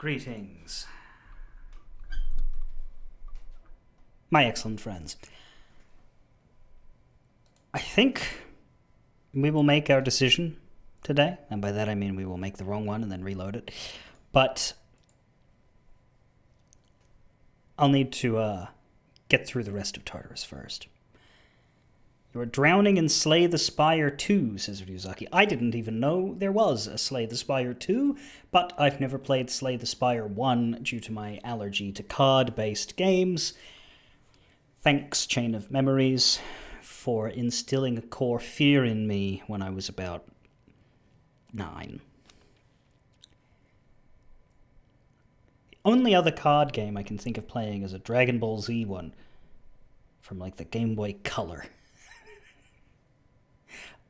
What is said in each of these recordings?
Greetings, my excellent friends. I think we will make our decision today, and by that I mean we will make the wrong one and then reload it. But I'll need to get through the rest of Tartarus first. You are drowning in Slay the Spire 2, says Ryuzaki. I didn't even know there was a Slay the Spire 2, but I've never played Slay the Spire 1 due to my allergy to card-based games. Thanks, Chain of Memories, for instilling a core fear in me when I was about 9. The only other card game I can think of playing is a Dragon Ball Z one from, like, the Game Boy Color.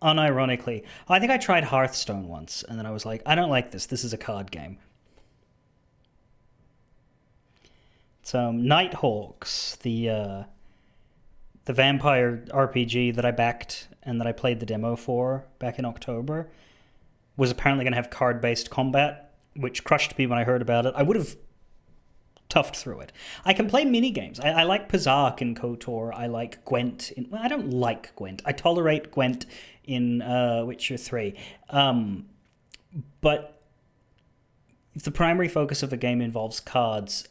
Unironically. I think I tried Hearthstone once, and then I was like, I don't like this. This is a card game. So, Nighthawks, the vampire RPG that I backed and that I played the demo for back in October, was apparently going to have card-based combat, which crushed me when I heard about it. I would have toughed through it. I can play minigames. I like Pazak in KOTOR. I like Gwent. Well, I don't like Gwent. I tolerate Gwent in Witcher 3. But if the primary focus of the game involves cards,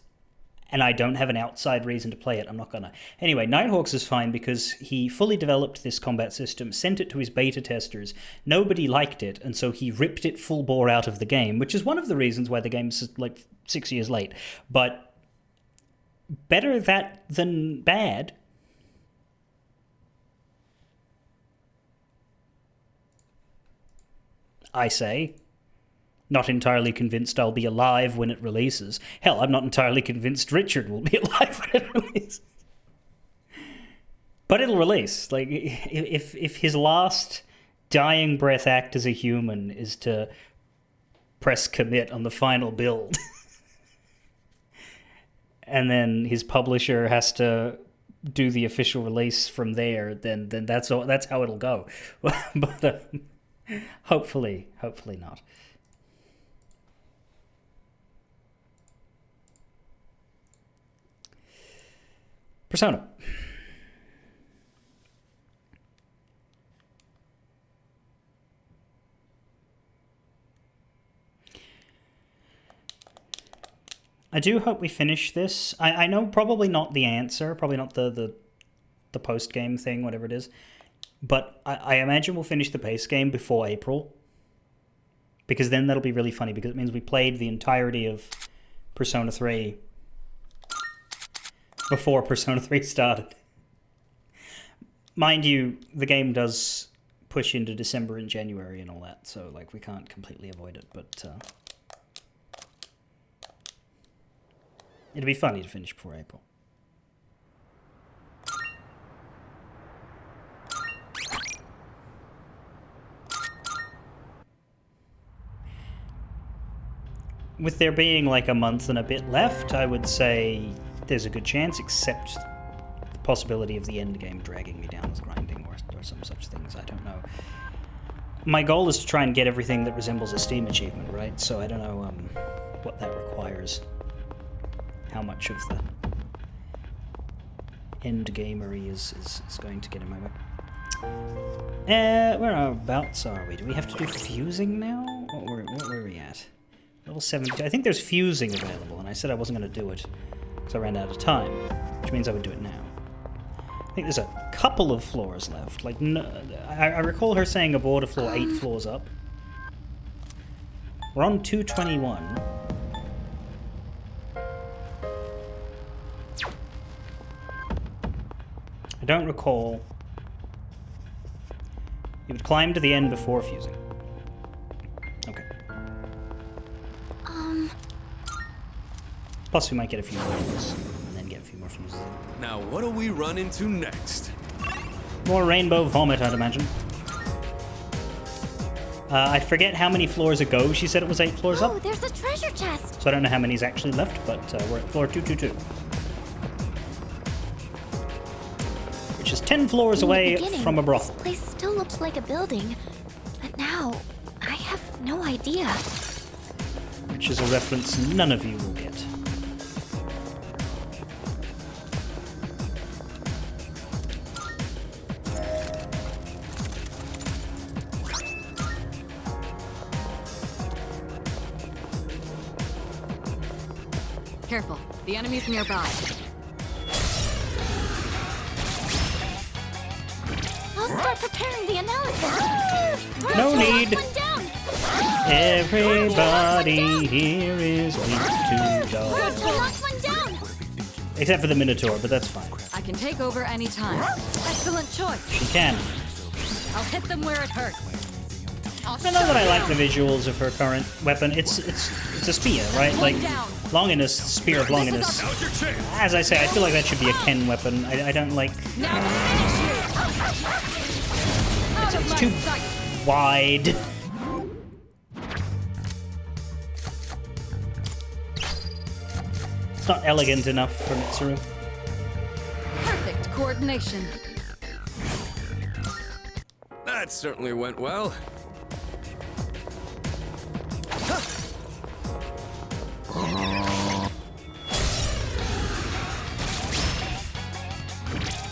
and I don't have an outside reason to play it, I'm not gonna. Anyway, Nighthawks is fine because he fully developed this combat system, sent it to his beta testers, nobody liked it, and so he ripped it full bore out of the game, which is one of the reasons why the game's like 6 years late. But better that than bad. I say. Not entirely convinced I'll be alive when it releases. Hell, I'm not entirely convinced Richard will be alive when it releases. But it'll release. Like, if his last dying breath act as a human is to press commit on the final build, and then his publisher has to do the official release from there, then that's how it'll go. But hopefully not. Persona. I do hope we finish this. I know probably not the answer, probably not the post-game thing, whatever it is, but I imagine we'll finish the base game before April, because then that'll be really funny, because it means we played the entirety of Persona 3 before Persona 3 started. Mind you, the game does push into December and January and all that, so like we can't completely avoid it, but it'd be funny to finish before April. With there being like a month and a bit left, I would say there's a good chance, except the possibility of the end game dragging me down as grinding or some such things. I don't know. My goal is to try and get everything that resembles a Steam achievement, right? So I don't know what that requires. How much of the end gamery is going to get in my way. Whereabouts are we? Do we have to do fusing now? What were we at? Level 70. I think there's fusing available, and I said I wasn't going to do it because I ran out of time, which means I would do it now. I think there's a couple of floors left. Like, no, I recall her saying aboard a floor 8 floors up. We're on 221. I don't recall. You would climb to the end before fusing. Okay. Plus we might get a few more fuses, and then get a few more fuses in. Now what do we run into next? More rainbow vomit, I'd imagine. I forget how many floors ago she said it was 8 floors up. Oh, there's a treasure chest! So I don't know how many's actually left, but we're at floor 222. Which is 10 floors away from a brothel. This place still looked like a building, but now I have no idea. which is a reference none of you will get. Careful, the enemy's nearby. I'll start preparing the analysis. No Lock need. one down. Everybody here is weak to dog. Lock one down. Except for the Minotaur, but that's fine. I can take over any time. Excellent choice. She can. I'll hit them where it hurts. I know that I like the visuals of her current weapon. It's a spear, right? Like Longinus, Spear of Longinus. Now's your chance. As I say, I feel like that should be a Ken weapon. I don't like. Now finish you. Out of It's my too sight. wide. It's not elegant enough for Mitsuru. Perfect coordination. That certainly went well.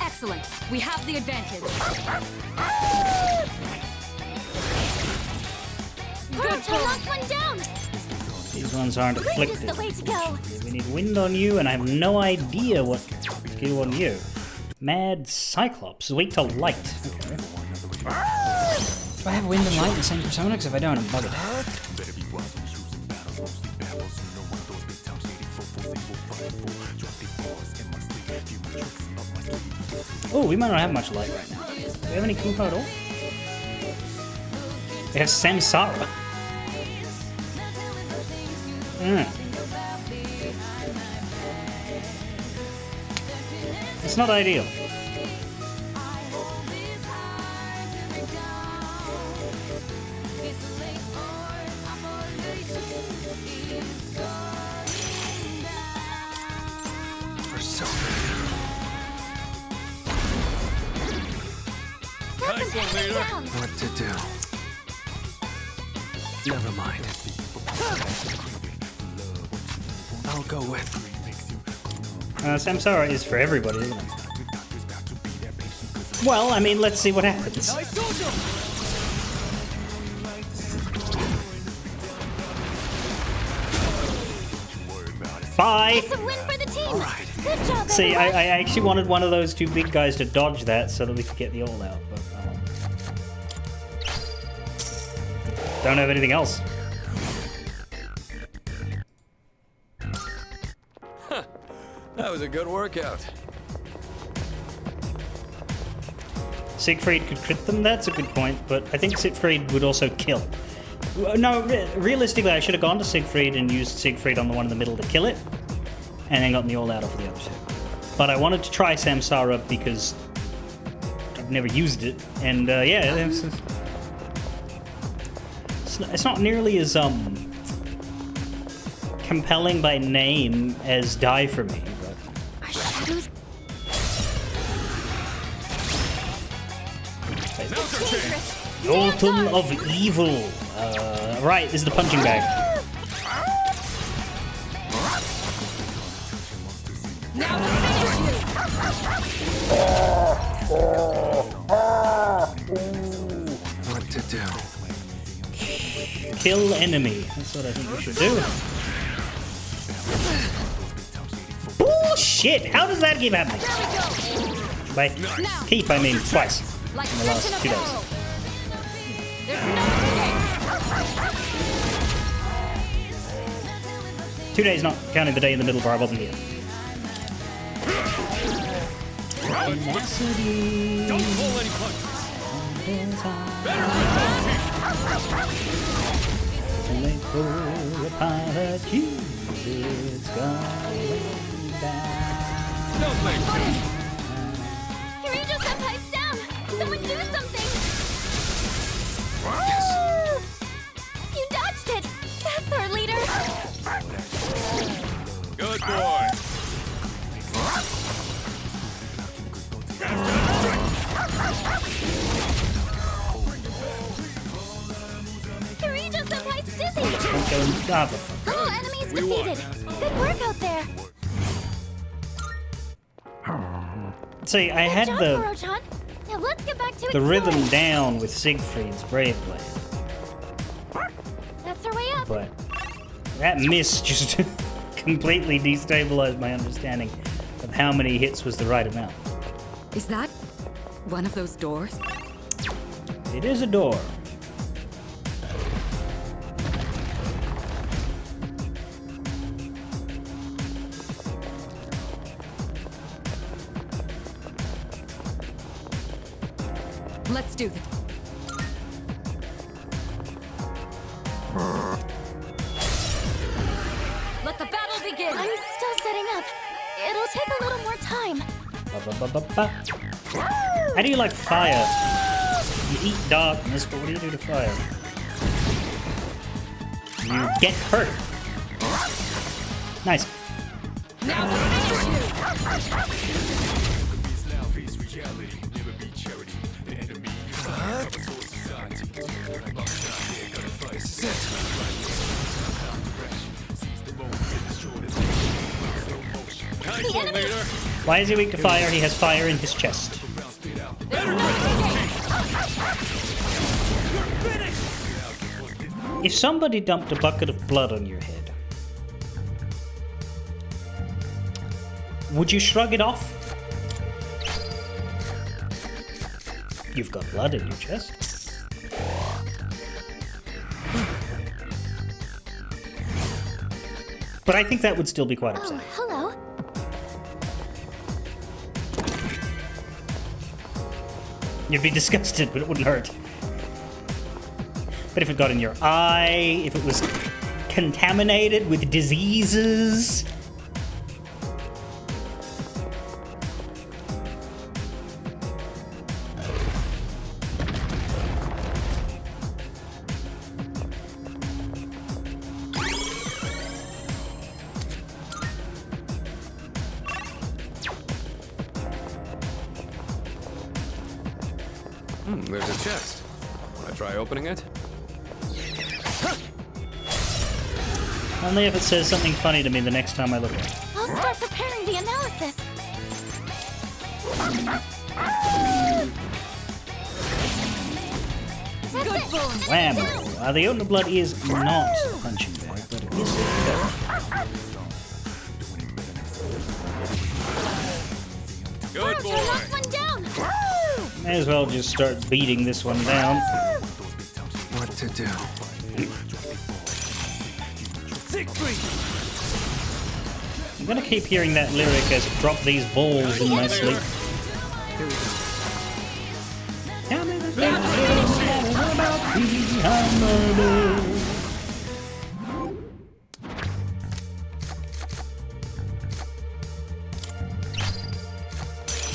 Excellent. We have the advantage. Good I'll lock pull. one down. These ones aren't Wind is afflicted. the way to go. We need wind on you, and I have no idea what skill on you. Mad Cyclops. Wait till light. Okay. Do I have wind and light in the same persona? Because if I don't, I'm buggered. Oh, we might not have much light right now. Do we have any Kupo at all? We have Samsara. It's not ideal. Nice one, leader. Down. What to do? Never mind. I'll go with. Samsara is for everybody, isn't it? Well, I mean, let's see what happens. Bye! It's a win for the team. Good job, See, everyone. I actually wanted one of those two big guys to dodge that so that we could get the all out, but don't have anything else. That was a good workout. Siegfried could crit them, that's a good point, but I think Siegfried would also kill. No, realistically, I should have gone to Siegfried and used Siegfried on the one in the middle to kill it, and then gotten the all out off the other two. But I wanted to try Samsara because I've never used it, and yeah, it's not nearly as compelling by name as Die for Me. But Our shadows. Now's your chance. Autumn of Evil. Right, this is the punching bag. Now finish you. What to do? Kill enemy. That's what I think we should do. Bullshit! How does that keep happening? By keep, I mean twice. Like In the last fish 2 in a days. barrel. There's no escape. 2 days, not counting the day in the middle where I wasn't here. Tenacity. Don't pull any punches. Better Wait for apology. It's going down. no blame. Kirito Senpai's down. Someone do something. You dodged it. That's our leader. Good boy. Kirito Senpai's dizzy. go and lava fuck. All enemies We won. defeated. Good work out there. See, I Good had job, the Koro-chan. Now let's get back to the rhythm exploring. down with Siegfried's Brave Blade, That's our way up. but that miss just completely destabilized my understanding of how many hits was the right amount. Is that one of those doors? It is a door. Let's do this. Let the battle begin. I'm still setting up. It'll take a little more time. Ba-ba-ba-ba-ba. How do you like fire? You eat darkness, but what do you do to fire? You get hurt. Nice. Now we'll finish you. Nice one, leader. Why is he weak to fire? He has fire in his chest. If somebody dumped a bucket of blood on your head, would you shrug it off? You've got blood in your chest. But I think that would still be quite Oh, upsetting. hello. You'd be disgusted, but it wouldn't hurt. But if it got in your eye, if it was contaminated with diseases. There's a chest. Wanna try opening it? Only if it says something funny to me the next time I look at it. I'll start preparing the analysis. That's Good it. boy. Whammo! The Odin of Blood is not a punching bag, but it is Good Koro-chan boy. knocked one down. May as well just start beating this one down. What to do? I'm gonna keep hearing that lyric as drop these balls in my sleep. Tell me the things about behind the door.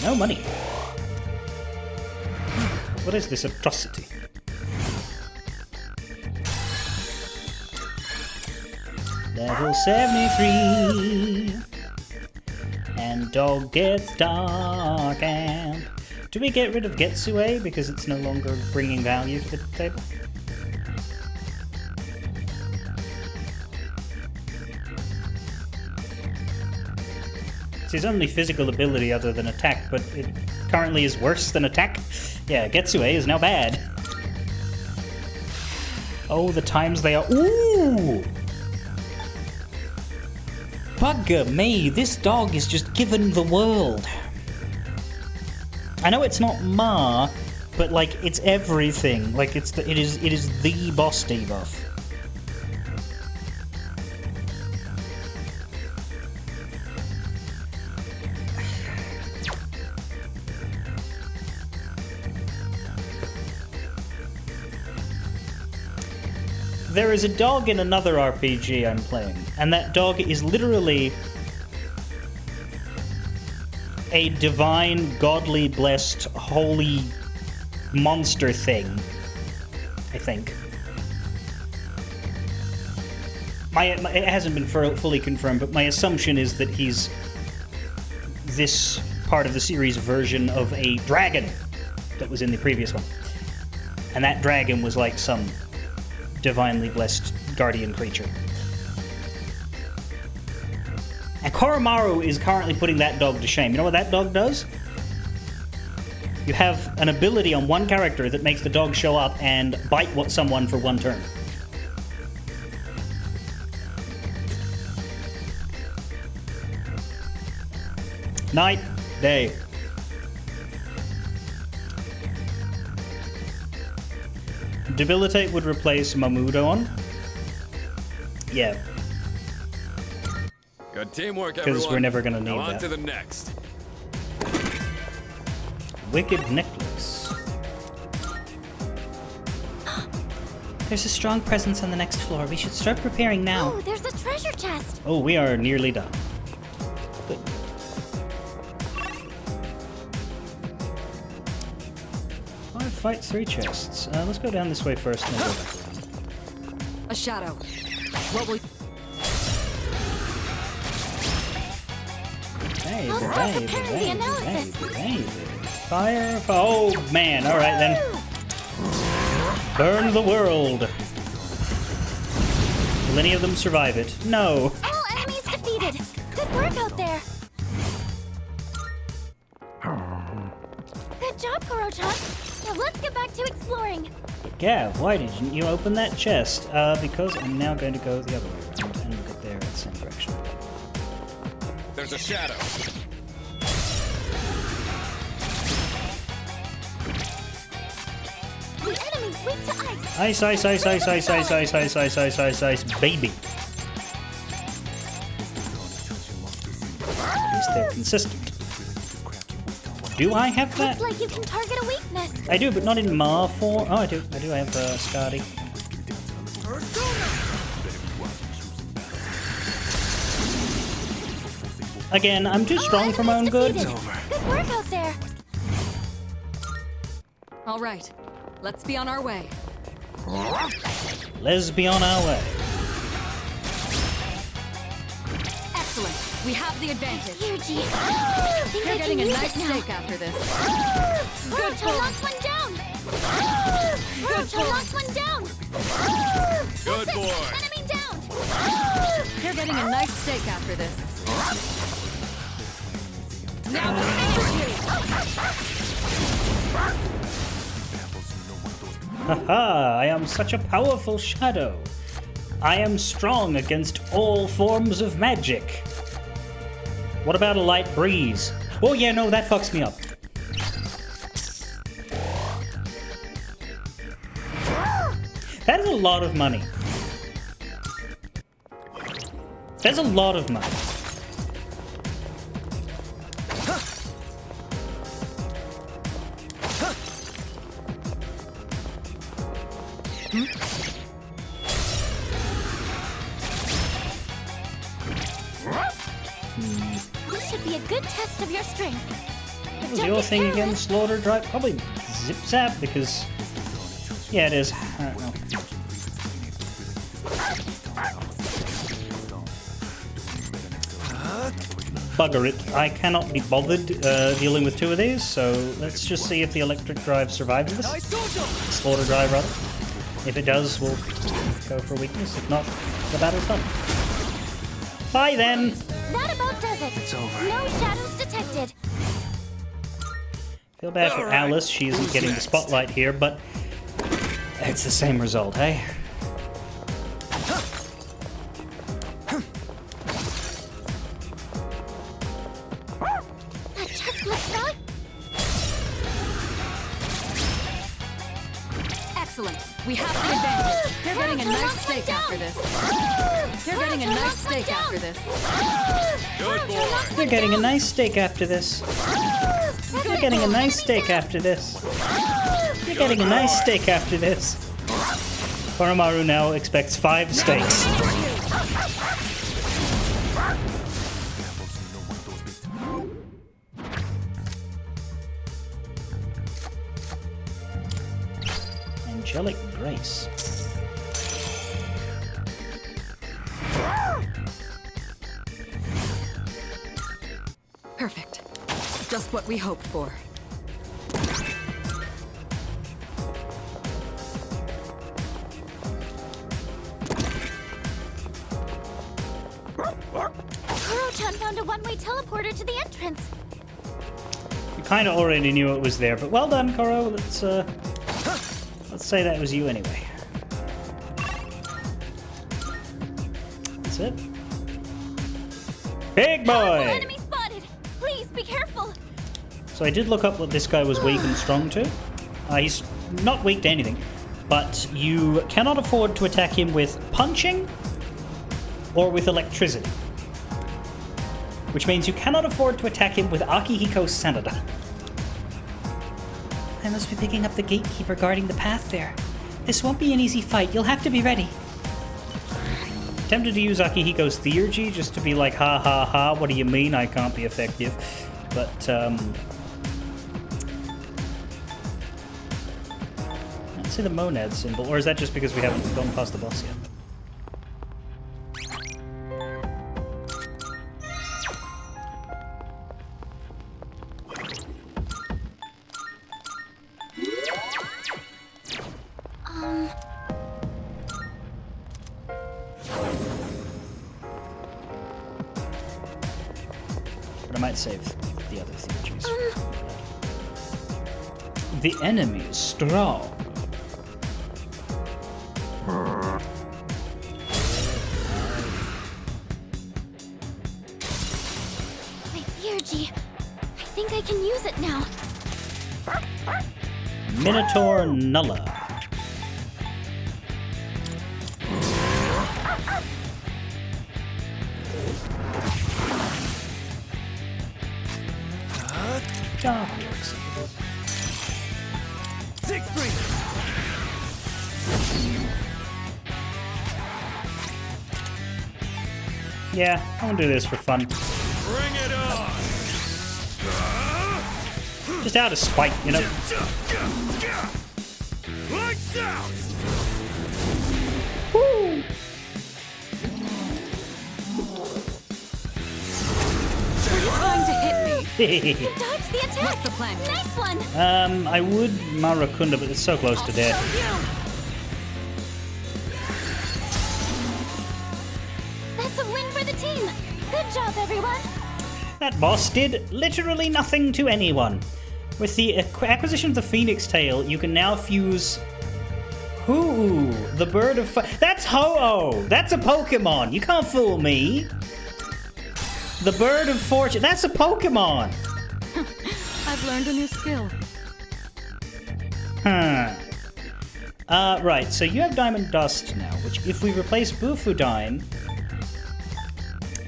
No money. What is this atrocity? Level 73. And dog gets dark and... Do we get rid of Getsue because it's no longer bringing value to the table? It's his only physical ability other than attack, but it currently is worse than attack. Yeah, Getsue is now bad. Oh, the times they are... Ooh! Bugger me, this dog is just given the world. I know it's not Ma, but like it's everything. Like it is the boss debuff. There is a dog in another RPG I'm playing, and that dog is literally a divine, godly, blessed, holy monster thing, I think. It hasn't been fully confirmed, but my assumption is that he's this part of the series version of a dragon that was in the previous one. And that dragon was like some divinely blessed guardian creature. And Koromaru is currently putting that dog to shame. You know what that dog does? You have an ability on one character that makes the dog show up and bite someone for one turn. Night, day. Debilitate would replace Mamudon. Yeah, Good teamwork, 'Cause everyone. we're never gonna need Now on that. to the next. Wicked Necklace. There's a strong presence on the next floor. We should start preparing now. Oh, there's a treasure chest. Oh, we are nearly done. Good. 5 fights, 3 chests. Let's go down this way first and then go back around. A shadow. What will... Baby, I'll start preparing the analysis. baby. Fire. Oh, man. All right, then. Burn the world. Will any of them survive it? No. All enemies defeated. Good work out there. Good job, Koro-chan. Now let's get back to exploring. Gav, why didn't you open that chest? Because I'm now going to go the other way around and look at there at the same direction. There's a shadow. The enemy's weak to ice. Ice, ice, ice, ice, ice, ice, ice, ice, ice, ice, ice, ice, baby. At least they're consistent. Do I have that? Looks like you can target a weakness. I do, but not in Ma form. Oh, I do. I have Skadi. Again, I'm too strong for my own good. Good work out there. All right. Let's be on our way. Let's be on our way. Excellent. We have the advantage. Yuji. You're getting a nice steak after this. Good pull. Locked one down. Good pull. Locked one down. Good boy. Enemy down. You're getting a nice steak after this. Now we'll Haha, I am such a powerful shadow. I am strong against all forms of magic. What about a light breeze? Oh yeah, no, that fucks me up. That is a lot of money. That's a lot of money. This should be a good test of your strength. What was your thing again? Slaughter Drive? Probably Zip Zap because... Yeah, it is. I don't know. Bugger it. I cannot be bothered dealing with 2 of these, so let's just see if the Electric Drive survives this. Slaughter Drive, rather. If it does, we'll go for weakness. If not, the battle's done. Bye then! That about does it. It's over. No shadows detected. Feel bad for Alice, she isn't getting the spotlight here, but it's the same result, hey? That chest looks right. Excellent. We have the advantage. You're getting a nice steak after this. You're getting a nice steak after this. Good boy. You're getting a nice steak after this. You're getting a nice steak after this. You're getting a nice steak after this. Koromaru now expects 5 steaks. Angelic Grace. Perfect. Just what we hoped for. Kuro-chan found a one-way teleporter to the entrance. You kind of already knew it was there, but well done, Koro. Let's say that was you anyway. That's it. Big boy! Enemy spotted! Please be careful! So I did look up what this guy was weak and strong to. He's not weak to anything, but you cannot afford to attack him with punching or with electricity. Which means you cannot afford to attack him with Akihiko Sanada. I must be picking up the gatekeeper guarding the path there. This won't be an easy fight. You'll have to be ready. Tempted to use Akihiko's Theurgy just to be like, ha ha ha, what do you mean I can't be effective? But, let's see the monad symbol, or is that just because we haven't gone past the boss yet? But I might save the other Theurgies. The enemy is strong. My Theurgy. I think I can use it now. Minotaur Nulla. Dark works. Siegfried! Yeah, I want to do this for fun. Bring it on! Just out of spite, you know. Lights out! Woo! Are you trying to hit me? You dodged the attack! What's the plan? Nice one! I would Marakunda, but it's so close to death. That's a win for the team! Good job, everyone! That boss did literally nothing to anyone. With the acquisition of the Phoenix Tail, you can now fuse... Ooh, the Bird of Fire. That's Ho-Oh! That's a Pokemon! You can't fool me! The Bird of Fortune. That's a Pokemon! I've learned a new skill. Huh. Right, so you have Diamond Dust now, which if we replace Bufudine,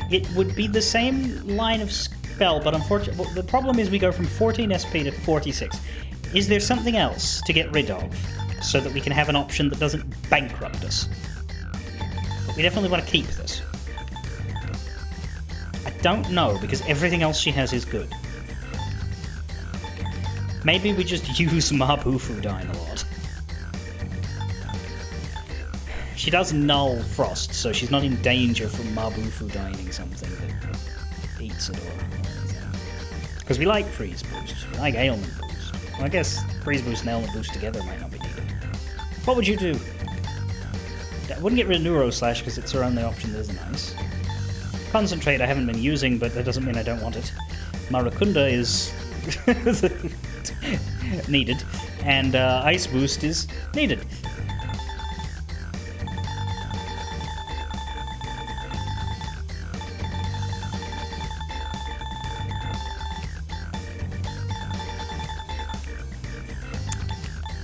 it would be the same line of spell, but unfortunately, the problem is we go from 14 SP to 46. Is there something else to get rid of so that we can have an option that doesn't bankrupt us? But we definitely want to keep this. I don't know, because everything else she has is good. Maybe we just use Mabufudine a lot. She does null frost, so she's not in danger from Mabufudining something that eats it or anything. Because we like Freeze Boost, we like Ailment Boost. Well, I guess Freeze Boost and Ailment Boost together might not be needed. What would you do? I wouldn't get rid of Neuro Slash because it's our only option that isn't nice. Concentrate I haven't been using, but that doesn't mean I don't want it. Marakunda is needed, and Ice Boost is needed.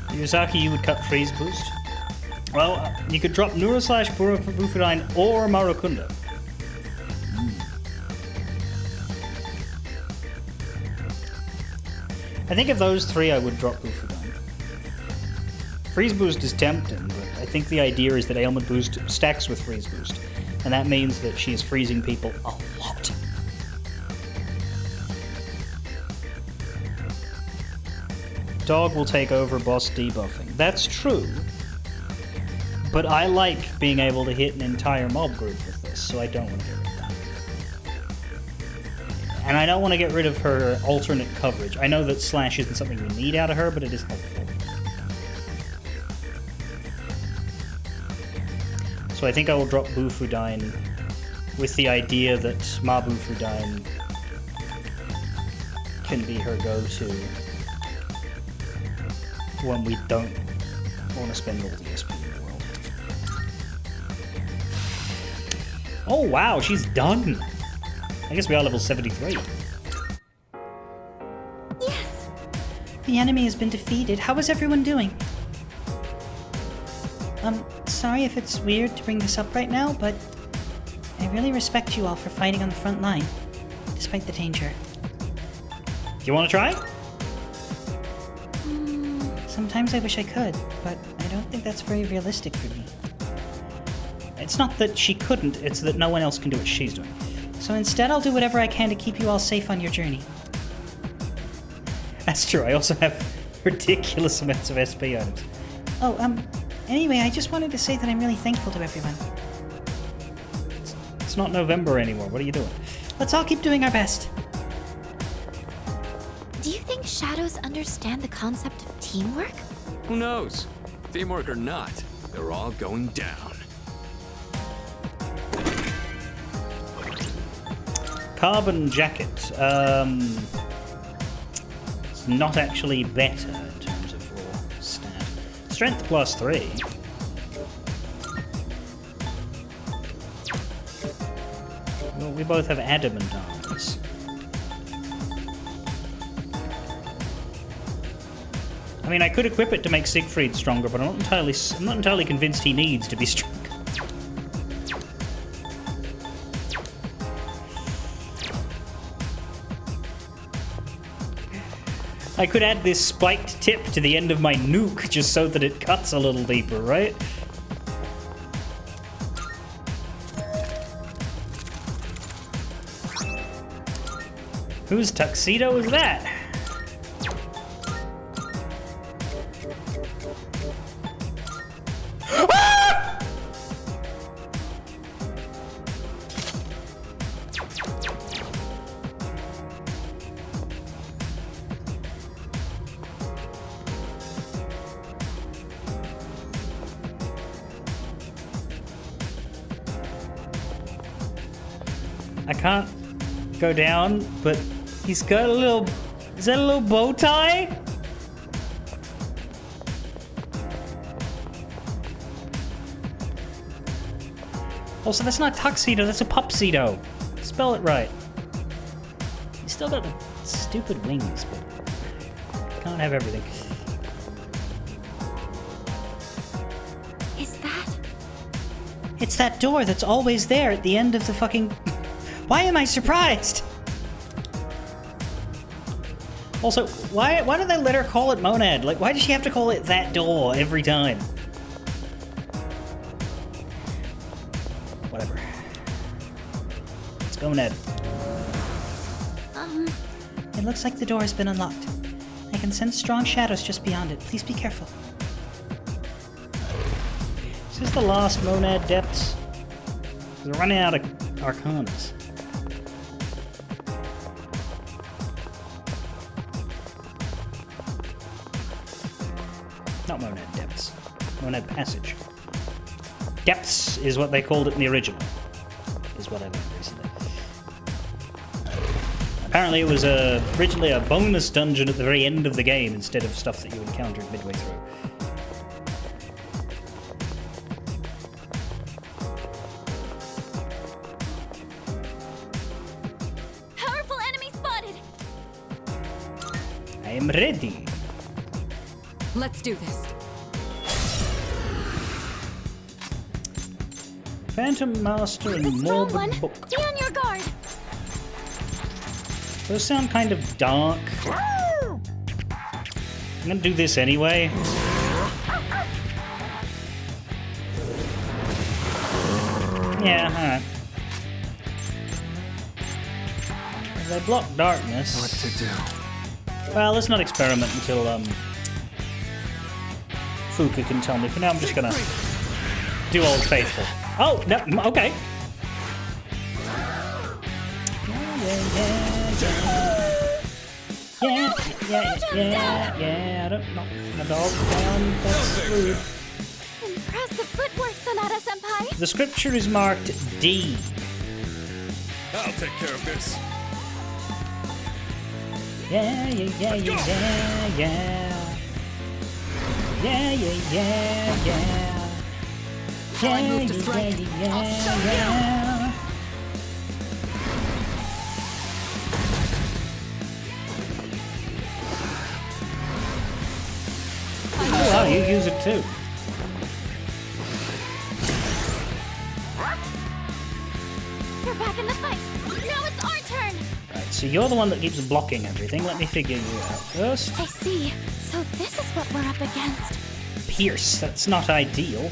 Yuzaki, you would cut Freeze Boost. Well, you could drop Neuroslash, Bufudine, or Marakunda. I think of those three, I would drop Bufudine. Freeze Boost is tempting, but I think the idea is that Ailment Boost stacks with Freeze Boost, and that means that she is freezing people a lot. Dog will take over boss debuffing. That's true, but I like being able to hit an entire mob group with this, so I don't want to get rid of that. And I don't want to get rid of her alternate coverage. I know that Slash isn't something we need out of her, but it is helpful. So I think I will drop Bufudine with the idea that Mabu Fudain can be her go-to when we don't want to spend all the SP in the world. Oh wow, she's done! I guess we are level 73. Yes. The enemy has been defeated. How is everyone doing? Sorry if it's weird to bring this up right now, but I really respect you all for fighting on the front line, despite the danger. Do you want to try? Sometimes I wish I could, but I don't think that's very realistic for me. It's not that she couldn't, it's that no one else can do what she's doing. So instead, I'll do whatever I can to keep you all safe on your journey. That's true, I also have ridiculous amounts of SP items. Oh, anyway, I just wanted to say that I'm really thankful to everyone. It's not November anymore, what are you doing? Let's all keep doing our best. Do you think shadows understand the concept of teamwork? Who knows? Teamwork or not, they're all going down. Carbon jacket. It's not actually better in terms of raw stat. Strength +3. Well, we both have adamant armors. I mean, I could equip it to make Siegfried stronger, but I'm not entirely convinced he needs to be stronger. I could add this spiked tip to the end of my nuke just so that it cuts a little deeper, right? Whose tuxedo is that? I can't go down, but he's got a little... Is that a little bow tie? Also, that's not tuxedo, that's a pupsedo. Spell it right. He's still got the stupid wings, but can't have everything. Is that? It's that door that's always there at the end of the fucking... Why am I surprised? Also, why do they let her call it Monad? Like, why does she have to call it that door every time? Whatever. Let's go, Ned. It looks like the door has been unlocked. I can sense strong shadows just beyond it. Please be careful. Is this the last Monad depths? We're running out of Arcanas. Not Monad depths. Monad passage. Depths is what they called it in the original. Is what I learned recently. Apparently it was originally a bonus dungeon at the very end of the game instead of stuff that you encountered midway through. Powerful enemy spotted! I am ready. Let's do this. Phantom Master The and strong one! Morbid Book. Be on your guard! Those sound kind of dark. I'm gonna do this anyway. Yeah, alright. They block darkness. What to do? Well, let's not experiment until Fuka can tell me. For now, I'm just gonna do Old Faithful. Oh, no, okay. Yeah, I don't knock my dog down. That's rude. Impressive footwork, Sonata Senpai! The scripture is marked D. I'll take care of this. Yeah, yeah, yeah, yeah, yeah, yeah. Yeah, yeah, yeah, yeah. I Yeah, move to yeah, strike. yeah, I'll shut yeah. Oh, wow, you use it too. You're back in the fight. Now it's our turn. Right, so you're the one that keeps blocking everything. Let me figure you out first. I see. So this is what we're up against. Pierce, that's not ideal.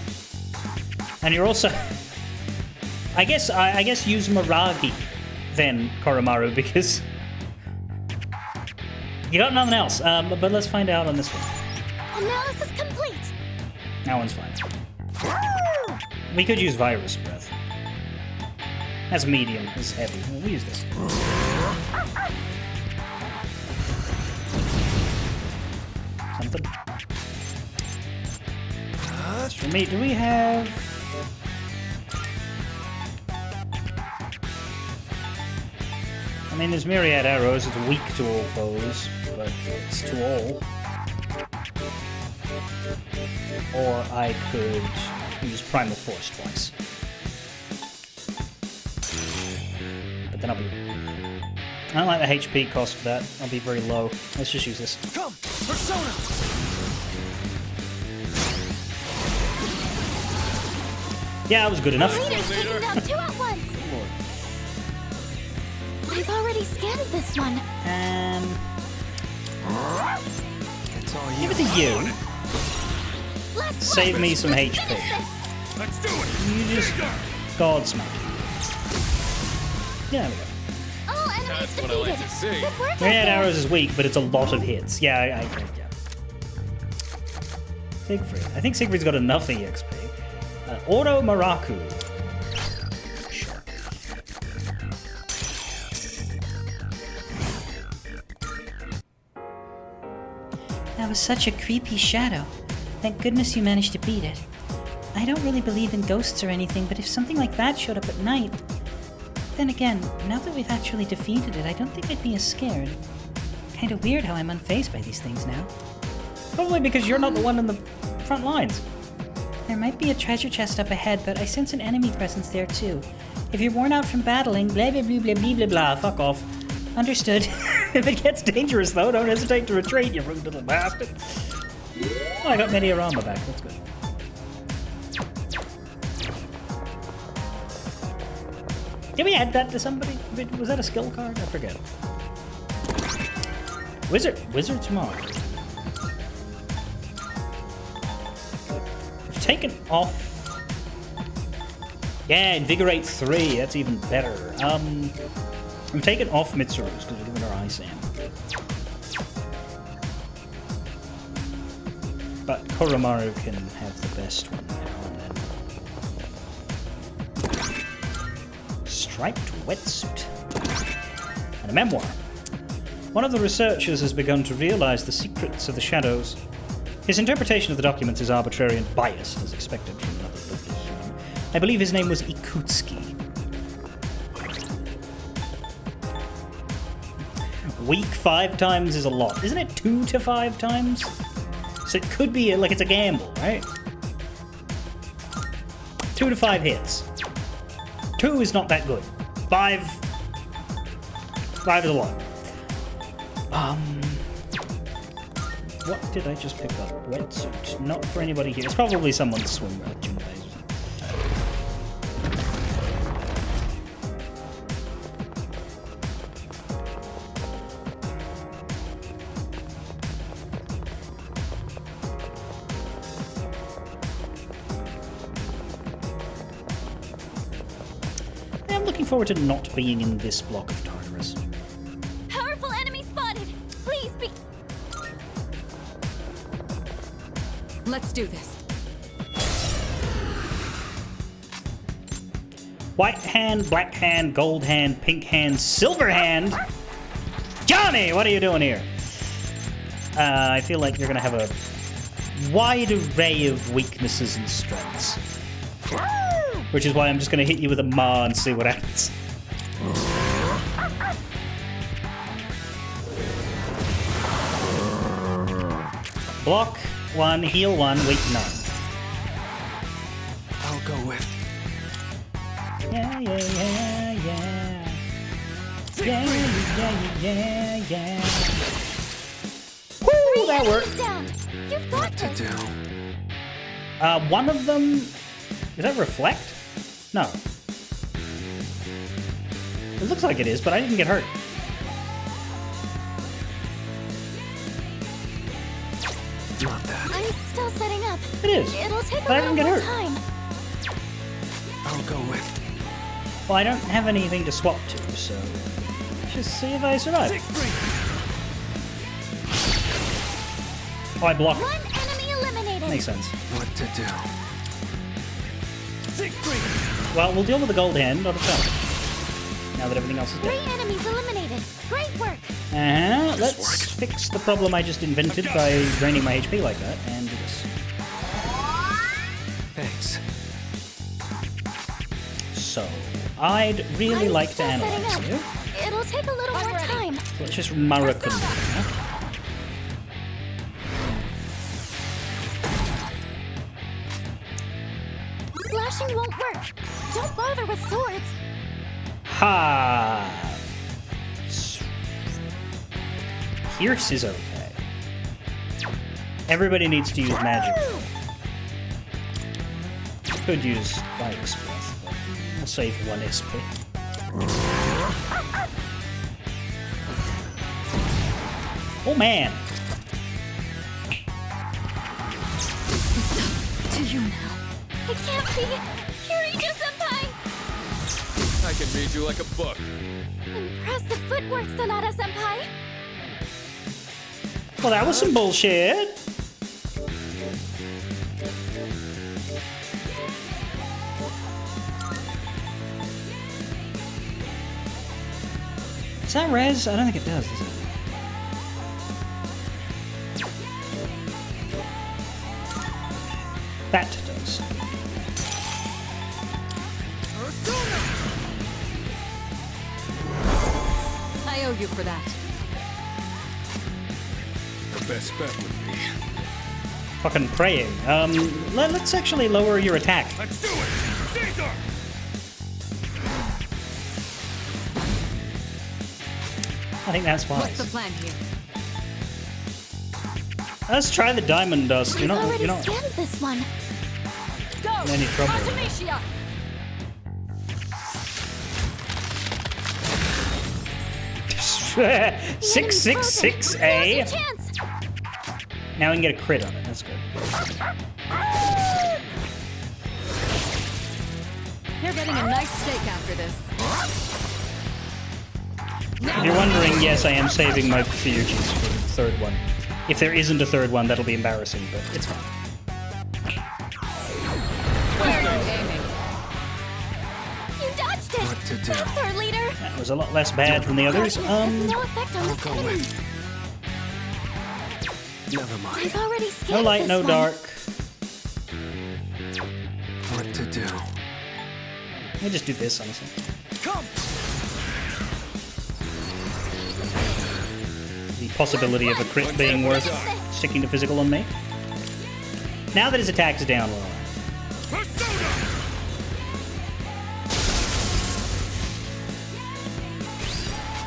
And you're also... I guess use Miragi then, Koromaru, because... You got nothing else. But let's find out on this one. Analysis complete. That one's fine. We could use Virus Breath. That's medium, it's heavy. We'll use this. Something. As for me, do we have... I mean, there's Myriad Arrows, it's weak to all foes, but it's to all. Or I could use Primal Force twice. But then I'll be... I don't like the HP cost for that. I'll be very low. Let's just use this. Come, Persona. Yeah, that was good enough. Leader's taking down two at once. I've already scanned this one. It's all Give it to you. Last Save one. me some Let's HP. finish this. Let's do it. You just Godsmack. Yeah, there we go. All enemies That's what I defeated. like to see. Good work, Myriad out there. Arrows is weak, but it's a lot of hits. Yeah, yeah. Siegfried. I think Siegfried's got enough EXP. Oro Maraku. Sure. That was such a creepy shadow. Thank goodness you managed to beat it. I don't really believe in ghosts or anything, but if something like that showed up at night... Then again, now that we've actually defeated it, I don't think I'd be as scared. Kinda weird how I'm unfazed by these things now. Probably because you're not the one in the front lines. There might be a treasure chest up ahead, but I sense an enemy presence there too. If you're worn out from battling, blah blah blah blah blah blah blah, fuck off. Understood. If it gets dangerous, though, don't hesitate to retreat, you rude little bastard. Oh, I got many armor back. That's good. Did we add that to somebody? Was that a skill card? I forget. Wizard's Mark. We've taken off... Yeah, Invigorate 3. That's even better. We've taken off Mitsuru's because we're doing our Ice Sand. But Koromaru can have the best one now and then. Striped wetsuit. And a memoir. One of the researchers has begun to realize the secrets of the shadows. His interpretation of the documents is arbitrary and biased, as expected from another lovely human. I believe his name was Ikutsuki. Weak 5 times is a lot. Isn't it 2 to 5 times? So it could be like it's a gamble, right? 2 to 5 hits. 2 is not that good. 5 is a lot. What did I just pick up? Wetsuit. Not for anybody here. It's probably someone's swimwear, like Junpei's or something. I'm looking forward to not being in this block of Tartarus. Powerful enemy spotted. Please be. Let's do this. White hand, black hand, gold hand, pink hand, silver hand. Johnny, what are you doing here? I feel like you're going to have a wide array of weaknesses and strengths. Which is why I'm just going to hit you with a Ma and see what happens. Block 1, heal 1, weak none. I'll go with. Yeah, yeah, yeah, yeah. Yeah, yeah, yeah, yeah. Woo, that worked. Down. You've got What to this. do? One of them... Is that reflect? No. It looks like it is, but I didn't get hurt. Not that. I'm still setting up. It is. It'll take But I a didn't little get more hurt. time. I'll go with. Well, I don't have anything to swap to, so... Let's just see if I survive. Oh, I blocked. One enemy eliminated. Makes sense. What to do? Well, we'll deal with the gold hand on its own. Now that everything else is 3 dead. enemies eliminated. Great work. Let's worked. fix the problem I just invented by draining my HP like that, and do this. Thanks. So, I'd really I'm like to still setting analyze up. you. It'll take a little more time. So let's just Murakumo. Slashing won't work. Don't bother with swords. Ha! Pierce is okay. Everybody needs to use magic. Could use Virus Breath, but we'll save 1 SP. Oh man! To you now. It can't be. Kiryu-senpai! I can read you like a book. Impressive footwork, Sonata-senpai. Well, that was some bullshit. Does that res? I don't think it does it? That does. I owe you for that. The best bet would be. Fucking praying. Let's actually lower your attack. Let's do it! Caesar! I think that's What's the wise. plan here? Let's try the diamond dust. We've already scanned this one. Go! Any trouble. Artemisia! 666A. Now's your chance. Now we can get a crit on it. That's good. You're getting a nice steak after this. If you're wondering, yes, I am saving my Fuji's for the third one. If there isn't a third one, that'll be embarrassing, but it's fine. Where are you aiming? You dodged it. What to do? Faster, leader. That was a lot less bad than the others. Darkness has no effect on this go enemy. with. Never mind. We've already scanned No light, this no one. dark. What to do? Let me just do this, honestly. Come! The possibility of a crit being worth sticking to physical on me. Now that his attack's down, well, Persona!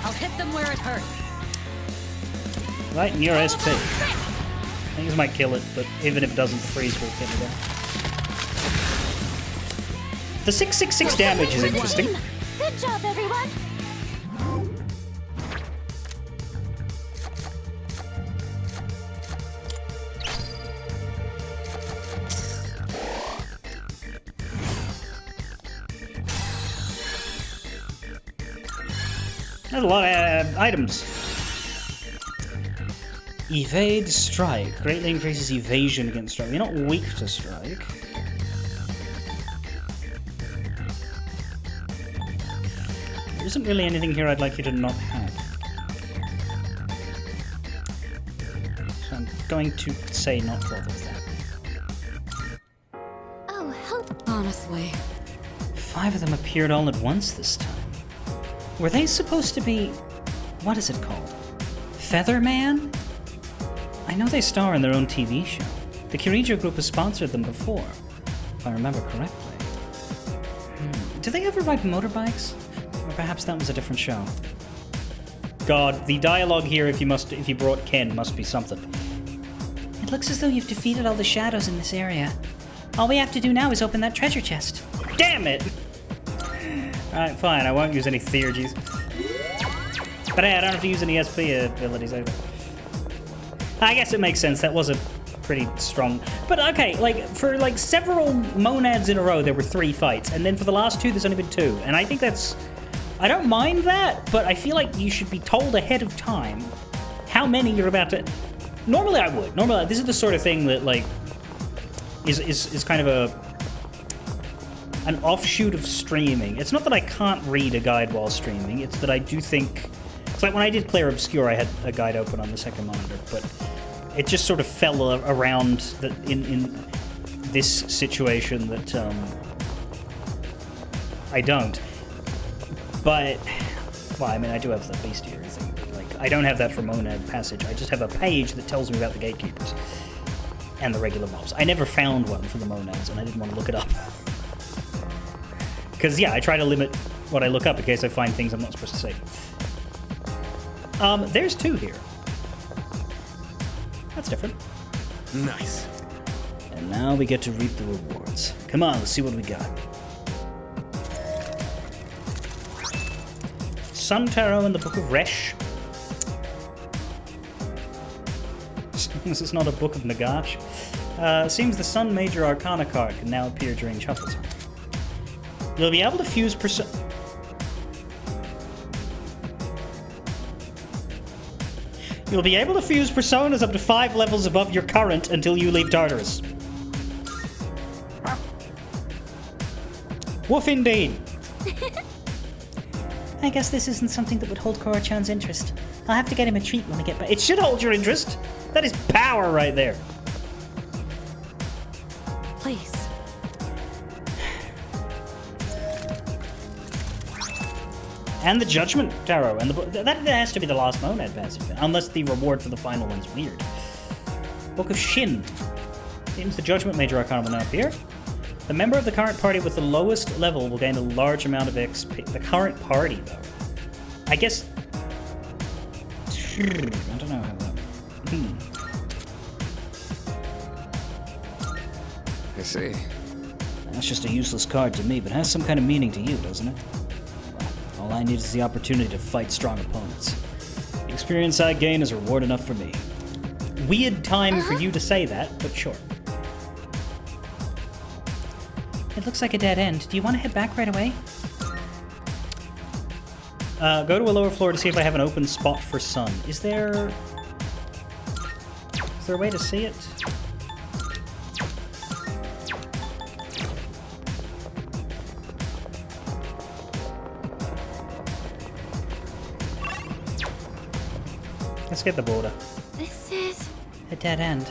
I'll hit them where it hurts. right in your SP. Things might kill it, but even if it doesn't, the freeze will get it down. The 666 damage is interesting. Good job, everyone. There's a lot of items. Evade strike. Greatly increases evasion against strike. You're not weak to strike. There isn't really anything here I'd like you to not have. So I'm going to say not bother with that. Oh, help. Honestly. 5 of them appeared all at once this time. Were they supposed to be... What is it called? Featherman? I know they star in their own TV show. The Kirijo Group has sponsored them before, if I remember correctly. Did they ever ride motorbikes? Or perhaps that was a different show. God, the dialogue here, if you brought Ken, must be something. It looks as though you've defeated all the shadows in this area. All we have to do now is open that treasure chest. Damn it! Alright, fine, I won't use any theurgies. But hey, I don't have to use any SP abilities either. I guess it makes sense, that was a pretty strong... But okay, like, for like several monads in a row, there were 3 fights, and then for the last 2, there's only been 2. And I think that's... I don't mind that, but I feel like you should be told ahead of time how many you're about to... Normally I would. Normally, this is the sort of thing that, like, is kind of an offshoot of streaming. It's not that I can't read a guide while streaming, it's that I do think... It's like when I did Clair Obscure, I had a guide open on the second monitor, but it just sort of fell around in this situation that I don't. But, well, I mean, I do have the bestiary thing. But, like, I don't have that for Monad Passage. I just have a page that tells me about the gatekeepers and the regular mobs. I never found one for the Monads, and I didn't want to look it up. Because, yeah, I try to limit what I look up in case I find things I'm not supposed to say. There's 2 here. That's different. Nice. And now we get to reap the rewards. Come on, let's see what we got. Sun Tarot in the Book of Resh. This is not a Book of Nagash. Seems the Sun Major Arcana card can now appear during shuffle time. You'll be able to fuse You'll be able to fuse personas up to 5 levels above your current until you leave Tartarus. Woof indeed. I guess this isn't something that would hold Koro-chan's interest. I'll have to get him a treat when we get back. It should hold your interest. That is power right there. Please. And the Judgment Tarot. And that has to be the last Monad passage, unless the reward for the final one's weird. Book of Shin. Seems the Judgment Major Arcana will now appear. The member of the current party with the lowest level will gain a large amount of XP. The current party, though. I guess... I don't know how that... I see. That's just a useless card to me, but has some kind of meaning to you, doesn't it? Well, all I need is the opportunity to fight strong opponents. The experience I gain is reward enough for me. Weird time for you to say that, but sure. It looks like a dead end. Do you want to head back right away? Go to a lower floor to see if I have an open spot for Sun. Is there a way to see it? Let's get the border. This is... A dead end.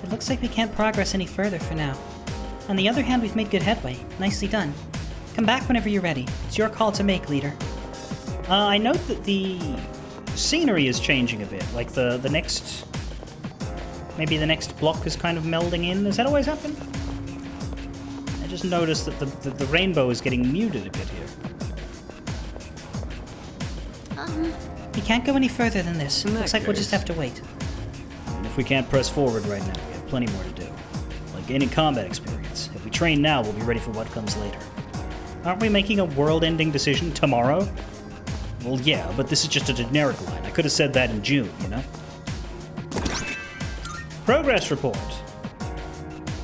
It looks like we can't progress any further for now. On the other hand, we've made good headway. Nicely done. Come back whenever you're ready. It's your call to make, leader. I note that the scenery is changing a bit. Like the next... Maybe the next block is kind of melding in. Does that always happen? I just noticed that the rainbow is getting muted a bit here. We can't go any further than this. In that Looks like we'll just case- have to wait. And if we can't press forward right now, we have plenty more to do. Like gaining combat experience. If we train now, we'll be ready for what comes later. Aren't we making a world-ending decision tomorrow? Well, yeah, but this is just a generic line. I could have said that in June, you know? Progress report.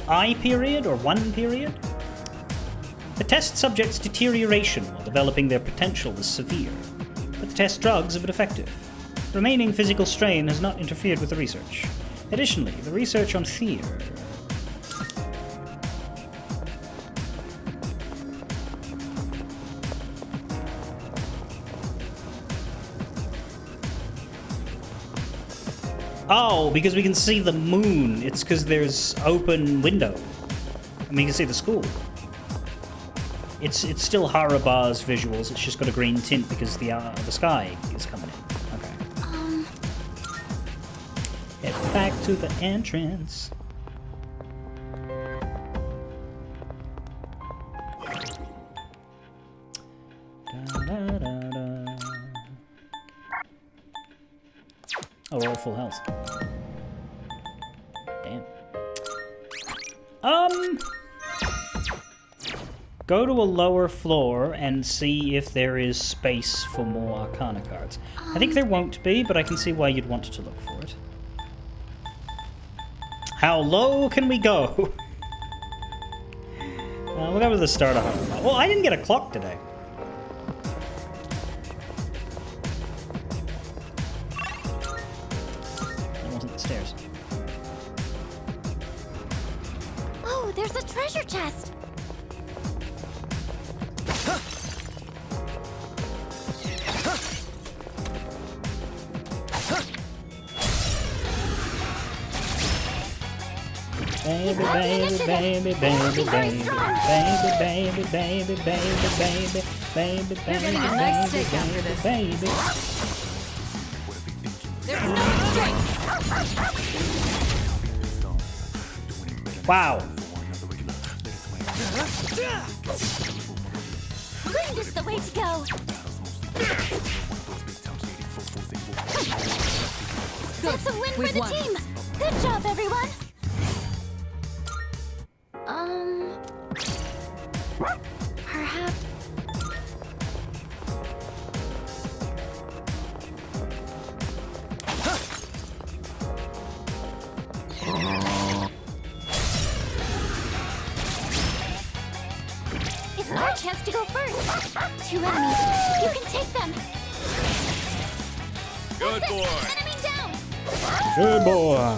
I period or 1 period? The test subject's deterioration while developing their potential is severe, but the test drugs have been effective. Remaining physical strain has not interfered with the research. Additionally, the research on fear... Oh, because we can see the moon. It's because there's open window. I mean, you can see the school. It's still Harabar's visuals. It's just got a green tint because the sky is coming in. Okay. Head back to the entrance. Da-da-da-da. Oh, we're all full health. Damn. Go to a lower floor and see if there is space for more Arcana cards. I think there won't be, but I can see why you'd want to look for it. How low can we go? We'll go with the starter. Well, I didn't get a clock today. That wasn't the stairs. Oh, there's a treasure chest. Baby, baby, baby, baby, baby, baby, baby, baby, baby, baby, baby, You're getting a nice steak after this. baby. There's no escape. Wow. Wind is the way to go. That's a win We've for the won. team. Good job, everyone. Perhaps. It's our chance to go first. 2 enemies. You can take them. Good That's it. boy. Enemy down. Good boy.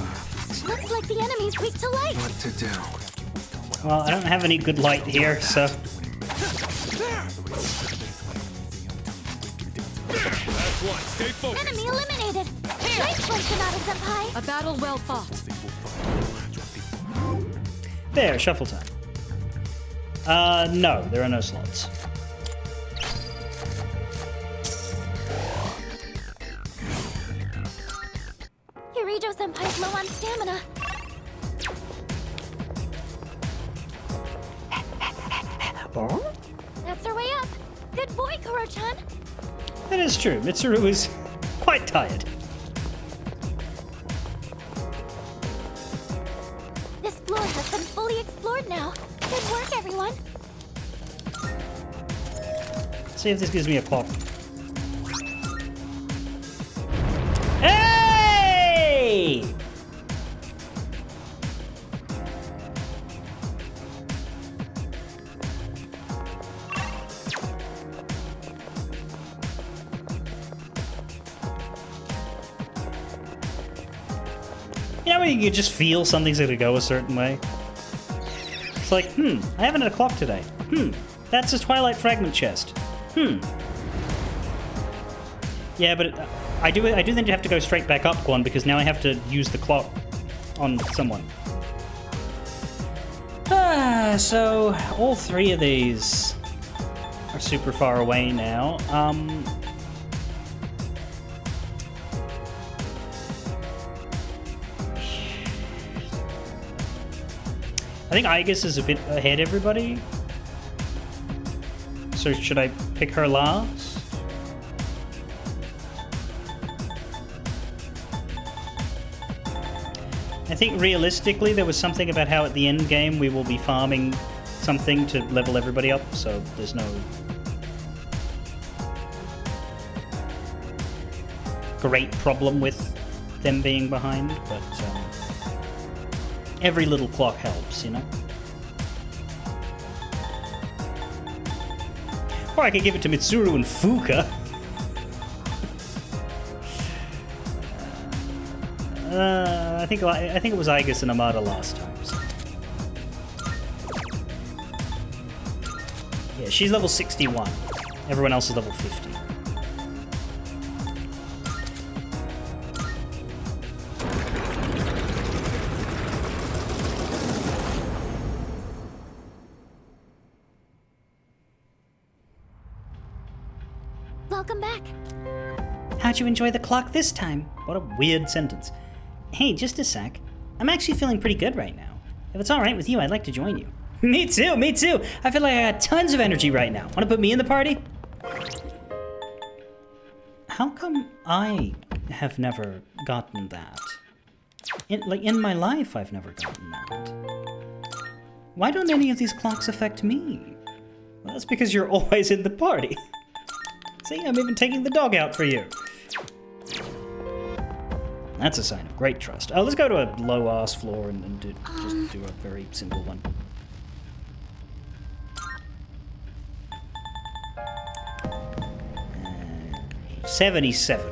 Looks like the enemy's weak to light. What to do? Well, I don't have any good light here, so... Last one. Stay focused. Enemy eliminated. Nice one, Sonata-senpai. A battle well fought. There, shuffle time. No, there are no slots. Yurijo-senpai's low on stamina. That's our way up. Good boy, Kuro-chan. That is true. Mitsuru is quite tired. This floor has been fully explored now. Good work, everyone. See if this gives me a clock. Hey! You know when you just feel something's gonna go a certain way? It's like, I haven't had a clock today. That's a Twilight Fragment chest. Yeah, but I do think you have to go straight back up one because now I have to use the clock on someone. So all 3 of these are super far away now. I think Aigis is a bit ahead, everybody. So should I pick her last? I think realistically there was something about how at the end game we will be farming something to level everybody up, so there's no great problem with them being behind, but every little clock helps, you know? Or I could give it to Mitsuru and Fuka. I think it was Aigis and Amada last time. So. Yeah, she's level 61. Everyone else is level 50. Welcome back. How'd you enjoy the clock this time? What a weird sentence. Hey, just a sec. I'm actually feeling pretty good right now. If it's alright with you, I'd like to join you. Me too, me too. I feel like I got tons of energy right now. Want to put me in the party? How come I have never gotten that? In my life, I've never gotten that. Why don't any of these clocks affect me? Well, that's because you're always in the party. See, I'm even taking the dog out for you. That's a sign of great trust. Let's go to a low-ass floor and just do a very simple one. Uh, 77.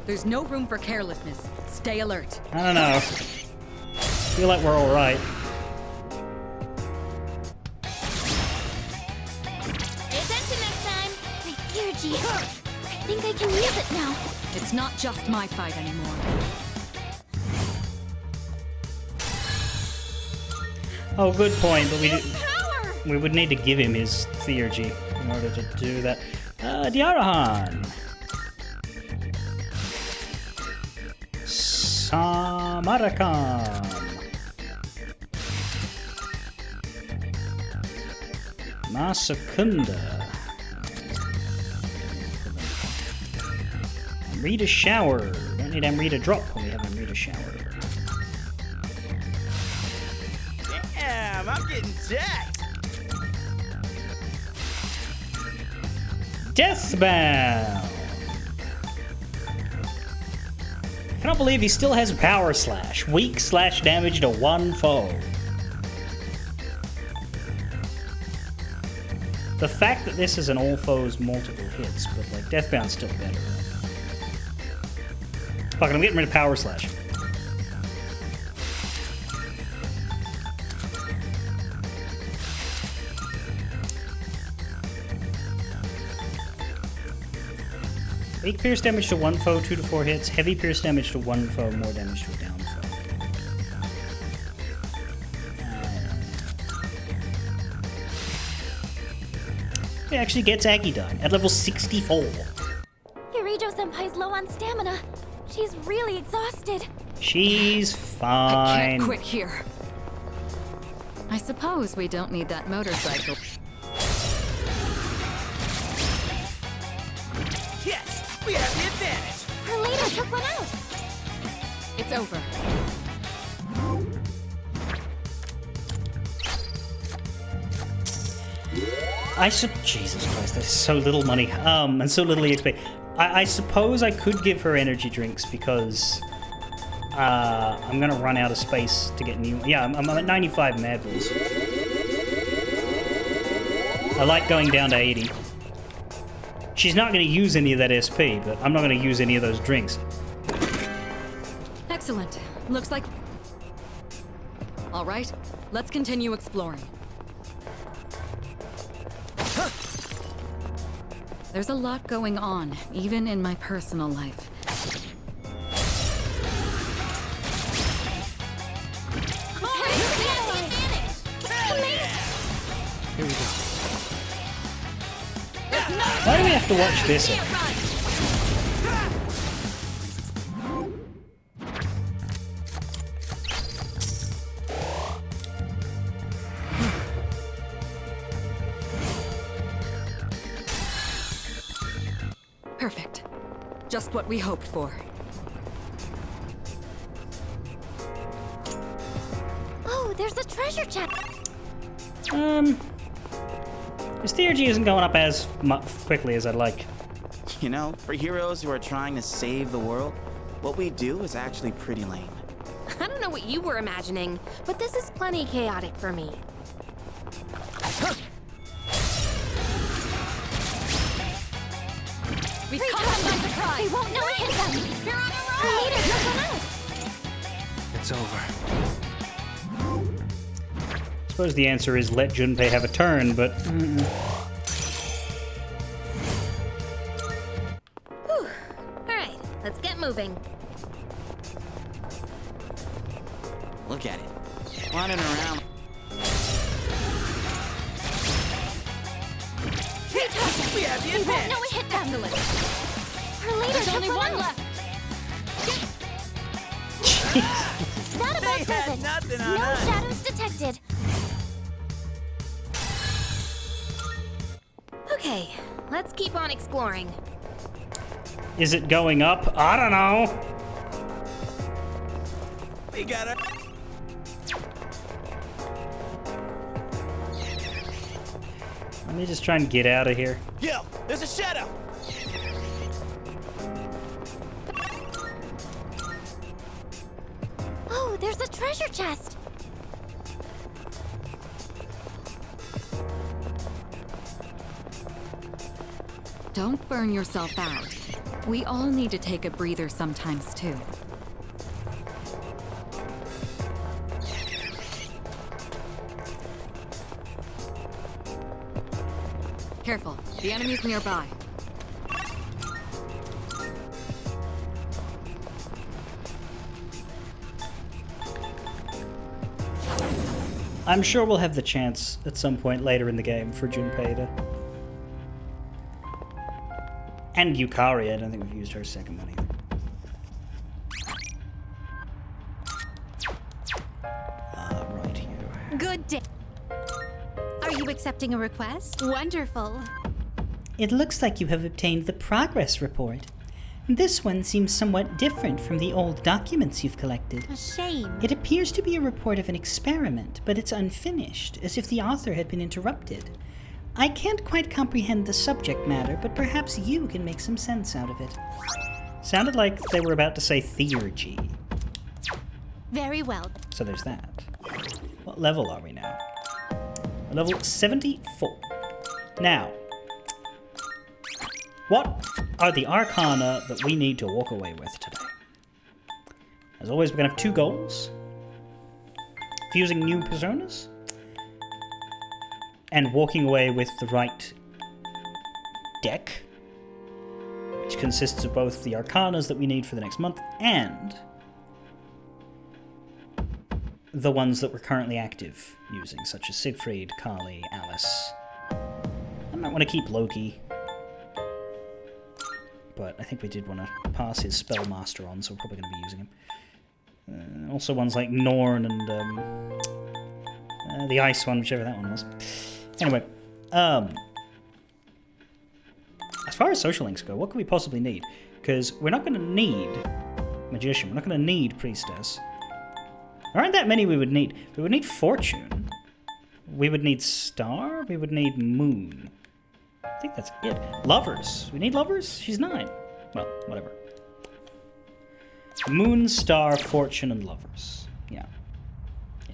There's no room for carelessness. Stay alert. I don't know. Feel like we're all right. Pay attention next time. My Theurgy. I think I can use it now. It's not just my fight anymore. Oh, good point, but Power! we would need to give him his Theurgy in order to do that. Diarahan. Samarakan. Masakunda. Amrita Shower. Don't need Amrita Drop when we have Amrita Shower. Damn, I'm getting jacked. Deathbound. I cannot believe he still has Power Slash. Weak slash damage to one foe. The fact that this is an all foes multiple hits, but like Deathbound's still better. Fuck it, I'm getting rid of Power Slash. Weak pierce damage to one foe, 2 to 4 hits. Heavy pierce damage to one foe, more damage to a down foe. It actually gets Agidine at level 64. Yurijo-senpai's low on stamina. She's really exhausted. She's I fine. can't quit here. I suppose we don't need that motorcycle. Yes, we have the advantage. Her leader took one out. It's over. Jesus Christ, there's so little money, and so little EXP. I suppose I could give her energy drinks because I'm gonna run out of space to get new. Yeah, I'm at 95 medals. I like going down to 80. She's not gonna use any of that SP, but I'm not gonna use any of those drinks. Excellent. Looks like... All right, let's continue exploring. There's a lot going on, even in my personal life. Here we go. Why do we have to watch this? Perfect. Just what we hoped for. Oh, there's a treasure chest. His Theurgy isn't going up as quickly as I'd like. You know, for heroes who are trying to save the world, what we do is actually pretty lame. I don't know what you were imagining, but this is plenty chaotic for me. We caught them by They surprise! won't know it hit them. We're on a Her roll! leader took one out. It's over. I suppose the answer is let Junpei have a turn, but All right, let's get moving. Look at it. Running around. They won't know it hit them. Excellent. Her leader There's took only them one out. left. That about They does had it. nothing No on us. shadows detected. Okay, let's keep on exploring. Is it going up? I don't know. We gotta. Let me just try and get out of here. Yo, there's a shadow. Oh, there's a treasure chest. Don't burn yourself out. We all need to take a breather sometimes, too. Careful, the enemy's nearby. I'm sure we'll have the chance at some point later in the game for Junpei to... And Yukari, I don't think we've used her second one either. Right here. Good day. Are you accepting a request? Wonderful. It looks like you have obtained the progress report. This one seems somewhat different from the old documents you've collected. A shame. It appears to be a report of an experiment, but it's unfinished, as if the author had been interrupted. I can't quite comprehend the subject matter, but perhaps you can make some sense out of it. Sounded like they were about to say theurgy. Very well. So there's that. What level are we now? We're level 74. Now, what are the arcana that we need to walk away with today? As always, we're going to have two goals. Fusing new personas. And walking away with the right deck. Which consists of both the arcanas that we need for the next month and the ones that we're currently active using, such as Siegfried, Kali, Alice. I might want to keep Loki. But I think we did want to pass his Spellmaster on, so we're probably going to be using him. Also ones like Norn and the Ice one, whichever that one was. Anyway, as far as social links go, what could we possibly need? Because we're not going to need Magician, we're not going to need Priestess. There aren't that many we would need. We would need Fortune. We would need Star. We would need Moon. I think that's it. Lovers. We need Lovers? She's 9. Well, whatever. Moon, Star, Fortune, and Lovers. Yeah.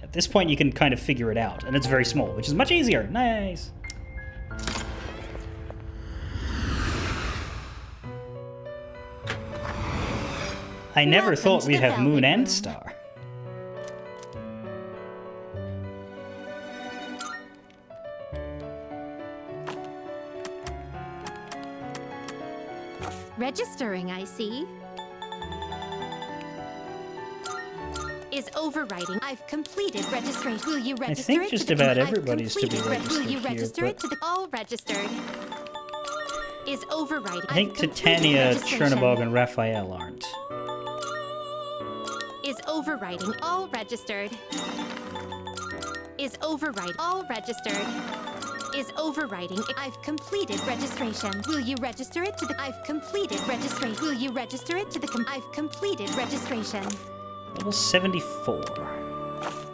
At this point, you can kind of figure it out. And it's very small, which is much easier. Nice. I never Welcome thought to we'd the have Moon Velvet and Room. Star. Registering, I see. Is overriding. I've completed registration. Will you register think it just to the about I've everybody's to be completed registered Will you here, register but- it to the all registered? Is overriding. I think I've completed Titania, registration. Chernobog, and Raphael aren't. Is overriding all registered. Is overriding all registered. Is overriding. I've completed registration. Will you register it to the I've completed registration. Will you register it to the I've completed registration. Level 74.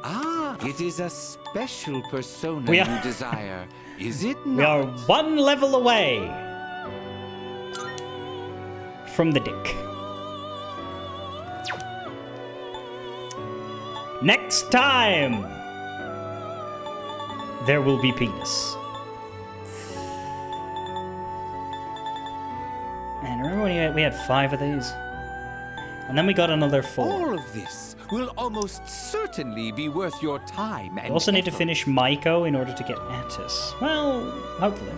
Ah, it is a special persona We are- you desire, is it We not? are one level away from the dick. Next time, there will be penis. And remember when we had 5 of these? And then we got another 4. All of this will almost certainly be worth your time We and also need to effort. finish Maiko in order to get Attis. Well, hopefully.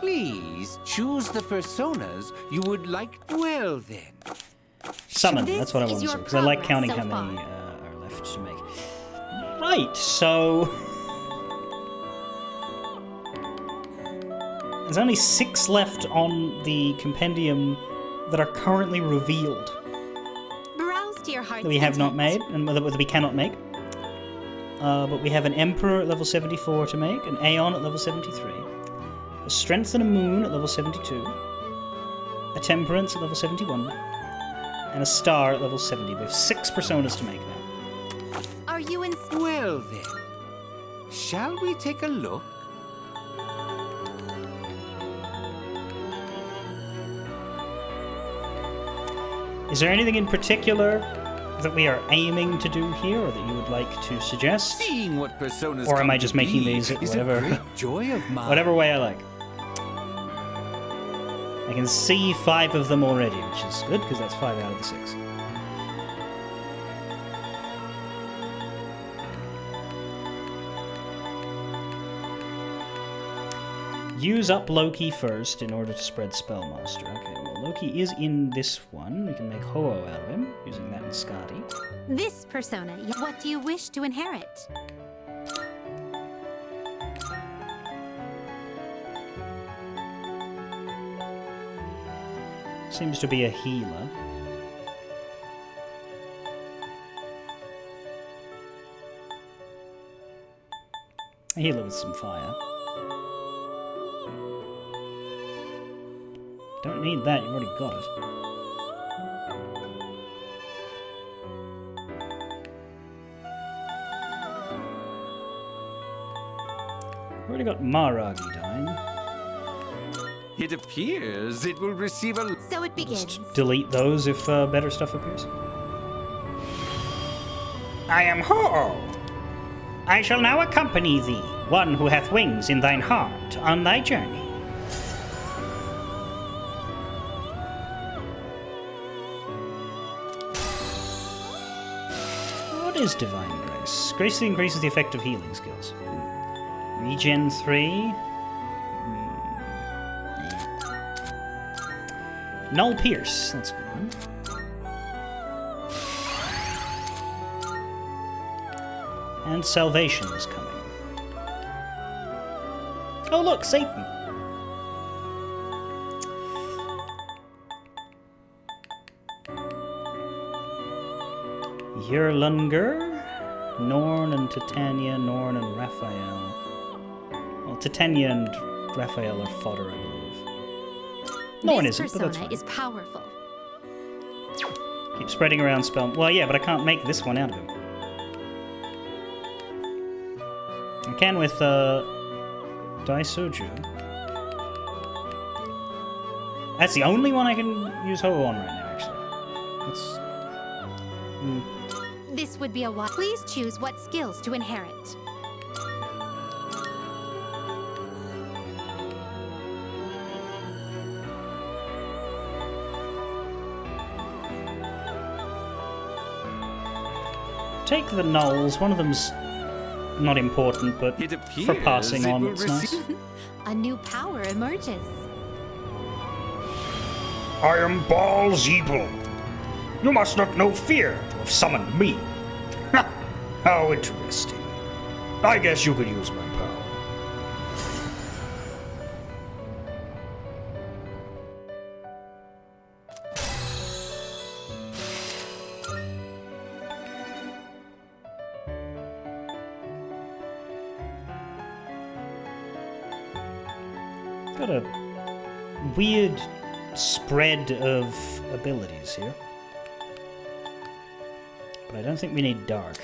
Please choose the personas you would like. Well then, Summon, This that's what I is want to your say, because I like progress counting so how many far. are left to make. Right, so... There's only 6 left on the compendium that are currently revealed Browse to your heart's that we have not made, content. and that we cannot make. But we have an Emperor at level 74 to make, an Aeon at level 73, a Strength and a Moon at level 72, a Temperance at level 71, and a Star at level 70. We have 6 personas to make now. Are you in? Well then, shall we take a look? Is there anything in particular that we are aiming to do here, or that you would like to suggest? Seeing what personas Or am come I just to making be these is whatever- a great joy of mine. Whatever way I like. I can see 5 of them already, which is good, because that's 5 out of the 6. Use up Loki first in order to spread Spellmaster. Okay, well, Loki is in this one. We can make Ho-Oh out of him, using that in Skadi. This persona. What do you wish to inherit? Seems to be a healer. A healer with some fire. Don't need that, you've already got it. Already got Maragi dying. It appears it will receive a... So it begins. Just delete those if better stuff appears. I am Ho-Oh. I shall now accompany thee, one who hath wings in thine heart, on thy journey. What is Divine Grace? Grace increases the effect of healing skills. Regen 3. Null Pierce, that's a good one. And Salvation is coming. Oh look, Satan! Yerlunger, Norn and Titania, Norn and Raphael. Well, Titania and Raphael are fodder, I believe. Norn This isn't, but that's persona fine. is powerful. Keep spreading around spell. Well, yeah, but I can't make this one out of him. I can with Daisoju. That's the only one I can use Ho on right now, actually. That's. This would be a what? Please choose what skills to inherit. Take the nulls. One of them's not important, but It appears for passing it on, will it's nice. A new power emerges. I am Baal Zeeble. You must not know fear to have summoned me. How interesting. I guess you could use my power. Got a weird spread of abilities here. But I don't think we need dark.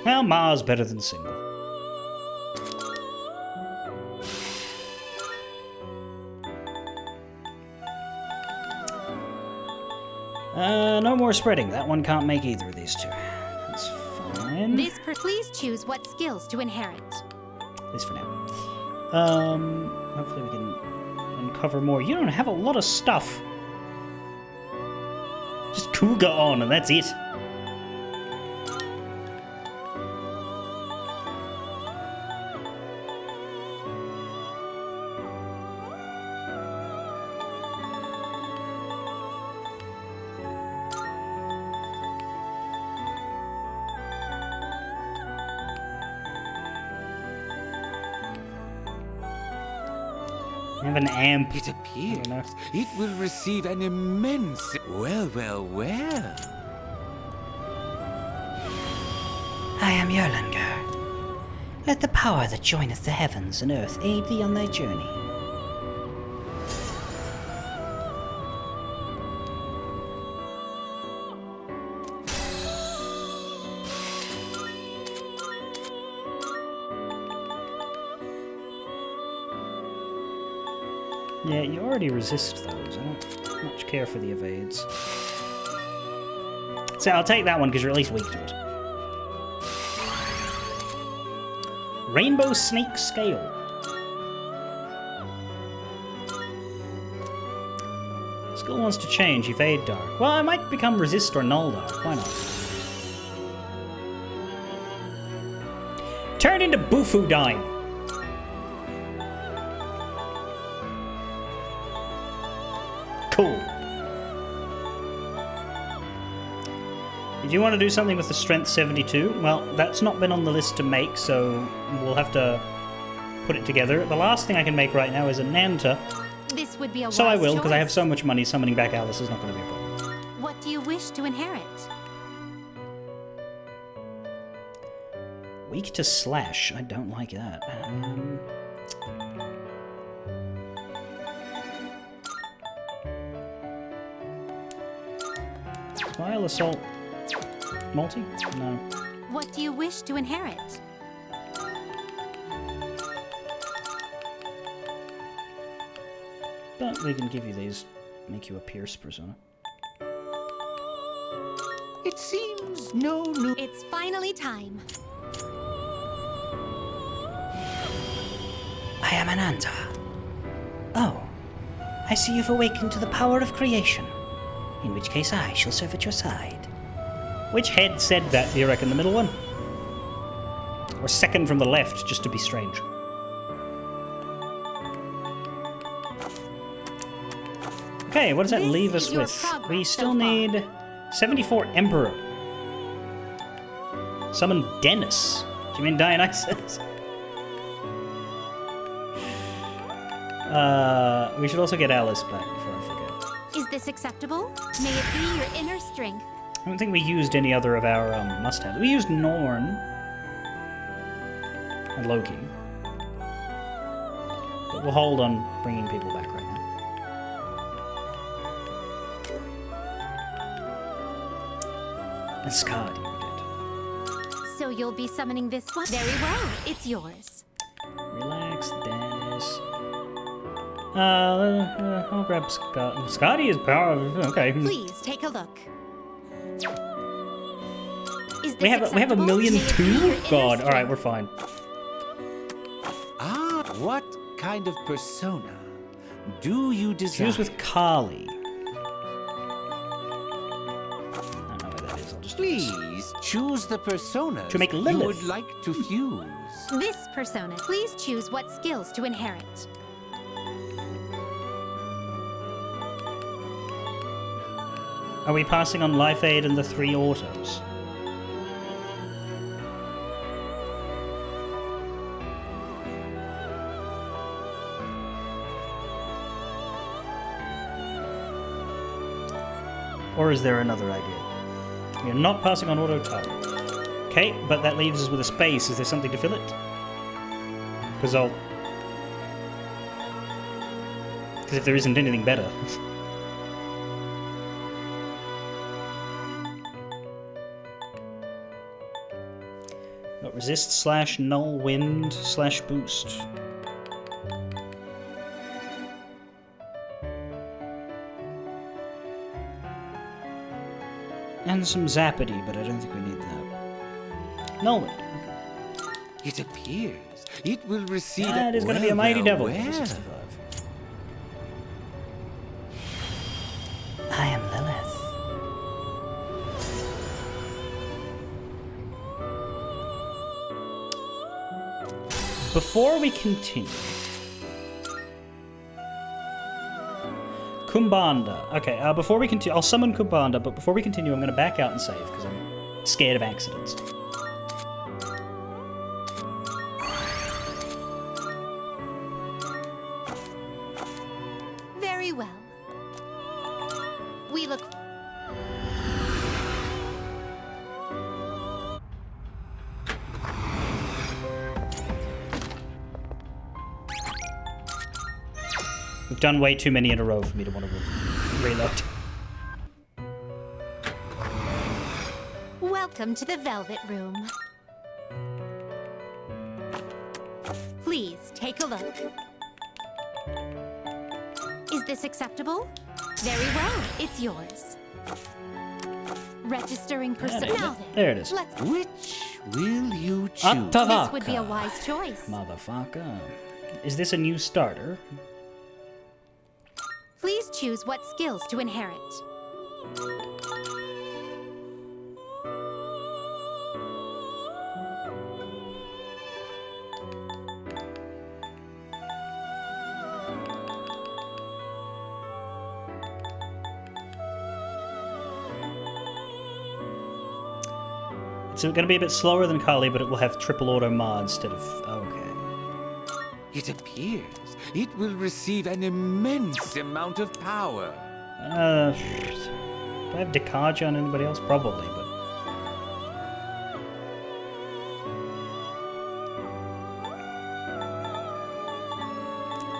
Well, Mars better than single. No more spreading. That one can't make either of these two. That's fine. Please choose what skills to inherit. At least for now. Hopefully we can uncover more. You don't have a lot of stuff. Just Kuga on, and that's it. have an amp. It appears know. it will receive an immense... Well. I am Erlanger. Let the power that joineth the heavens and earth aid thee on thy journey. Yeah, you already resist those. I don't much care for the evades. So I'll take that one because you're at least weak to it. Rainbow Snake Scale. Skill wants to change. Evade Dark. Well, I might become Resist or Null Dark. Why not? Turn into Bufudine. Cool. Did you want to do something with the Strength 72? Well, that's not been on the list to make, so we'll have to put it together. The last thing I can make right now is a Nanta. This would be a So I wise will, because I have choice. so much money, summoning back Alice is not going to be a problem. What do you wish to inherit? Weak to Slash. I don't like that. Vile Assault. Multi? No. What do you wish to inherit? But we can give you these. Make you a Pierce persona. It seems no new... It's finally time. I am Ananta. Oh, I see you've awakened to the power of creation. In which case I shall serve at your side. Which head said that, do you reckon? The middle one? Or second from the left, just to be strange? Okay, what does that This leave is us your with? progress We so still far. need 74 Emperor. Summon Dennis. Do you mean Dionysus? We should also get Alice back before I forget. Is this acceptable? May it be your inner strength. I don't think we used any other of our must-haves. We used Norn and Loki. But we'll hold on bringing people back right now. And Skadi we did. So you'll be summoning this one? Very well, it's yours. Relax, Dennis. I'll grab Skadi is power. Okay. Please take a look. Is this We have a acceptable? million May it be too? your inner God, alright, strength. we're fine. Ah, what kind of persona do you desire? Choose with Kali. I don't know where that is, I'll just do this. Please choose the personas To make you Lilith. would like to fuse. This persona, please choose what skills to inherit. Are we passing on Life Aid and the 3 autos? Or is there another idea? We are not passing on auto target. Okay, but that leaves us with a space. Is there something to fill it? Because if there isn't anything better. Got resist slash null wind slash boost. And some Zappity, but I don't think we need that. Null wind. Okay. It appears it will receive. That is going to be a mighty devil. Well. 65. I am Lilith. Before we continue, Kumbanda. Okay, before we continue, I'll summon Kumbanda, but before we continue, I'm going to back out and save because I'm scared of accidents. look. We've done way too many in a row for me to want to reload. Welcome to the Velvet Room. Please take a look. Is this acceptable? Very well, it's yours. Registering personality. There it is. Let's. Which will you choose? This would be a wise choice. Motherfucker. Is this a new starter? Please choose what skills to inherit. It's going to be a bit slower than Kali, but it will have triple auto mod instead of... Okay. It appears it will receive an immense amount of power. Do I have Dekaja on anybody else? Probably, but...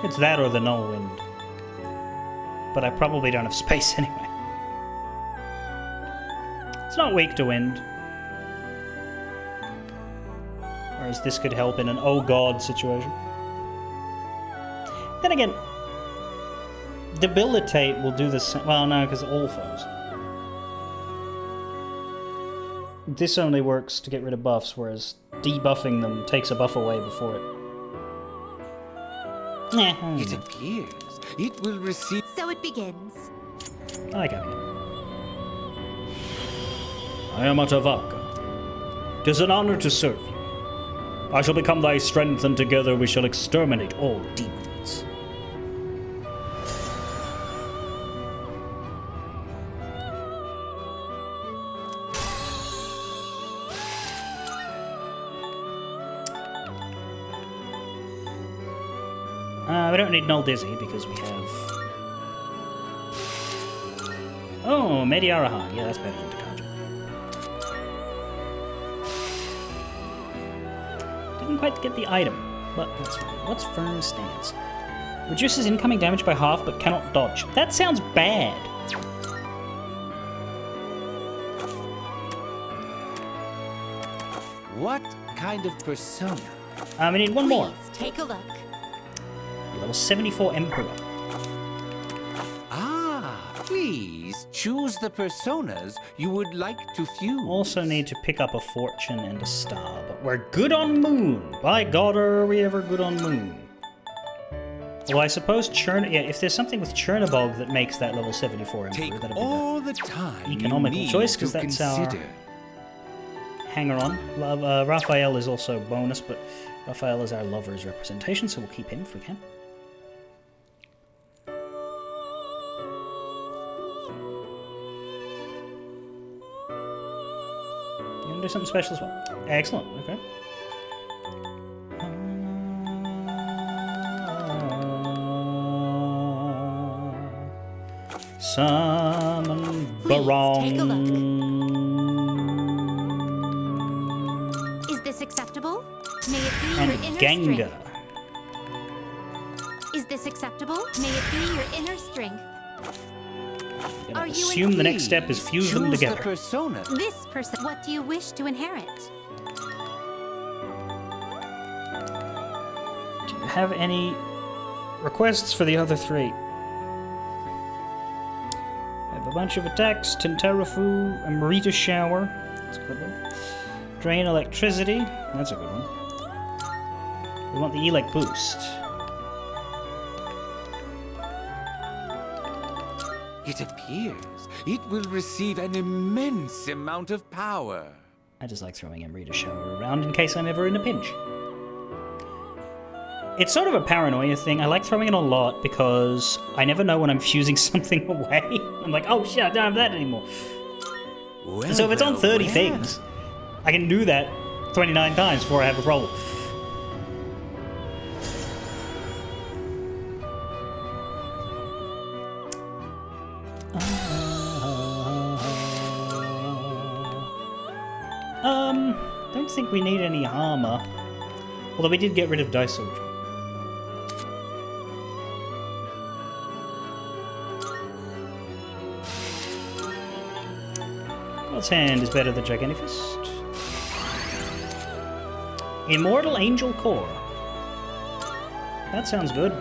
It's that or the Null Wind. But I probably don't have space anyway. It's not weak to wind. Whereas this could help in an oh god situation. Then again, Debilitate will do the same. Well, no, because all foes. This only works to get rid of buffs, whereas debuffing them takes a buff away before it. It appears it will receive. So it begins. I got it. I am Atavaka. 'Tis an honor to serve you. I shall become thy strength, and together we shall exterminate all demons. We don't need Null Dizzy because we have... Oh, Mediarahan. Yeah, that's better than Dekaja. Didn't quite get the item, but that's fine. What's Firm Stance? Reduces incoming damage by half, but cannot dodge. That sounds bad. What kind of persona? We need one more. Please take a look. Level 74 Emperor. Please choose the personas you would like to fuse. Also need to pick up a fortune and a star, but we're good on Moon. By God, are we ever good on Moon? Well, I suppose if there's something with Chernobog that makes that level 74 Emperor, Take that'd be all the time economical you need choice, 'cause to that's consider. our hanger-on. Raphael is also bonus, but Raphael is our lover's representation, so we'll keep him if we can. Do something special as well. Excellent, okay. Summon Barong. Take a look. Is this acceptable? May it be And your inner Gengar. strength. Is this acceptable? May it be your inner strength. Gonna Are you assume the next step is fuse them Choose together. the persona. This person. What do you wish to inherit? Do you have any requests for the other three? I have a bunch of attacks, Tenterafu, Amrita Shower. That's a good one. Drain Electricity. That's a good one. We want the Elec Boost. It appears it will receive an immense amount of power. I just like throwing Amrita Shower around in case I'm ever in a pinch. It's sort of a paranoia thing. I like throwing it a lot because I never know when I'm fusing something away. I'm like, oh shit, I don't have that anymore. Well, So if it's on 30 well. things, I can do that 29 times before I have a problem. Don't think we need any armor. Although we did get rid of Dice Soldier. God's Hand is better than Gigantic Fist. Immortal Angel Core. That sounds good.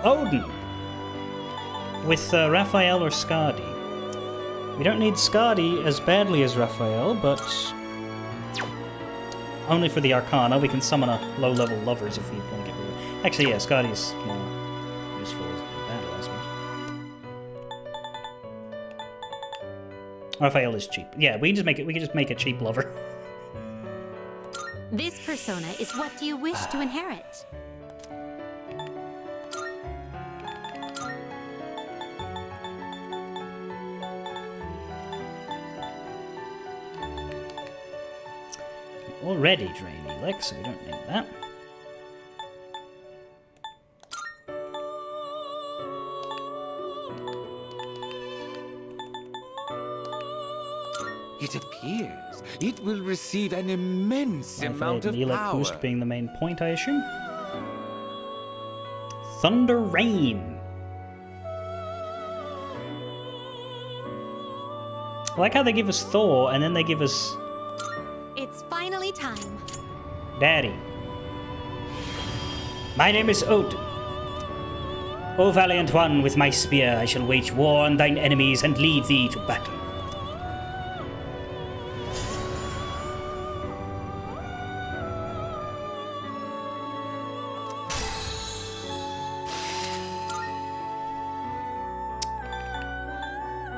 Odin. With Raphael or Skadi. We don't need Skadi as badly as Raphael, but only for the Arcana. We can summon a low-level lovers if we want to get rid of it. Actually, yeah, Skadi's more useful as a battle, I suppose. Raphael is cheap. Yeah, we can just make it. We can just make a cheap lover. This persona is what do you wish to inherit? Already drain Elex, so we don't need that. It appears it will receive an immense amount of Elex power. boost being the main point, I assume. Thunder Rain. I like how they give us Thor, and then they give us It's finally time. Daddy. My name is Odin. O valiant one, with my spear I shall wage war on thine enemies and lead thee to battle.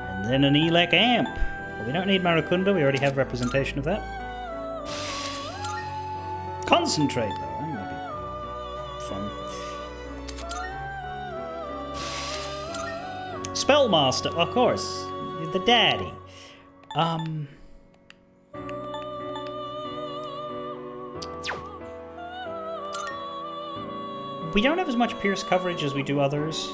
And then an Elec Amp. Well, we don't need Maracunda, we already have representation of that. Concentrate, though. That might be fun. Spellmaster, of course. The daddy. We don't have as much Pierce coverage as we do others.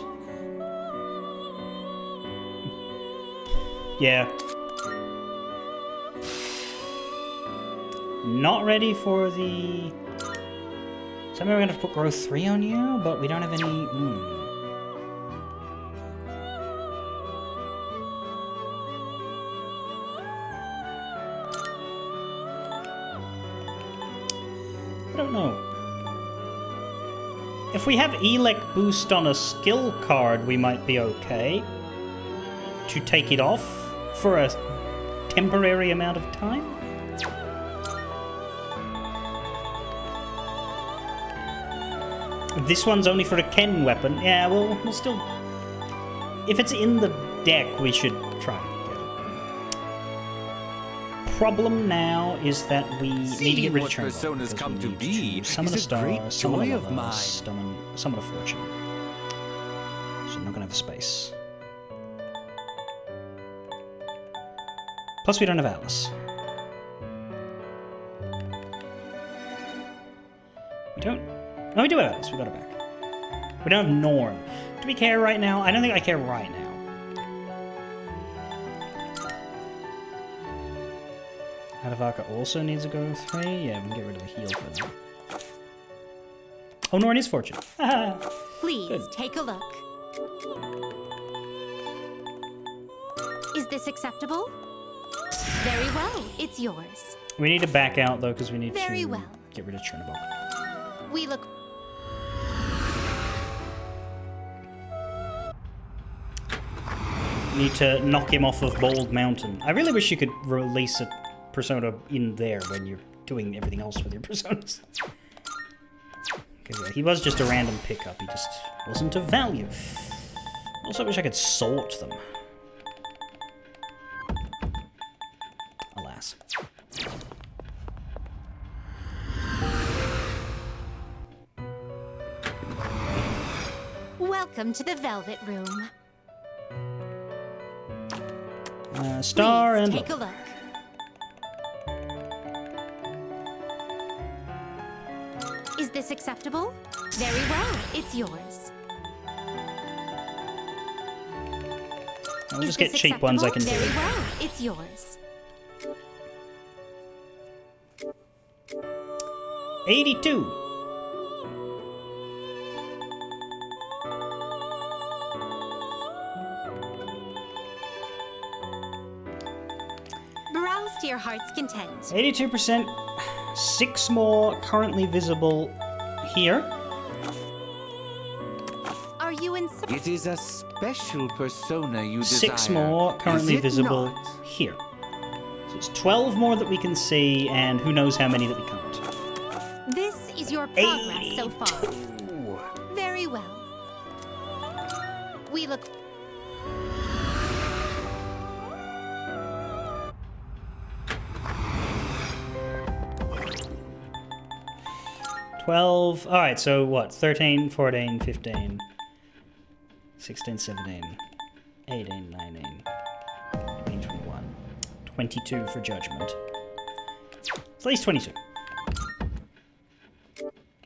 Yeah. Not ready for the... So maybe we're gonna have to put growth 3 on you, but we don't have any... I don't know. If we have Elec boost on a skill card, we might be okay to take it off for a temporary amount of time. This one's only for a Ken weapon. Yeah, well, we'll still... If it's in the deck, we should try to get it. Problem now is that we need to get rid of Chernobog. Personas come to be Summon a is a star, great summon joy a of lover, mine. summon a fortune. So I'm not gonna have a space. Plus we don't have Alice. We don't... No, we do have Alice. We got her back. We don't have Norm. Do we care right now? I don't think I care right now. Adavaka also needs a go 3. Yeah, we can get rid of the heal for that. Oh, Norn is fortune. Please Good. take a look. Is this acceptable? Very well, it's yours. We need to back out, though, because we need Very to well. get rid of Chernobog. We look... We need to knock him off of Bald Mountain. I really wish you could release a persona in there when you're doing everything else with your personas. Because yeah, he was just a random pickup. He just wasn't of value. Also, wish I could sort them. Alas. Welcome to the Velvet Room. Star Please and... take a look. Is this acceptable? Very well, it's yours. I'll Is just get this cheap ones I can acceptable? do. Very well, it's yours. 82. Browse to your heart's content. 82%. 6 more currently visible here. Are you in? It is a special persona you desire. 6 more currently is it visible not? here. So it's 12 more that we can see, and who knows how many that we can't. This is your progress so far. 82. Very well. We look. 12. Alright, so what? 13, 14, 15, 16, 17, 18, 19, 20, 21, 22 for judgment. It's at least 22.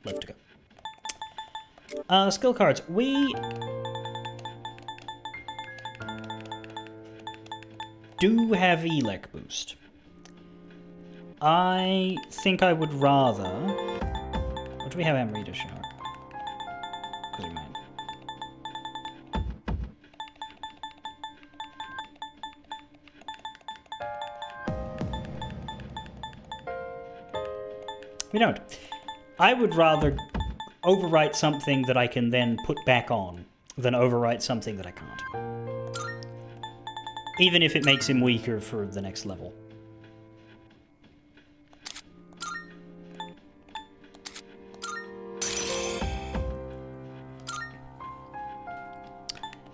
Left to go. Skill cards. We do have Elec boost. I think I would rather... Or do we have Amrita Shark? Because we might. We don't. I would rather overwrite something that I can then put back on than overwrite something that I can't. Even if it makes him weaker for the next level.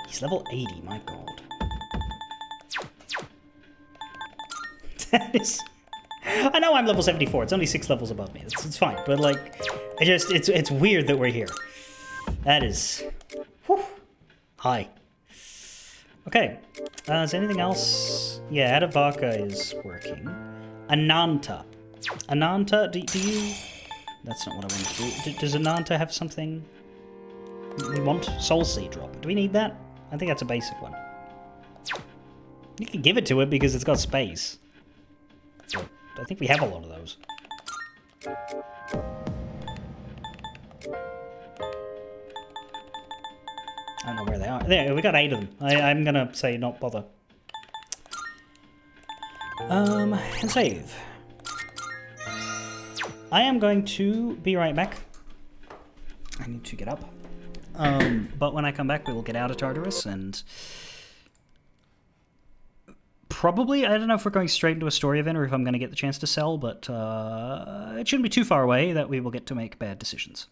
He's level 80, my god. That is... I know I'm level 74, it's only 6 levels above me. It's fine, but like, it's weird that we're here. That is... Whew, high. Okay, is anything else? Yeah, Adavaka is working. Ananta. Ananta, do you... That's not what I want to do. Does Ananta have something... We want Soul Seed drop. Do we need that? I think that's a basic one. You can give it to it because it's got space. But I think we have a lot of those. I don't know where they are. There, we got 8 of them. I'm gonna say not bother. And save. I am going to be right back. I need to get up. But when I come back, we will get out of Tartarus and... Probably, I don't know if we're going straight into a story event or if I'm going to get the chance to sell, but it shouldn't be too far away that we will get to make bad decisions.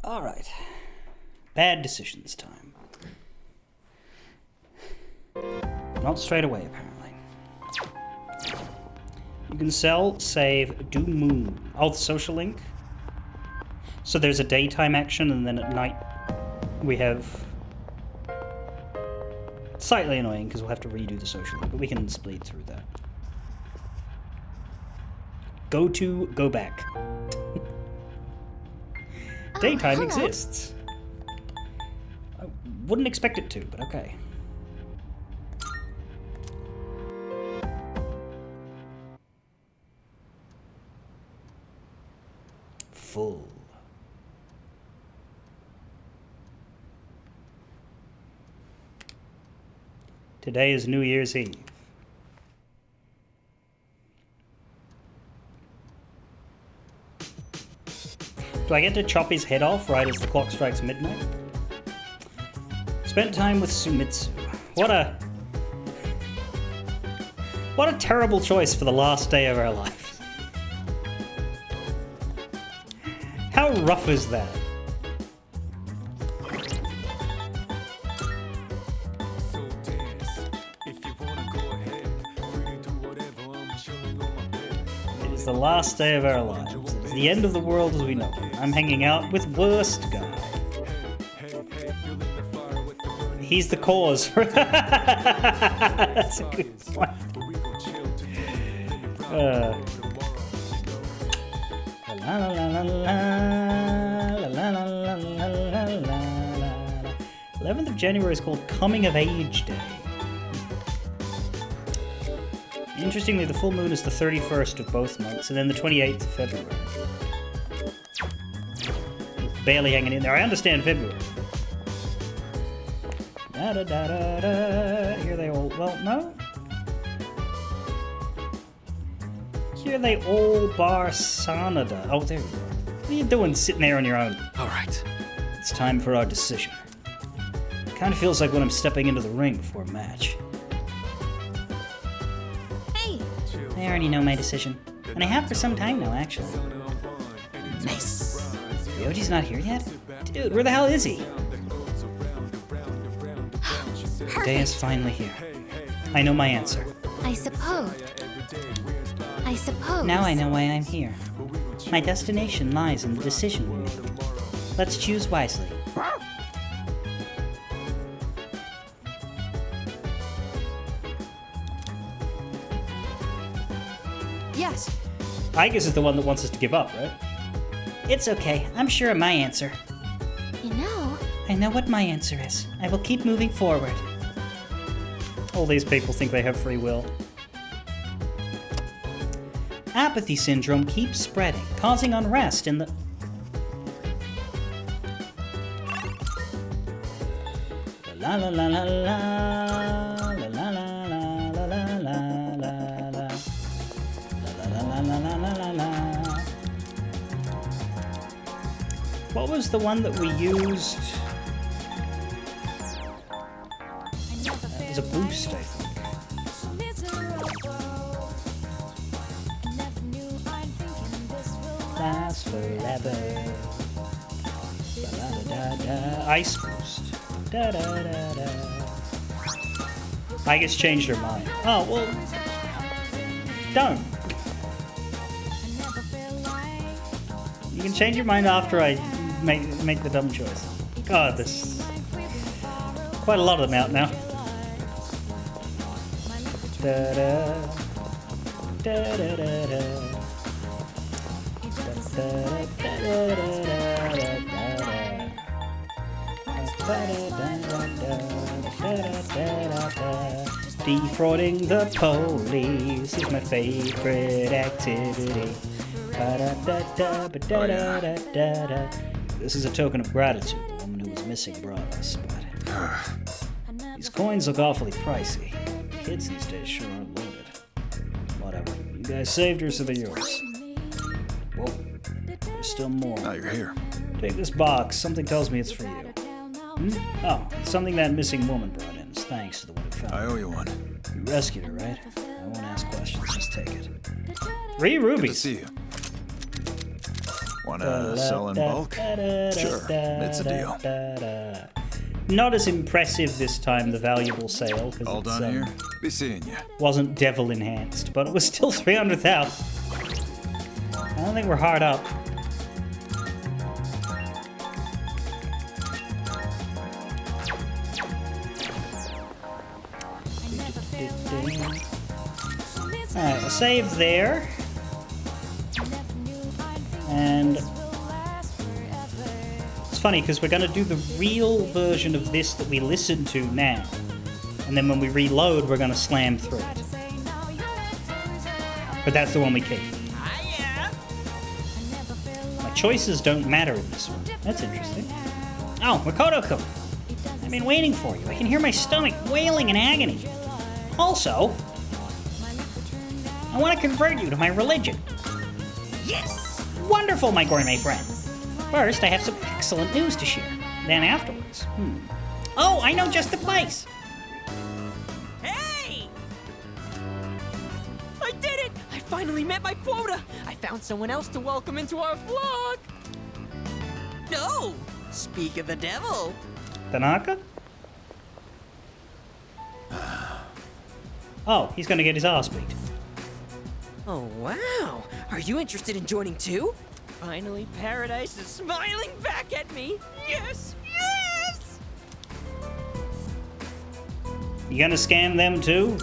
Alright. Bad decisions time. Not straight away, apparently. You can sell, save, do moon. Oh, the social link? So there's a daytime action, and then at night we have... Slightly annoying, because we'll have to redo the social link, but we can split through that. Go to, go back. Daytime exists. I wouldn't expect it to, but okay. Full. Today is New Year's Eve. Do I get to chop his head off right as the clock strikes midnight? Spent time with Sumitsu. What a terrible choice for the last day of our lives. How rough is that? It is the last day of our lives. It is the end of the world as we know it. I'm hanging out with worst guy. He's the cause. That's a good point. La la la la la la la la la la. 11th of January is called Coming of Age Day. Interestingly, the full moon is the 31st of both months, and then the 28th of February. Barely hanging in there. I understand February. Da da da da da. Here they all. Well, no. Here they all bar Sanada. Oh, there you go. What are you doing sitting there on your own? All right. It's time for our decision. Kind of feels like when I'm stepping into the ring before a match. Hey! I already know my decision. And I have for some time now, actually. Nice. Ryoji's not here yet? Dude, where the hell is he? The day is finally here. I know my answer. I suppose. Now I know why I'm here. My destination lies in the decision we make. Let's choose wisely. Yes. Igus is the one that wants us to give up, right? It's okay. I'm sure of my answer. You know, I know what my answer is. I will keep moving forward. All these people think they have free will. Apathy syndrome keeps spreading, causing unrest in the... La la la la la la la la la la la la la la la la la. What was the one that we used? It was a boost, I think. Last forever. Da da da da. Ice boost. Da da da da. I guess changed her mind. Oh well. Don't. You can change your mind after I make the dumb choice. God, this quite a lot of them out now. Da da da da da da. Defrauding the police is my favorite activity. This is a token of gratitude. The woman who was missing brought us, but these coins look awfully pricey. Kids these days sure are loaded. Whatever. You guys saved her, so they're yours. Whoa. There's still more. Now you're here. Take this box. Something tells me it's for you. Oh, it's something that missing woman brought in. It's thanks to the one who found I her. owe you one. You rescued her, right? I won't ask questions. Just take it. 3 Good rubies. to see you. Wanna sell in bulk? Sure, it's a deal. Not as impressive this time, the valuable sale, because All done here? Be seeing you. wasn't devil enhanced, but it was still 300,000. I don't think we're hard up. Alright, we'll save there. And it's funny because we're going to do the real version of this that we listened to now. And then when we reload, we're going to slam through it. But that's the one we keep. My choices don't matter in this one. That's interesting. Oh, Makoto-kun. I've been waiting for you. I can hear my stomach wailing in agony. Also, I want to convert you to my religion. Yes! Wonderful, my gourmet friend. First, I have some excellent news to share. Then afterwards, Oh, I know just the place. Hey! I did it! I finally met my quota! I found someone else to welcome into our flock! No! Speak of the devil! Tanaka? Oh, he's gonna get his ass beat. Oh, wow! Are you interested in joining too? Finally, Paradise is smiling back at me! Yes! Yes! You gonna scam them too?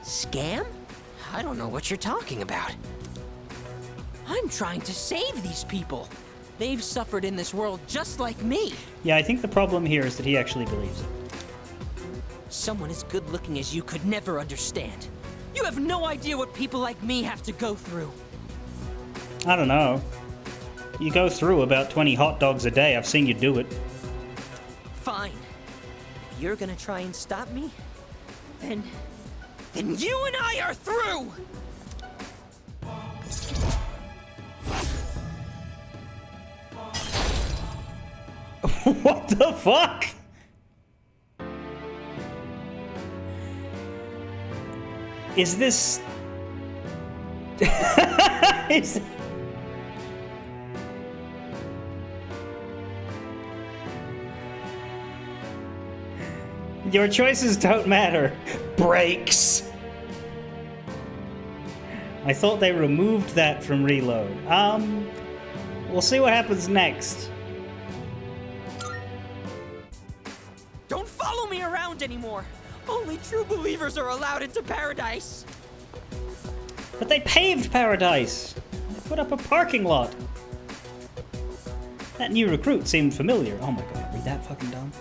Scam? I don't know what you're talking about. I'm trying to save these people. They've suffered in this world just like me. Yeah, I think the problem here is that he actually believes it. Someone as good looking as you could never understand. You have no idea what people like me have to go through. I don't know. You go through about 20 hot dogs a day. I've seen you do it. Fine. If you're gonna try and stop me, then you and I are through! What the fuck? Is this... is... Your choices don't matter. Breaks. I thought they removed that from Reload. We'll see what happens next. Don't follow me around anymore! Only true believers are allowed into Paradise! But they paved Paradise. They put up a parking lot. That new recruit seemed familiar. Oh my god, are we that fucking dumb?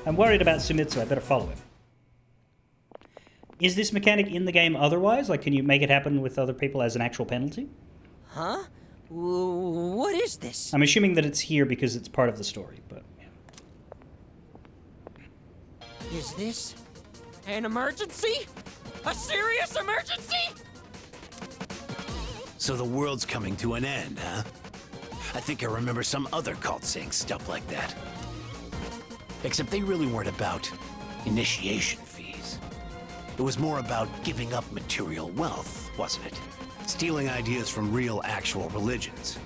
I'm worried about Sumitsu, I better follow him. Is this mechanic in the game otherwise? Like, can you make it happen with other people as an actual penalty? Huh? What is this? I'm assuming that it's here because it's part of the story, but yeah. Is this an emergency? A serious emergency? So the world's coming to an end, huh? I think I remember some other cult saying stuff like that. Except they really weren't about initiation fees. It was more about giving up material wealth, wasn't it? Stealing ideas from real, actual religions.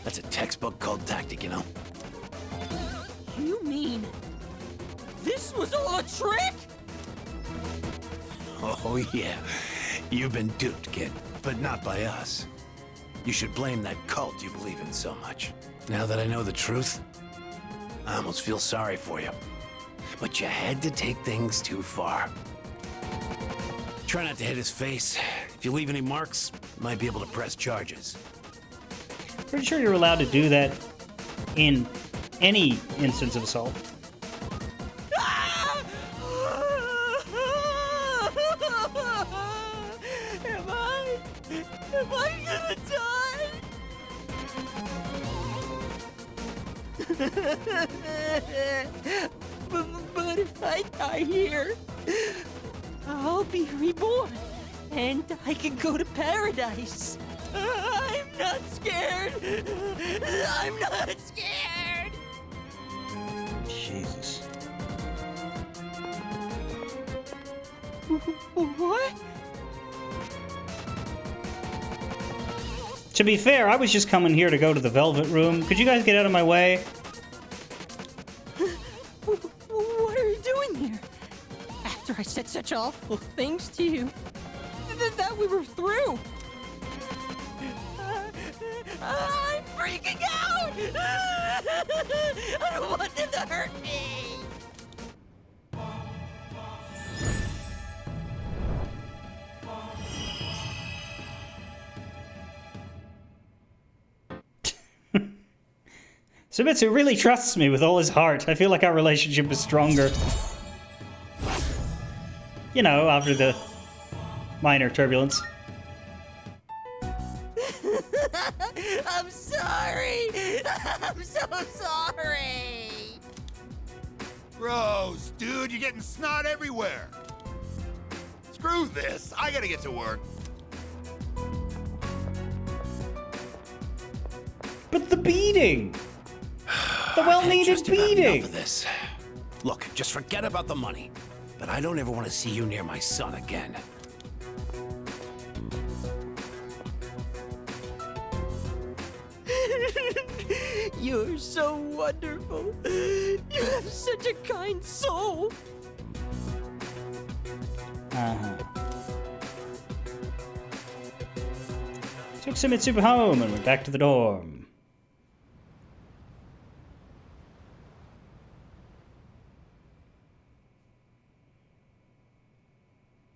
That's a textbook cult tactic, you know? You mean this was all a trick? Oh, yeah. You've been duped, kid. But not by us. You should blame that cult you believe in so much. Now that I know the truth, I almost feel sorry for you. But you had to take things too far. Try not to hit his face. If you leave any marks, you might be able to press charges. Pretty sure you're allowed to do that in any instance of assault. Am I gonna die? But if I die here, I'll be reborn, and I can go to Paradise. I'm not scared. I'm not scared. Jesus. What? To be fair, I was just coming here to go to the Velvet Room. Could you guys get out of my way? What are you doing here? After I said such awful things to you, that we were through. I'm freaking out! I don't want them to hurt me! Zenitsu really trusts me with all his heart. I feel like our relationship is stronger. You know, after the minor turbulence. I'm sorry! I'm so sorry! Gross, dude, you're getting snot everywhere. Screw this, I gotta get to work. But the beating! The well-needed beating! Enough of this. Look, just forget about the money. But I don't ever want to see you near my son again. You're so wonderful. You have such a kind soul. Took Zenitsu home and went back to the dorm.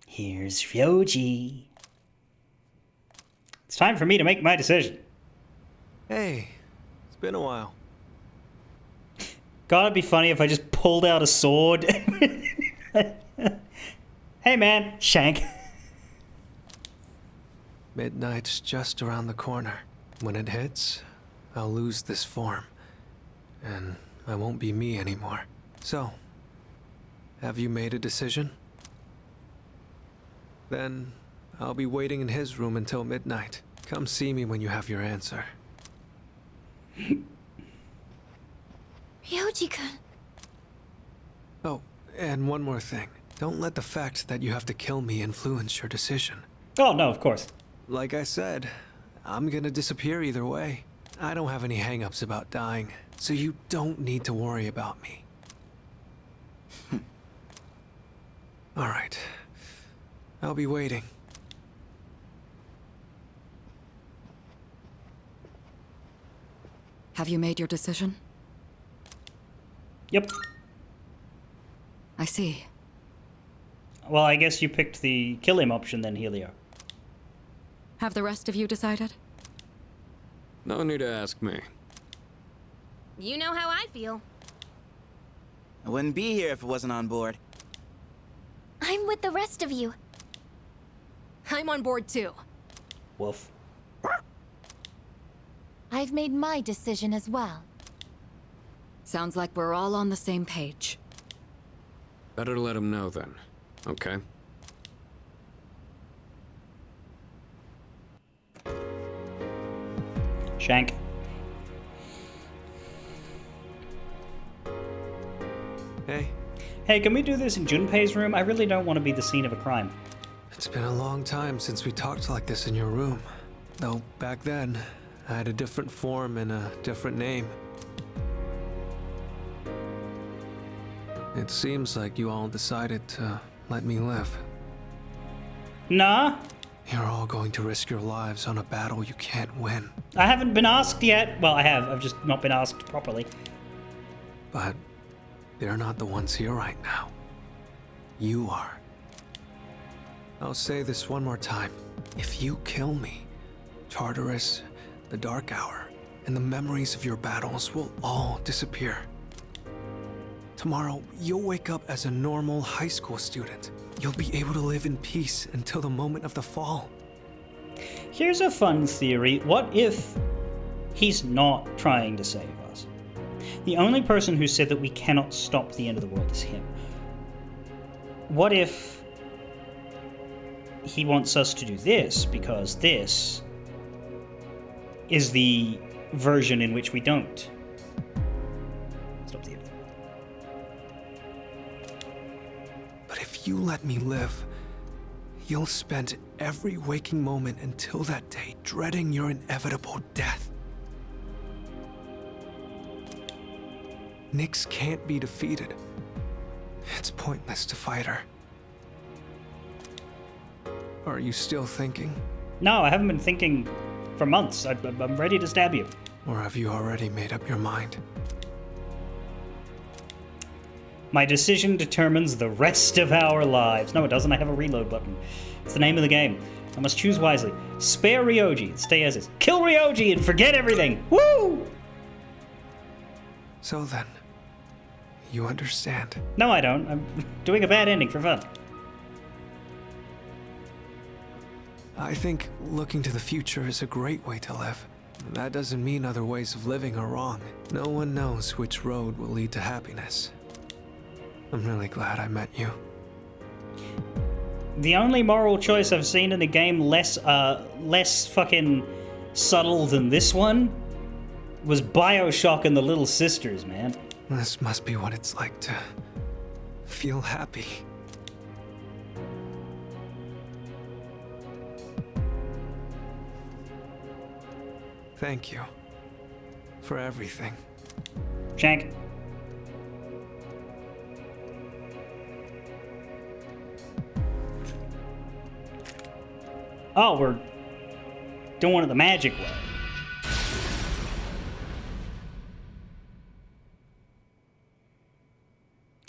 Here's Ryoji. It's time for me to make my decision. Hey, it's been a while. God, it'd be funny if I just pulled out a sword. Hey man, shank. Midnight's just around the corner. When it hits, I'll lose this form. And I won't be me anymore. So, have you made a decision? Then, I'll be waiting in his room until midnight. Come see me when you have your answer. Ryoji-kun. Oh, and one more thing. Don't let the fact that you have to kill me influence your decision. Oh, no, of course. Like I said, I'm gonna disappear either way. I don't have any hang-ups about dying, so you don't need to worry about me. Alright. I'll be waiting. Have you made your decision? Yep. I see. Well, I guess you picked the kill him option then, Helio. Have the rest of you decided? No need to ask me. You know how I feel. I wouldn't be here if it wasn't on board. I'm with the rest of you. I'm on board too. Wolf. I've made my decision as well. Sounds like we're all on the same page. Better let him know then, okay? Shank. Hey. Hey, can we do this in Junpei's room? I really don't want to be the scene of a crime. It's been a long time since we talked like this in your room. Though back then, I had a different form and a different name. It seems like you all decided to let me live. Nah. You're all going to risk your lives on a battle you can't win. I haven't been asked yet. Well, I have. I've just not been asked properly. But they're not the ones here right now. You are. I'll say this one more time. If you kill me, Tartarus, the Dark Hour, and the memories of your battles will all disappear. Tomorrow, you'll wake up as a normal high school student. You'll be able to live in peace until the moment of the fall. Here's a fun theory. What if he's not trying to save us? The only person who said that we cannot stop the end of the world is him. What if he wants us to do this because this is the version in which we don't stop the end of the world? But if you let me live, you'll spend every waking moment until that day dreading your inevitable death. Nyx can't be defeated. It's pointless to fight her. Are you still thinking? No, I haven't been thinking for months. I'm ready to stab you. Or have you already made up your mind? My decision determines the rest of our lives. No, it doesn't. I have a reload button. It's the name of the game. I must choose wisely. Spare Ryoji and stay as is. Kill Ryoji and forget everything. Woo! So then, you understand? No, I don't. I'm doing a bad ending for fun. I think looking to the future is a great way to live. That doesn't mean other ways of living are wrong. No one knows which road will lead to happiness. I'm really glad I met you. The only moral choice I've seen in a game less fucking subtle than this one was BioShock and the Little Sisters, man. This must be what it's like to feel happy. Thank you for everything. Shank. Oh, we're doing it the magic way.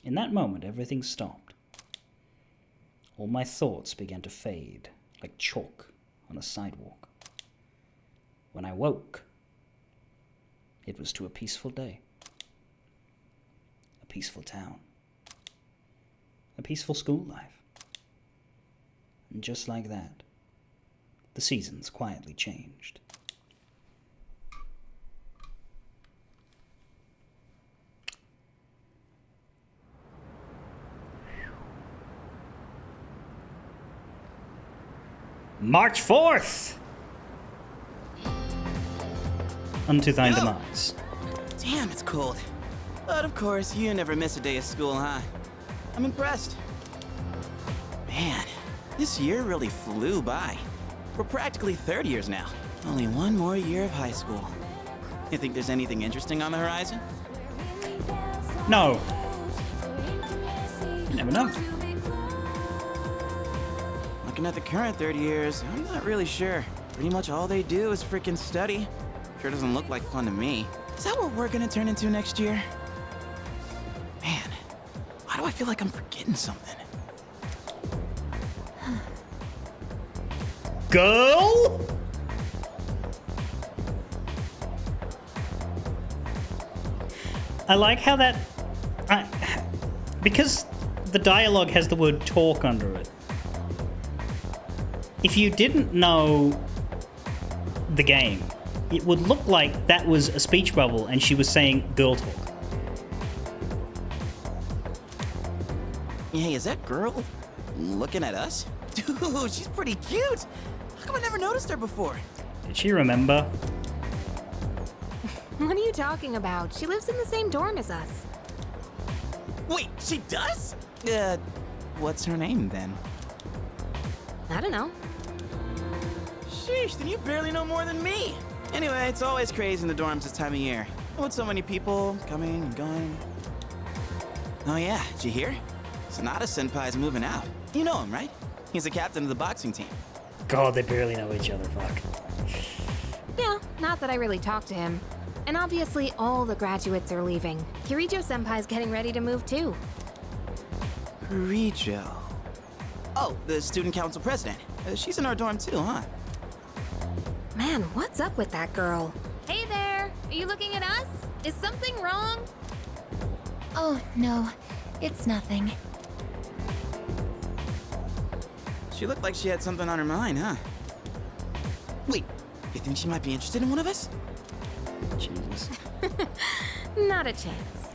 In that moment, everything stopped. All my thoughts began to fade, like chalk on a sidewalk. When I woke, it was to a peaceful day. A peaceful town. A peaceful school life. And just like that, the seasons quietly changed. March 4th! Unto thine demise. Damn, it's cold. But of course, you never miss a day of school, huh? I'm impressed. Man, this year really flew by. We're practically third years now. Only one more year of high school. You think there's anything interesting on the horizon? No. You never know. Looking at the current third years, I'm not really sure. Pretty much all they do is freaking study. Sure doesn't look like fun to me. Is that what we're gonna turn into next year? Man, why do I feel like I'm forgetting something? Girl? I like how that... because the dialogue has the word talk under it. If you didn't know the game, it would look like that was a speech bubble and she was saying girl talk. Hey, is that girl looking at us? Dude, she's pretty cute. How come I never noticed her before? Did she remember? What are you talking about? She lives in the same dorm as us. Wait, she does? What's her name then? I don't know. Sheesh, then you barely know more than me. Anyway, it's always crazy in the dorms this time of year. With so many people coming and going. Oh yeah, did you hear? Sonata-senpai's moving out. You know him, right? He's the captain of the boxing team. God, they barely know each other, fuck. Yeah, not that I really talked to him. And obviously all the graduates are leaving. Kirijo-senpai's getting ready to move too. Kirijo. Oh, the student council president. She's in our dorm too, huh? Man, what's up with that girl? Hey there! Are you looking at us? Is something wrong? Oh, no. It's nothing. She looked like she had something on her mind, huh? Wait, you think she might be interested in one of us? Jesus. Not a chance.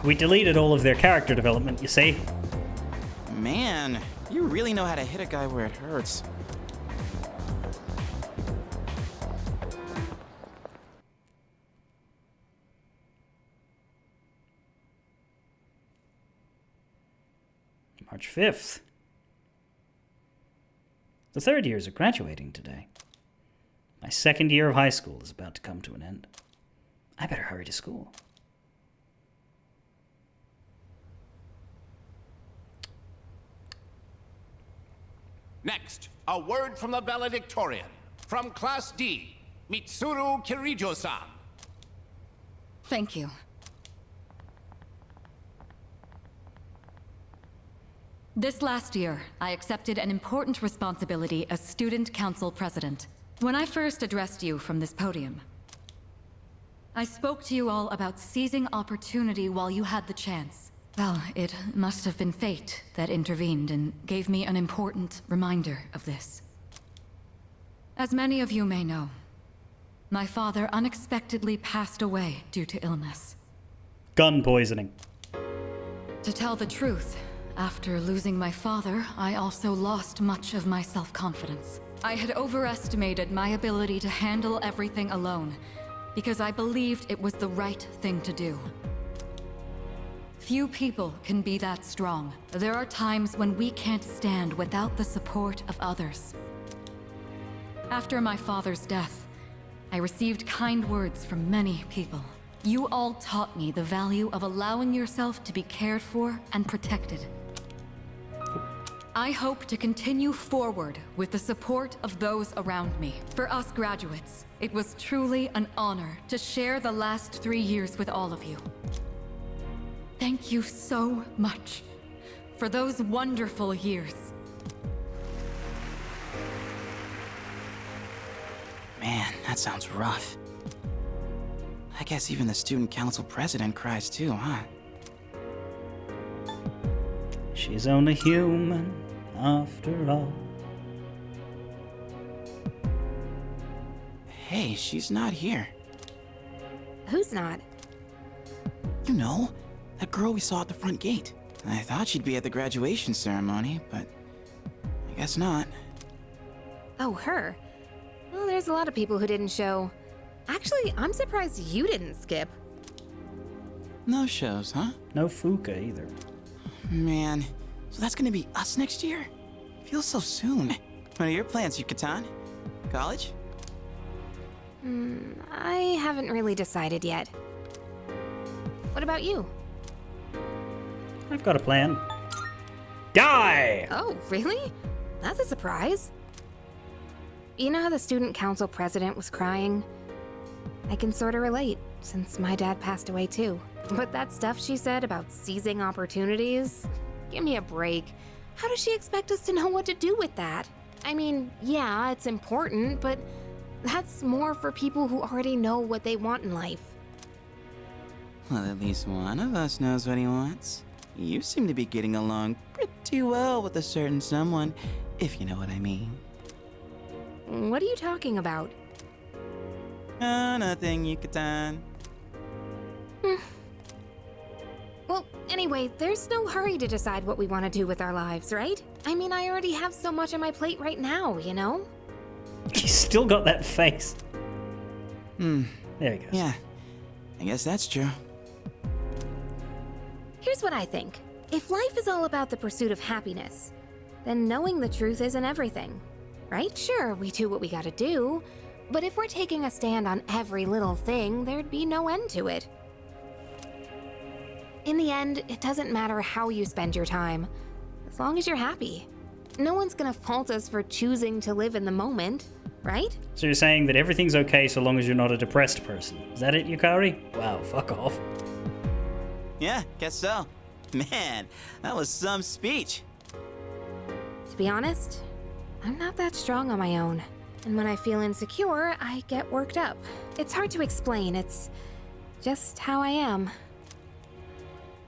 We deleted all of their character development, you see? Man, you really know how to hit a guy where it hurts. March 5th. The third years are graduating today. My second year of high school is about to come to an end. I better hurry to school. Next, a word from the valedictorian. From Class D, Mitsuru Kirijo-san. Thank you. This last year, I accepted an important responsibility as Student Council President. When I first addressed you from this podium, I spoke to you all about seizing opportunity while you had the chance. Well, it must have been fate that intervened and gave me an important reminder of this. As many of you may know, my father unexpectedly passed away due to illness. Gun poisoning. To tell the truth, after losing my father, I also lost much of my self-confidence. I had overestimated my ability to handle everything alone, because I believed it was the right thing to do. Few people can be that strong. There are times when we can't stand without the support of others. After my father's death, I received kind words from many people. You all taught me the value of allowing yourself to be cared for and protected. I hope to continue forward with the support of those around me. For us graduates, it was truly an honor to share the last 3 years with all of you. Thank you so much for those wonderful years. Man, that sounds rough. I guess even the student council president cries too, huh? She's only human, after all. Hey, she's not here. Who's not? You know, that girl we saw at the front gate. I thought she'd be at the graduation ceremony, but I guess not. Oh, her. Well, there's a lot of people who didn't show. Actually, I'm surprised you didn't skip. No shows, huh? No Fuka either. Man, so that's gonna be us next year? Feels so soon. What are your plans, Yucatan? College? I haven't really decided yet. What about you? I've got a plan. Die! Oh, really? That's a surprise. You know how the student council president was crying? I can sort of relate, since my dad passed away too. But that stuff she said about seizing opportunities? Give me a break. How does she expect us to know what to do with that? I mean, yeah, it's important, but that's more for people who already know what they want in life. Well, at least one of us knows what he wants. You seem to be getting along pretty well with a certain someone, if you know what I mean. What are you talking about? Nothing, Yucatan. Well, anyway, there's no hurry to decide what we want to do with our lives, right? I mean, I already have so much on my plate right now, you know? He's still got that face. There he goes. Yeah, I guess that's true. Here's what I think. If life is all about the pursuit of happiness, then knowing the truth isn't everything, right? Sure, we do what we gotta do, but if we're taking a stand on every little thing, there'd be no end to it. In the end, it doesn't matter how you spend your time, as long as you're happy. No one's gonna fault us for choosing to live in the moment, right? So you're saying that everything's okay so long as you're not a depressed person. Is that it, Yukari? Wow, fuck off. Yeah, guess so. Man, that was some speech. To be honest, I'm not that strong on my own. And when I feel insecure, I get worked up. It's hard to explain, it's just how I am.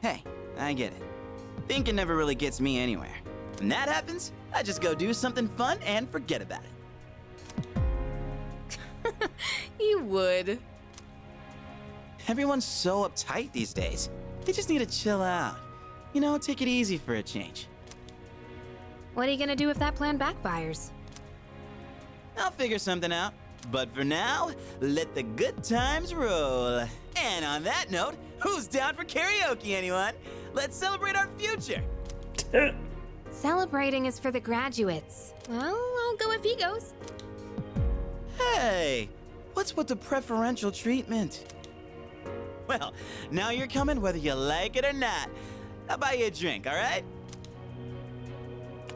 Hey, I get it. Thinking never really gets me anywhere. When that happens, I just go do something fun and forget about it. You would. Everyone's so uptight these days. They just need to chill out. You know, take it easy for a change. What are you gonna do if that plan backfires? I'll figure something out. But for now, let the good times roll. And on that note, who's down for karaoke, anyone? Let's celebrate our future. Celebrating is for the graduates. Well, I'll go if he goes. Hey, what's with the preferential treatment? Well, now you're coming whether you like it or not. I'll buy you a drink, all right?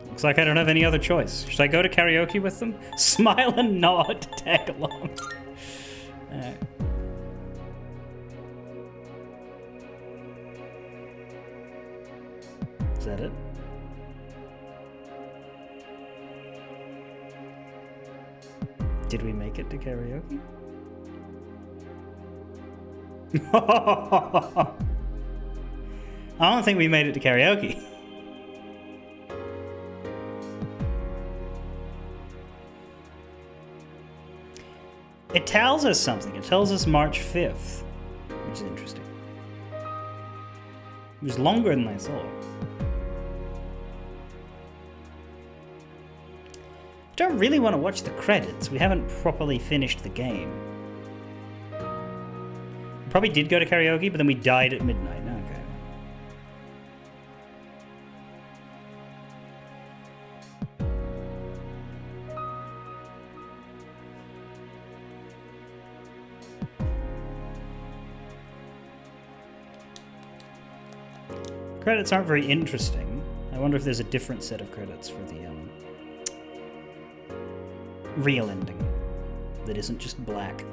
Looks like I don't have any other choice. Should I go to karaoke with them? Smile and nod to tag along. Alright. Is that it? Did we make it to karaoke? I don't think we made it to karaoke. It tells us something. It tells us March 5th, which is interesting. It was longer than I thought. I don't really want to watch the credits. We haven't properly finished the game. We probably did go to karaoke, but then we died at midnight. Okay. Credits aren't very interesting. I wonder if there's a different set of credits for the real ending that isn't just black.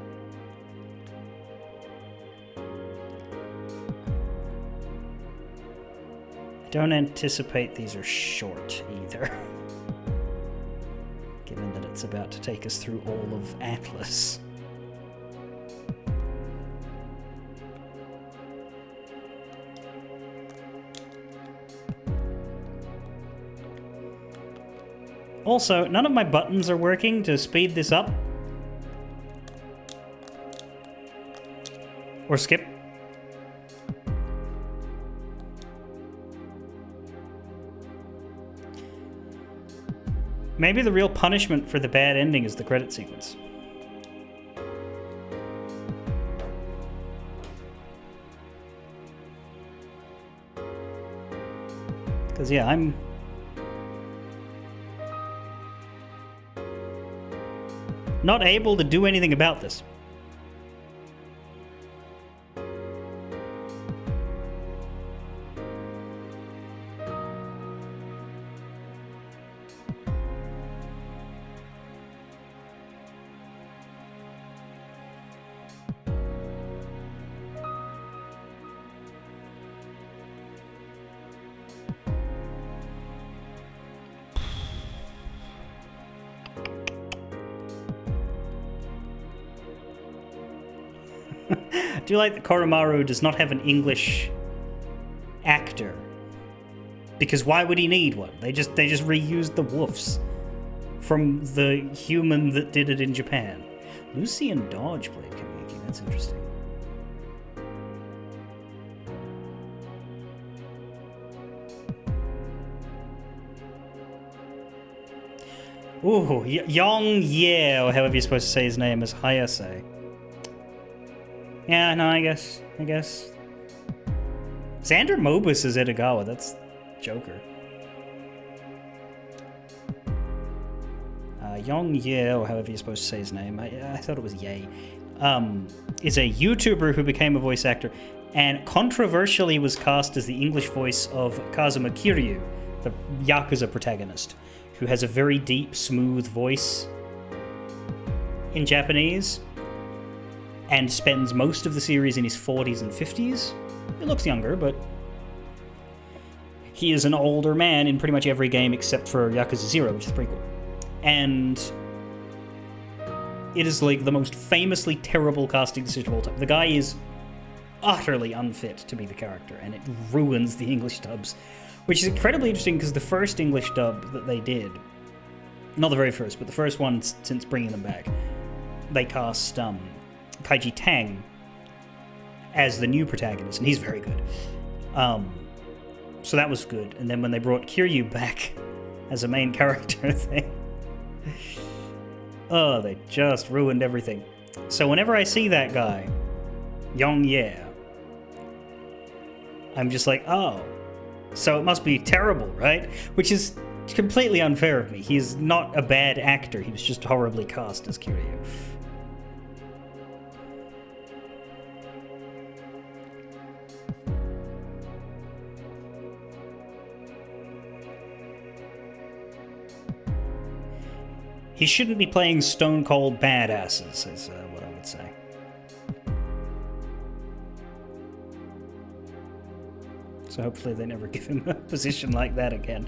I don't anticipate these are short either, given that it's about to take us through all of Atlas. Also, none of my buttons are working to speed this up. Or skip. Maybe the real punishment for the bad ending is the credit sequence. Because, yeah, I'm not able to do anything about this. I do like that Koromaru does not have an English actor. Because why would he need one? They just reused the woofs from the human that did it in Japan. Lucian Dodge played Kamiki. That's interesting. Ooh, Yong Ye, or however you're supposed to say his name, is Hayase. Yeah, no, I guess. Xander Mobus is Edogawa, that's Joker. Yong Ye, or however you're supposed to say his name, I thought it was Ye, is a YouTuber who became a voice actor, and controversially was cast as the English voice of Kazuma Kiryu, the Yakuza protagonist, who has a very deep, smooth voice in Japanese, and spends most of the series in his 40s and 50s. He looks younger, but he is an older man in pretty much every game except for Yakuza 0, which is the prequel. And it is like the most famously terrible casting decision of all time. The guy is utterly unfit to be the character, and it ruins the English dubs, which is incredibly interesting because the first English dub that they did, not the very first, but the first one since bringing them back, they cast Kaiji Tang as the new protagonist, and he's very good. So that was good. And then when they brought Kiryu back as a main character, they just ruined everything. So whenever I see that guy, Yong Ye, I'm just like, oh, so it must be terrible, right? Which is It's completely unfair of me. He's not a bad actor. He was just horribly cast as Kiryu. He shouldn't be playing stone cold badasses, is what I would say. So hopefully they never give him a position like that again.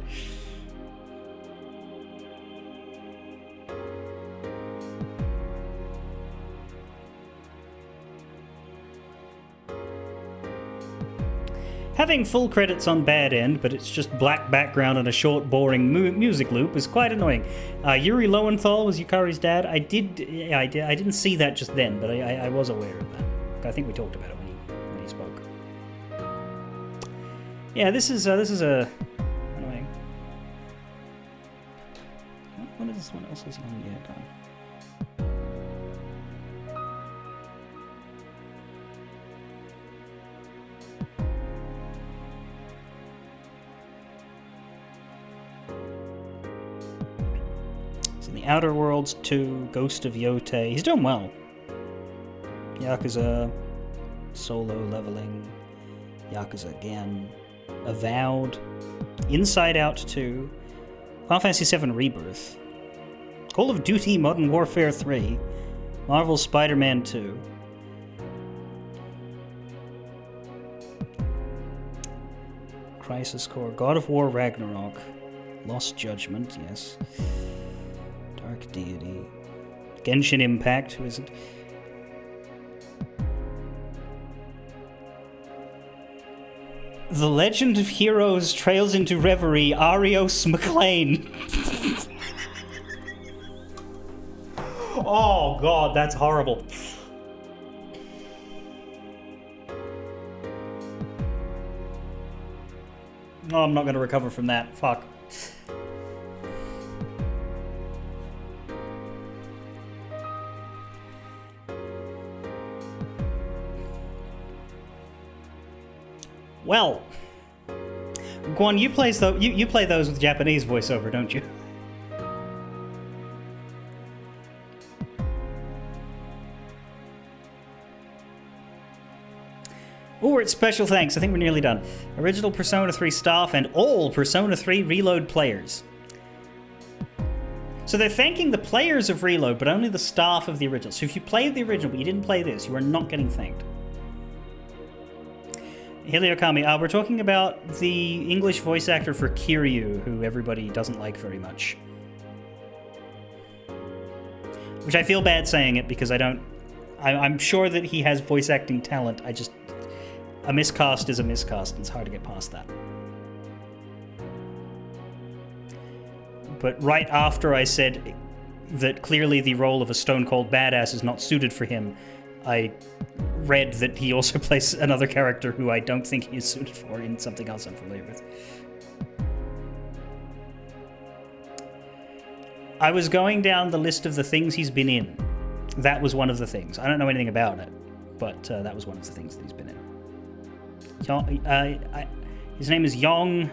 Having full credits on Bad End, but it's just black background and a short, boring music loop is quite annoying. Yuri Lowenthal was Yukari's dad. I didn't see that just then, but I was aware of that. I think we talked about it when he spoke. Yeah, this is annoying. What is this one else is on yet? Outer Worlds 2, Ghost of Yotei. He's doing well. Yakuza, Solo Leveling, Yakuza again, Avowed, Inside Out 2, Final Fantasy VII Rebirth, Call of Duty Modern Warfare 3, Marvel Spider-Man 2, Crisis Core, God of War Ragnarok, Lost Judgment, yes. Dark Deity. Genshin Impact, who is it? The Legend of Heroes Trails into Reverie, Arios McLean. Oh god, that's horrible. Oh, I'm not going to recover from that. Fuck. Well, Guan, you play those with Japanese voiceover, don't you? Ooh, it's special thanks. I think we're nearly done. Original Persona 3 staff and all Persona 3 Reload players. So they're thanking the players of Reload, but only the staff of the original. So if you played the original but you didn't play this, you are not getting thanked. Heliokami, we're talking about the English voice actor for Kiryu, who everybody doesn't like very much. Which I feel bad saying it because I'm sure that he has voice acting talent. A miscast is a miscast, and it's hard to get past that. But right after I said that clearly the role of a stone cold badass is not suited for him, I read that he also plays another character who I don't think he is suited for in something else I'm familiar with. I was going down the list of the things he's been in. That was one of the things. I don't know anything about it, but that was one of the things that he's been in. His name is Yong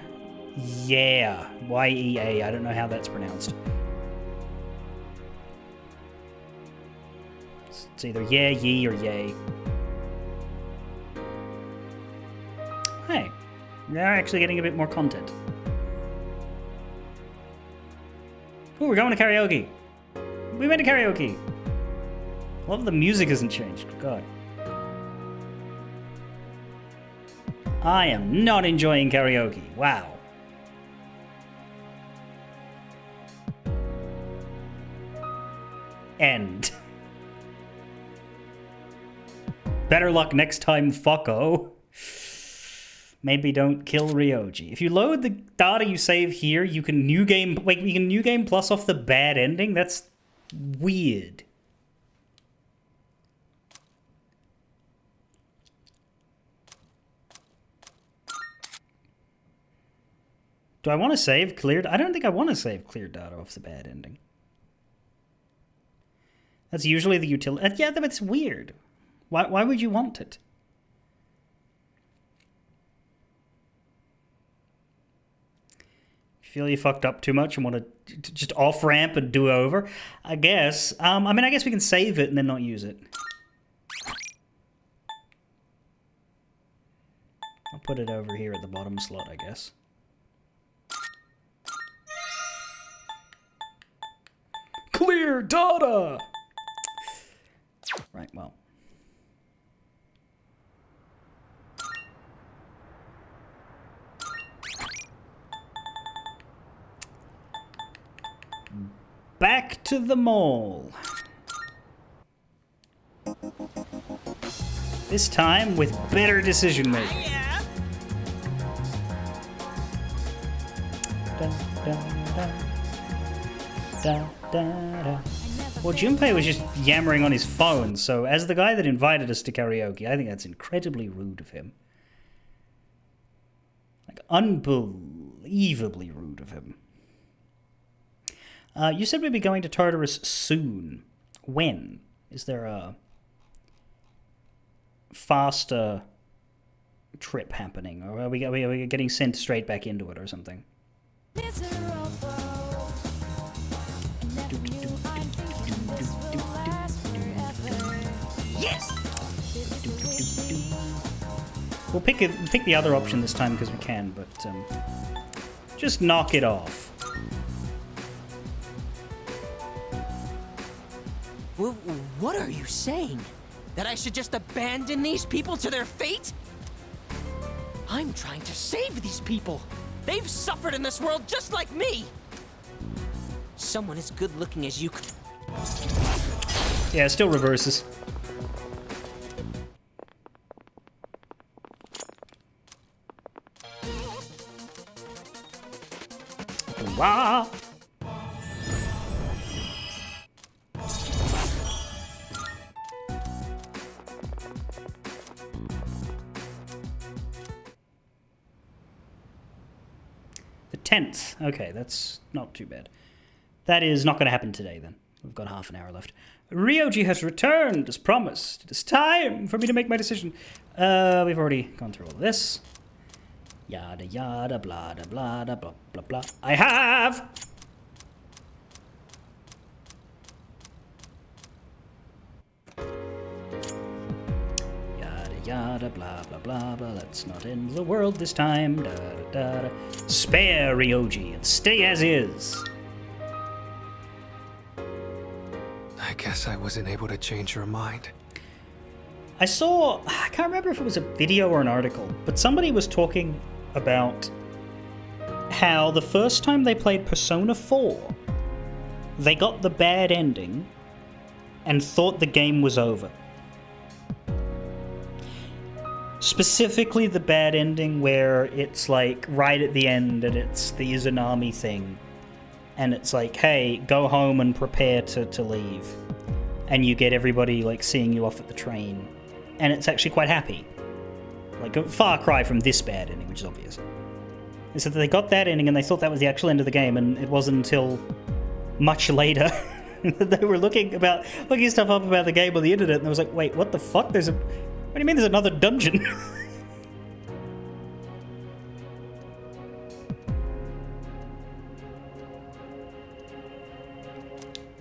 Yea. Y-E-A. I don't know how that's pronounced. It's either yeah, ye, or yay. Hey, they're actually getting a bit more content. Ooh, we're going to karaoke. We went to karaoke. Love the music hasn't changed. God. I am not enjoying karaoke. Wow. End. Better luck next time, fucko. Maybe don't kill Ryoji. If you load the data you save here, you can new game. Wait, you can new game plus off the bad ending. That's weird. Do I want to save cleared? I don't think I want to save cleared data off the bad ending. That's usually the utility. Yeah, but it's weird. Why would you want it? feel you fucked up too much and want to just off-ramp and do over, I guess. I mean, I guess we can save it and then not use it. I'll put it over here at the bottom slot, I guess. Clear data! Right, well. Back to the mall. This time with better decision making. Well, Junpei was just yammering on his phone, so as the guy that invited us to karaoke, I think that's incredibly rude of him. Like, unbelievably rude of him. You said we'd be going to Tartarus soon. When? Is there a faster trip happening? Or are we getting sent straight back into it or something? Yes! We'll pick the other option this time because we can, but just knock it off. What are you saying? That I should just abandon these people to their fate? I'm trying to save these people. They've suffered in this world just like me. Someone as good looking as you could... Yeah, it still reverses. Wow. The 10th. Okay, that's not too bad. That is not going to happen today, then. We've got half an hour left. Ryoji has returned, as promised. It is time for me to make my decision. We've already gone through all of this. Yada yada, blah da blah da blah blah blah. I have! Yada yada, blah blah blah blah. Let's not end the world this time. Da da da da. Spare Ryoji and stay as is. I guess I wasn't able to change your mind. I can't remember if it was a video or an article, but somebody was talking about how the first time they played Persona 4, they got the bad ending and thought the game was over. Specifically the bad ending where it's like right at the end and it's the Izanami thing. And it's like, hey, go home and prepare to leave. And you get everybody like seeing you off at the train. And it's actually quite happy. Like a far cry from this bad ending, which is obvious. It's that they got that ending and they thought that was the actual end of the game, and it wasn't until much later that they were looking stuff up about the game on the internet, and they was like, wait, what the fuck? What do you mean there's another dungeon?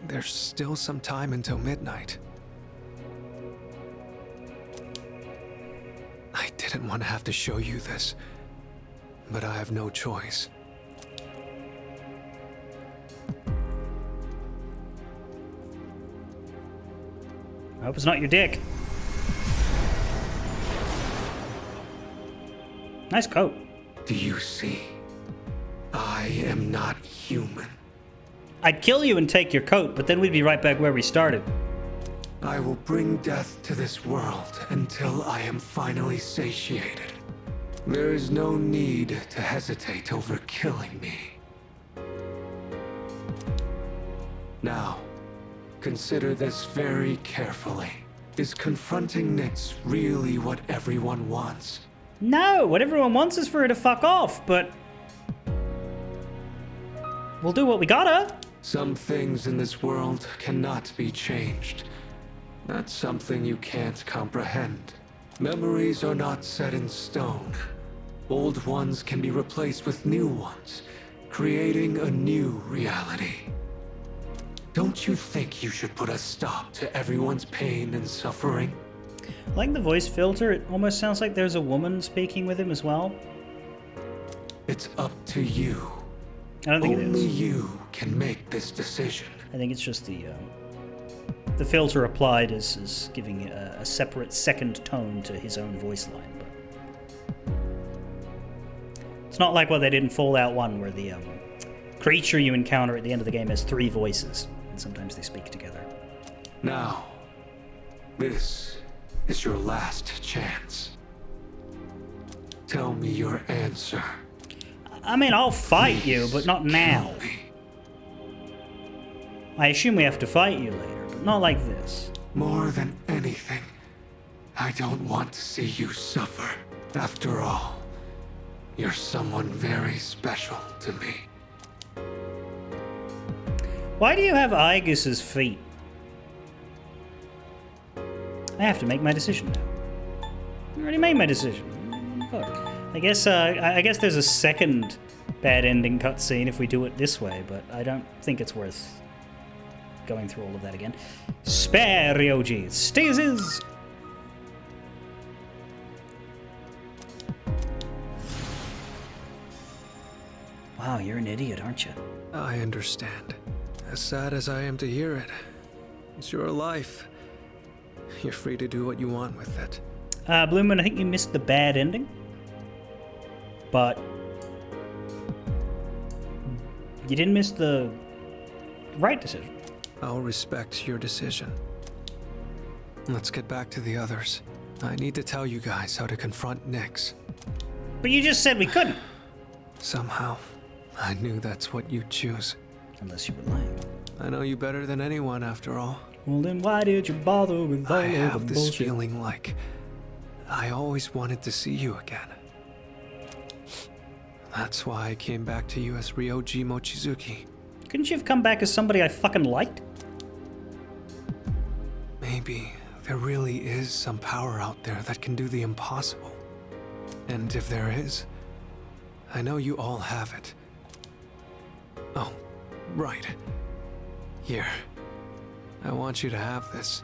There's still some time until midnight. I didn't want to have to show you this, but I have no choice. I hope it's not your dick. Nice coat. Do you see? I am not human. I'd kill you and take your coat, but then we'd be right back where we started. I will bring death to this world until I am finally satiated. There is no need to hesitate over killing me. Now, consider this very carefully. Is confronting Nyx really what everyone wants? No, what everyone wants is for her to fuck off, but... we'll do what we gotta. Some things in this world cannot be changed. That's something you can't comprehend. Memories are not set in stone. Old ones can be replaced with new ones, creating a new reality. Don't you think you should put a stop to everyone's pain and suffering? Like the voice filter, it almost sounds like there's a woman speaking with him as well. It's up to you. I don't think it is. Only you can make this decision. I think it's just the filter applied is giving a separate second tone to his own voice line. But it's not like what they did in Fallout 1, where the creature you encounter at the end of the game has 3 voices, and sometimes they speak together. Now, this is your last chance. Tell me your answer. I mean, I'll fight you, but not now. I assume we have to fight you later, but not like this. More than anything, I don't want to see you suffer. After all, you're someone very special to me. Why do you have Aegus's feet? I have to make my decision now. I already made my decision. Fuck. I guess there's a second bad ending cutscene if we do it this way, but I don't think it's worth going through all of that again. Spare Ryoji. Stasis! Wow, you're an idiot, aren't you? I understand. As sad as I am to hear it, it's your life. You're free to do what you want with it. Blue Moon, I think you missed the bad ending. But you didn't miss the right decision. I'll respect your decision. Let's get back to the others. I need to tell you guys how to confront Nyx. But you just said we couldn't. Somehow, I knew that's what you'd choose. Unless you were lying. I know you better than anyone, after all. Well, then why did you bother with all I of have the this bullshit? feeling like I always wanted to see you again. That's why I came back to you as Ryoji Mochizuki. Couldn't you have come back as somebody I fucking liked? Maybe there really is some power out there that can do the impossible. And if there is, I know you all have it. Oh, right. Here. I want you to have this.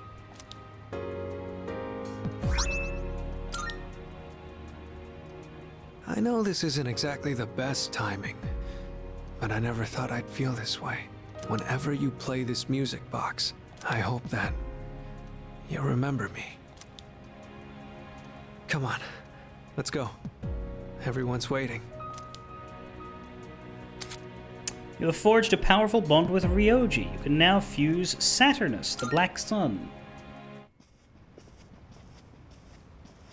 I know this isn't exactly the best timing, but I never thought I'd feel this way. Whenever you play this music box, I hope that you remember me. Come on, let's go. Everyone's waiting. You have forged a powerful bond with Ryoji. You can now fuse Saturnus, the Black Sun.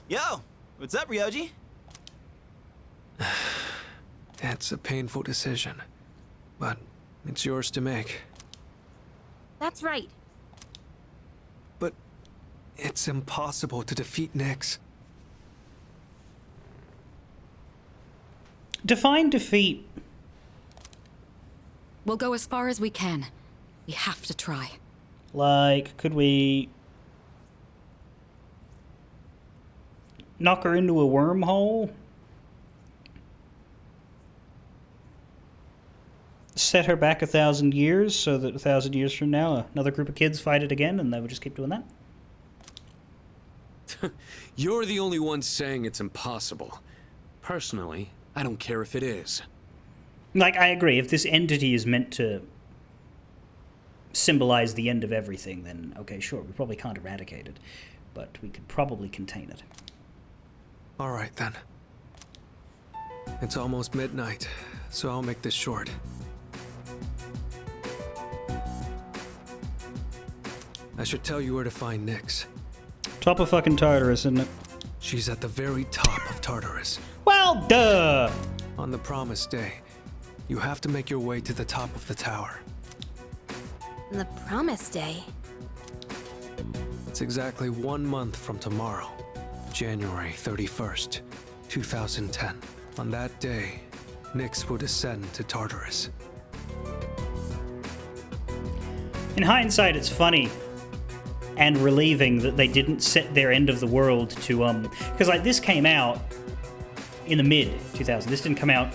Yo, what's up, Ryoji? It's a painful decision, but it's yours to make. That's right. But it's impossible to defeat Nyx. Define defeat. We'll go as far as we can. We have to try. Like, could we knock her into a wormhole? Set her back 1,000 years so that 1,000 years from now another group of kids fight it again and they would just keep doing that? You're the only one saying it's impossible. Personally, I don't care if it is. Like, I agree. If this entity is meant to symbolize the end of everything, then okay, sure, we probably can't eradicate it, but we could probably contain it. All right, then. It's almost midnight, so I'll make this short. I should tell you where to find Nyx. Top of fucking Tartarus, isn't it? She's at the very top of Tartarus. Well, duh! On the promised day, you have to make your way to the top of the tower. The promised day. It's exactly 1 month from tomorrow, January 31st, 2010. On that day, Nyx will descend to Tartarus. In hindsight, it's funny and relieving that they didn't set their end of the world to, because like this came out in the mid-2000s. This didn't come out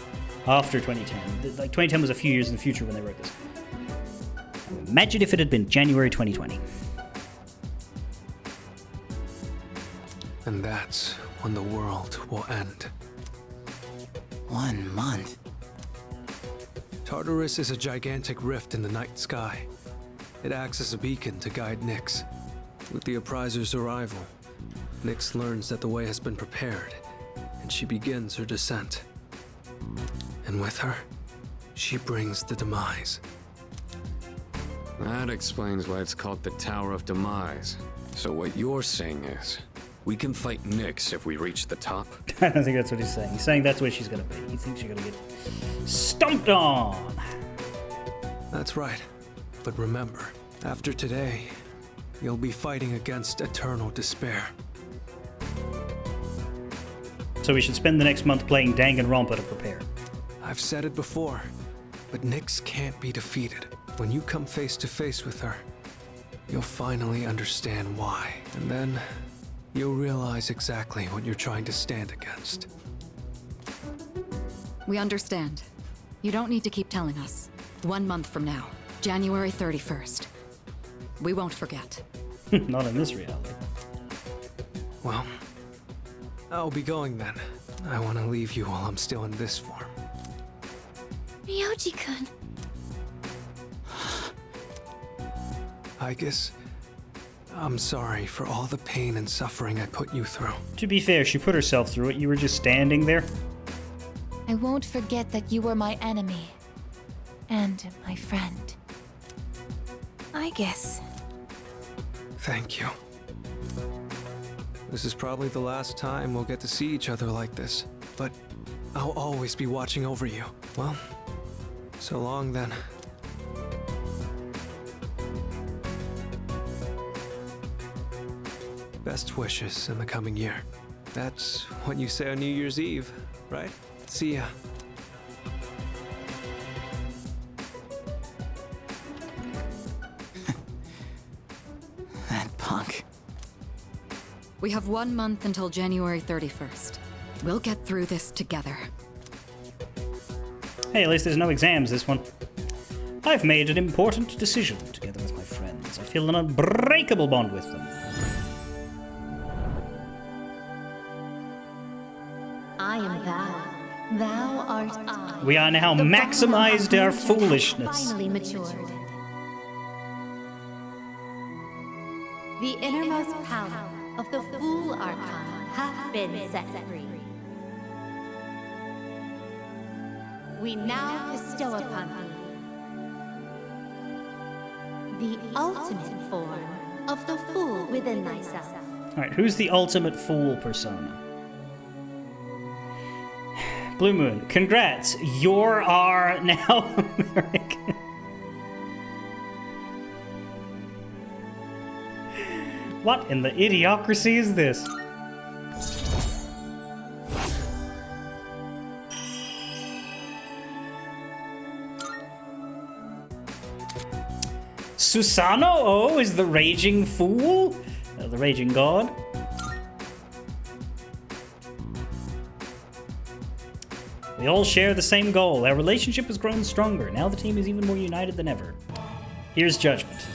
After 2010. Like, 2010 was a few years in the future when they wrote this. Imagine if it had been January 2020. And that's when the world will end. 1 month. Tartarus is a gigantic rift in the night sky. It acts as a beacon to guide Nyx. With the Appriser's arrival, Nyx learns that the way has been prepared, and she begins her descent. And with her, she brings the demise. That explains why it's called the Tower of Demise. So what you're saying is, we can fight Nyx if we reach the top? I don't think that's what he's saying. He's saying that's where she's gonna be. He thinks you're gonna get stomped on. That's right. But remember, after today, you'll be fighting against eternal despair. So we should spend the next month playing Danganronpa to prepare. I've said it before, but Nyx can't be defeated. When you come face to face with her, you'll finally understand why. And then you'll realize exactly what you're trying to stand against. We understand. You don't need to keep telling us. 1 month from now, January 31st. We won't forget. Not in this reality. Well, I'll be going then. I want to leave you while I'm still in this form. Ryoji-kun. I guess I'm sorry for all the pain and suffering I put you through. To be fair, she put herself through it. You were just standing there. I won't forget that you were my enemy. And my friend. I guess. Thank you. This is probably the last time we'll get to see each other like this, but I'll always be watching over you. Well, so long then. Best wishes in the coming year. That's what you say on New Year's Eve, right? See ya. That punk. We have 1 month until January 31st. We'll get through this together. Hey, at least there's no exams this one. I've made an important decision together with my friends. I feel an unbreakable bond with them. I am thou. Thou art I. We are now The bond maximized of our friendship hath foolishness. Finally matured. The innermost power of the Fool Arcana hath been set free. We now bestow upon thee the ultimate form of the Fool within thyself. Alright, who's the ultimate fool persona? Blue Moon, congrats! You're our now American. What in the idiocracy is this? Susanoo Oh is the raging fool? The raging god? We all share the same goal. Our relationship has grown stronger. Now the team is even more united than ever. Here's Judgment.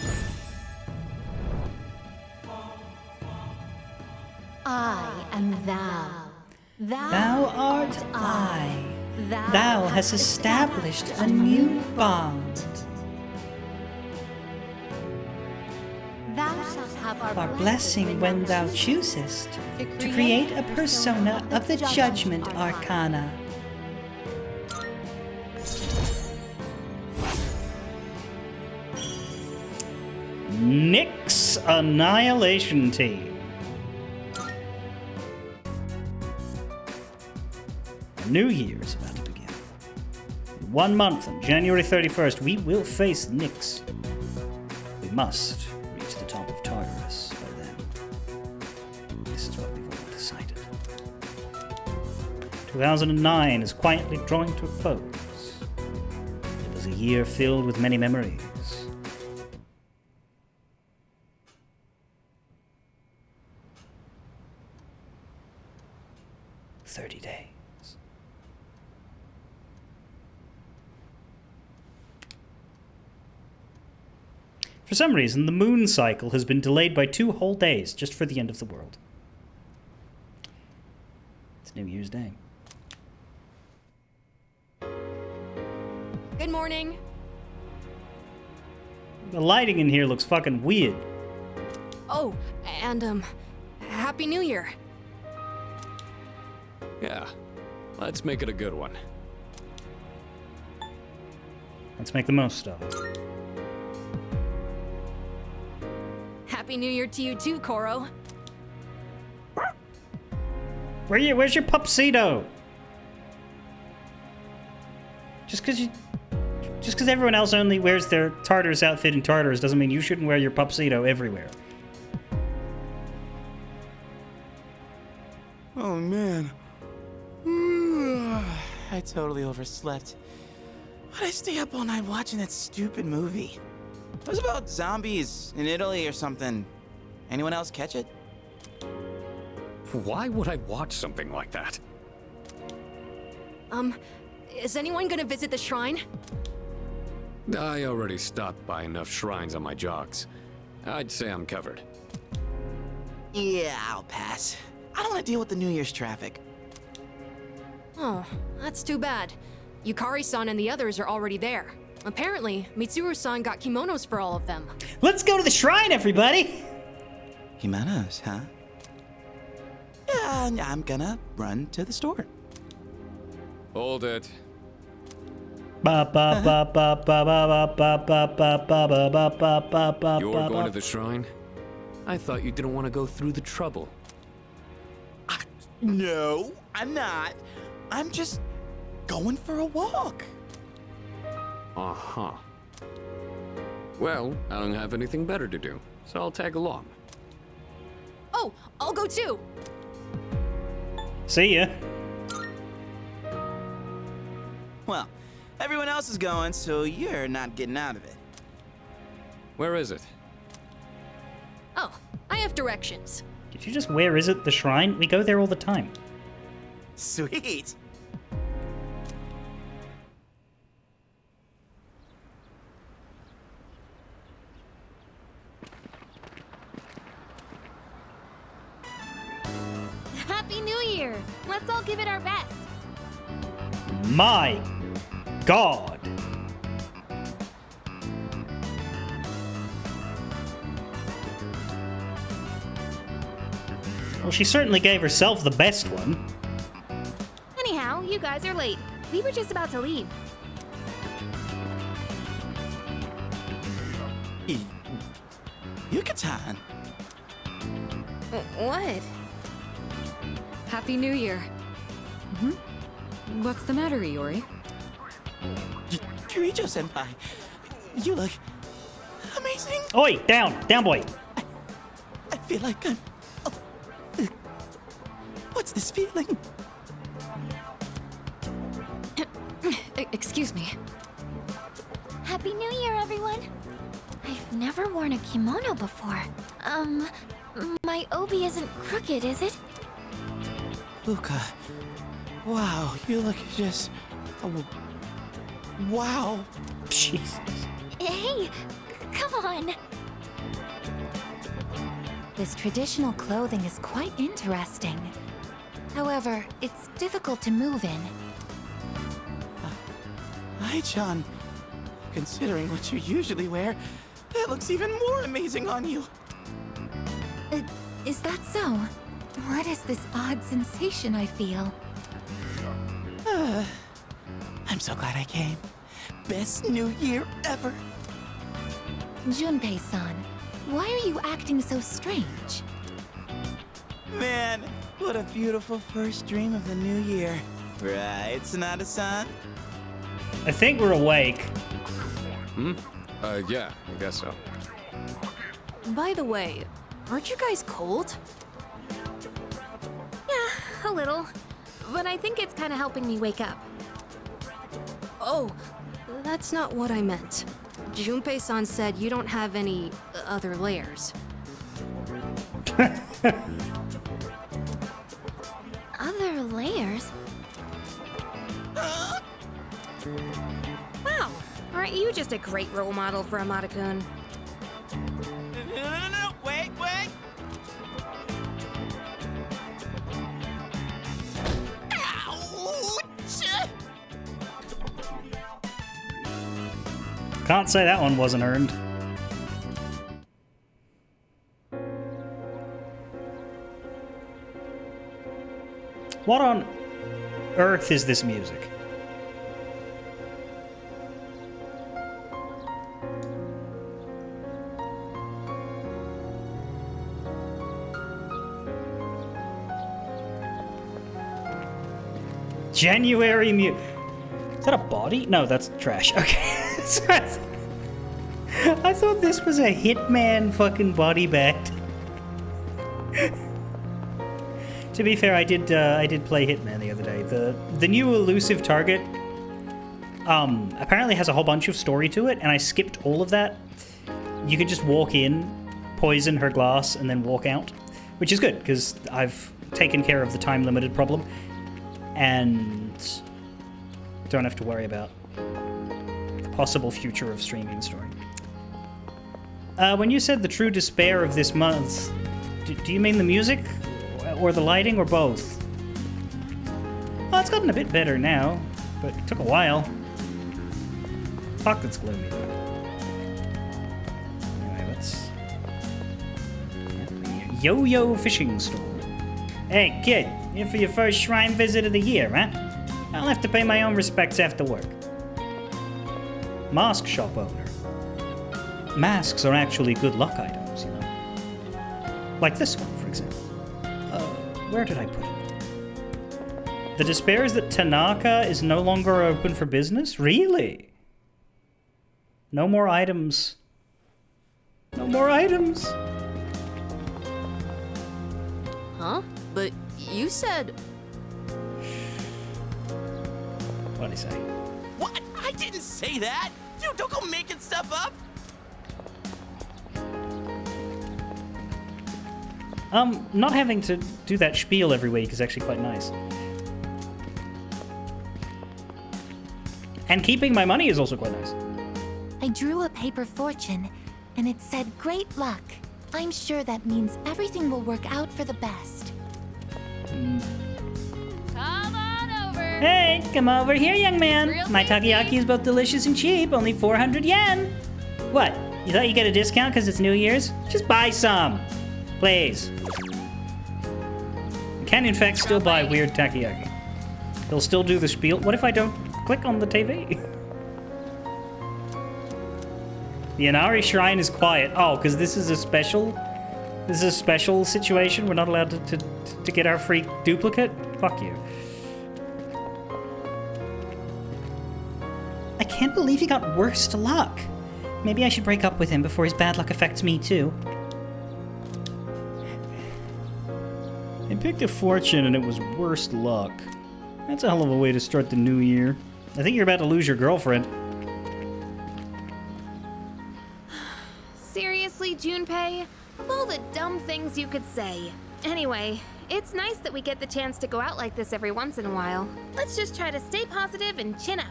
I am thou. Thou art I. Thou hast established a new bond. Thou shalt have Our blessing when thou choosest to create a persona of the Judgment Arcana. Nyx Annihilation Team. A new year is about to begin. In 1 month, on January 31st, we will face Nyx. We must reach the top of Tartarus by then. This is what we've all decided. 2009 is quietly drawing to a close. It was a year filled with many memories. 30 days. For some reason, the moon cycle has been delayed by 2 whole days just for the end of the world. It's New Year's Day. Good morning. The lighting in here looks fucking weird. Oh, and, Happy New Year. Yeah, let's make it a good one. Let's make the most of it. Happy New Year to you too, Koro. Where's your pupsito? Just because everyone else only wears their Tartarus outfit in Tartarus doesn't mean you shouldn't wear your pupsito everywhere. Oh, man. I totally overslept. Why'd I stay up all night watching that stupid movie? It was about zombies in Italy or something. Anyone else catch it? Why would I watch something like that? Is anyone gonna visit the shrine? I already stopped by enough shrines on my jogs. I'd say I'm covered. Yeah, I'll pass. I don't want to deal with the New Year's traffic. Oh, that's too bad. Yukari-san and the others are already there. Apparently, Mitsuru-san got kimonos for all of them. Let's go to the shrine, everybody! Kimonos, huh? Yeah, I'm gonna run to the store. Hold it. You're You're going to the shrine? I thought you didn't want to go through the trouble. No, I'm not. I'm just going for a walk. Uh-huh. Well, I don't have anything better to do, so I'll tag along. Oh, I'll go too! See ya. Well, everyone else is going, so you're not getting out of it. Where is it? Oh, I have directions. Did you just where is it, the shrine? We go there all the time. Sweet. Happy New Year! Let's all give it our best. My God. Well, she certainly gave herself the best one. Anyhow, you guys are late. We were just about to leave. Yucatan. What? Happy New Year. What's the matter, Iori? Kirijo-senpai, you look amazing. Oi, down, boy. I feel like I'm... What's this feeling? Excuse me. Happy New Year, everyone. I've never worn a kimono before. My obi isn't crooked, is it? Luca, wow, you look just... Oh, wow. Jesus. Hey, come on. This traditional clothing is quite interesting. However, it's difficult to move in. Hi, John. Considering what you usually wear, that looks even more amazing on you. Is that so? What is this odd sensation I feel? I'm so glad I came. Best New Year ever. Junpei-san, why are you acting so strange? Man, what a beautiful first dream of the new year. Right, Sonata-san? I think we're awake. Yeah, I guess so. By the way, aren't you guys cold? Yeah, a little. But I think it's kind of helping me wake up. Oh, that's not what I meant. Junpei-san said you don't have any other layers. Other layers? Wow, aren't you just a great role model for Amada-kun? Can't say that one wasn't earned. What on earth is this music? January Is that a body? No, that's trash. Okay. I thought this was a Hitman fucking body bag. To be fair, I did play Hitman the other day. The new elusive target apparently has a whole bunch of story to it, and I skipped all of that. You can just walk in, poison her glass, and then walk out, which is good because I've taken care of the time-limited problem, and don't have to worry about the possible future of streaming story. When you said the true despair of this month, do you mean the music? Or the lighting, or both? Well, it's gotten a bit better now, but it took a while. Fuck, that's gloomy, though. Anyway, let's... Yo-Yo Fishing Store. Hey, kid, here for your first shrine visit of the year, huh? I'll have to pay my own respects after work. Mask shop owner. Masks are actually good luck items, you know. Like this one, for example. Where did I put it? The despair is that Tanaka is no longer open for business? Really? No more items. No more items. Huh? But you said... What'd he say? What? I didn't say that! Dude, don't go making stuff up! Not having to do that spiel every week is actually quite nice. And keeping my money is also quite nice. I drew a paper fortune, and it said great luck. I'm sure that means everything will work out for the best. Come on over. Hey, come over here, young man. My takoyaki is both delicious and cheap, only 400 yen. What? You thought you get a discount because it's New Year's? Just buy some. Please. You can, in fact, still buy weird takoyaki. They'll still do the spiel. What if I don't click on the TV? The Inari Shrine is quiet. Oh, because this is a special... This is a special situation? We're not allowed to get our free duplicate? Fuck you. I can't believe he got worse luck. Maybe I should break up with him before his bad luck affects me, too. I picked a fortune and it was worst luck. That's a hell of a way to start the new year. I think you're about to lose your girlfriend. Seriously, Junpei? Of all the dumb things you could say. Anyway, it's nice that we get the chance to go out like this every once in a while. Let's just try to stay positive and chin up.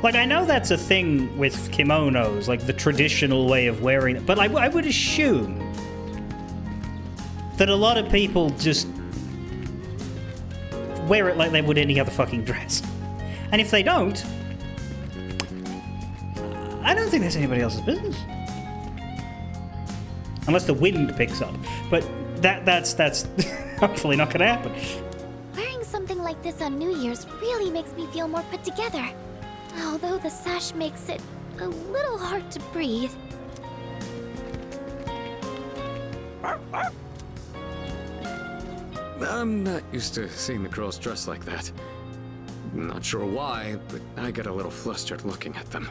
Like, I know that's a thing with kimonos, like the traditional way of wearing it, but I would assume that a lot of people just wear it like they would any other fucking dress. And if they don't, I don't think that's anybody else's business. Unless the wind picks up. But that's hopefully not gonna happen. Wearing something like this on New Year's really makes me feel more put together. Although the sash makes it a little hard to breathe. I'm not used to seeing the girls dressed like that. Not sure why, but I get a little flustered looking at them.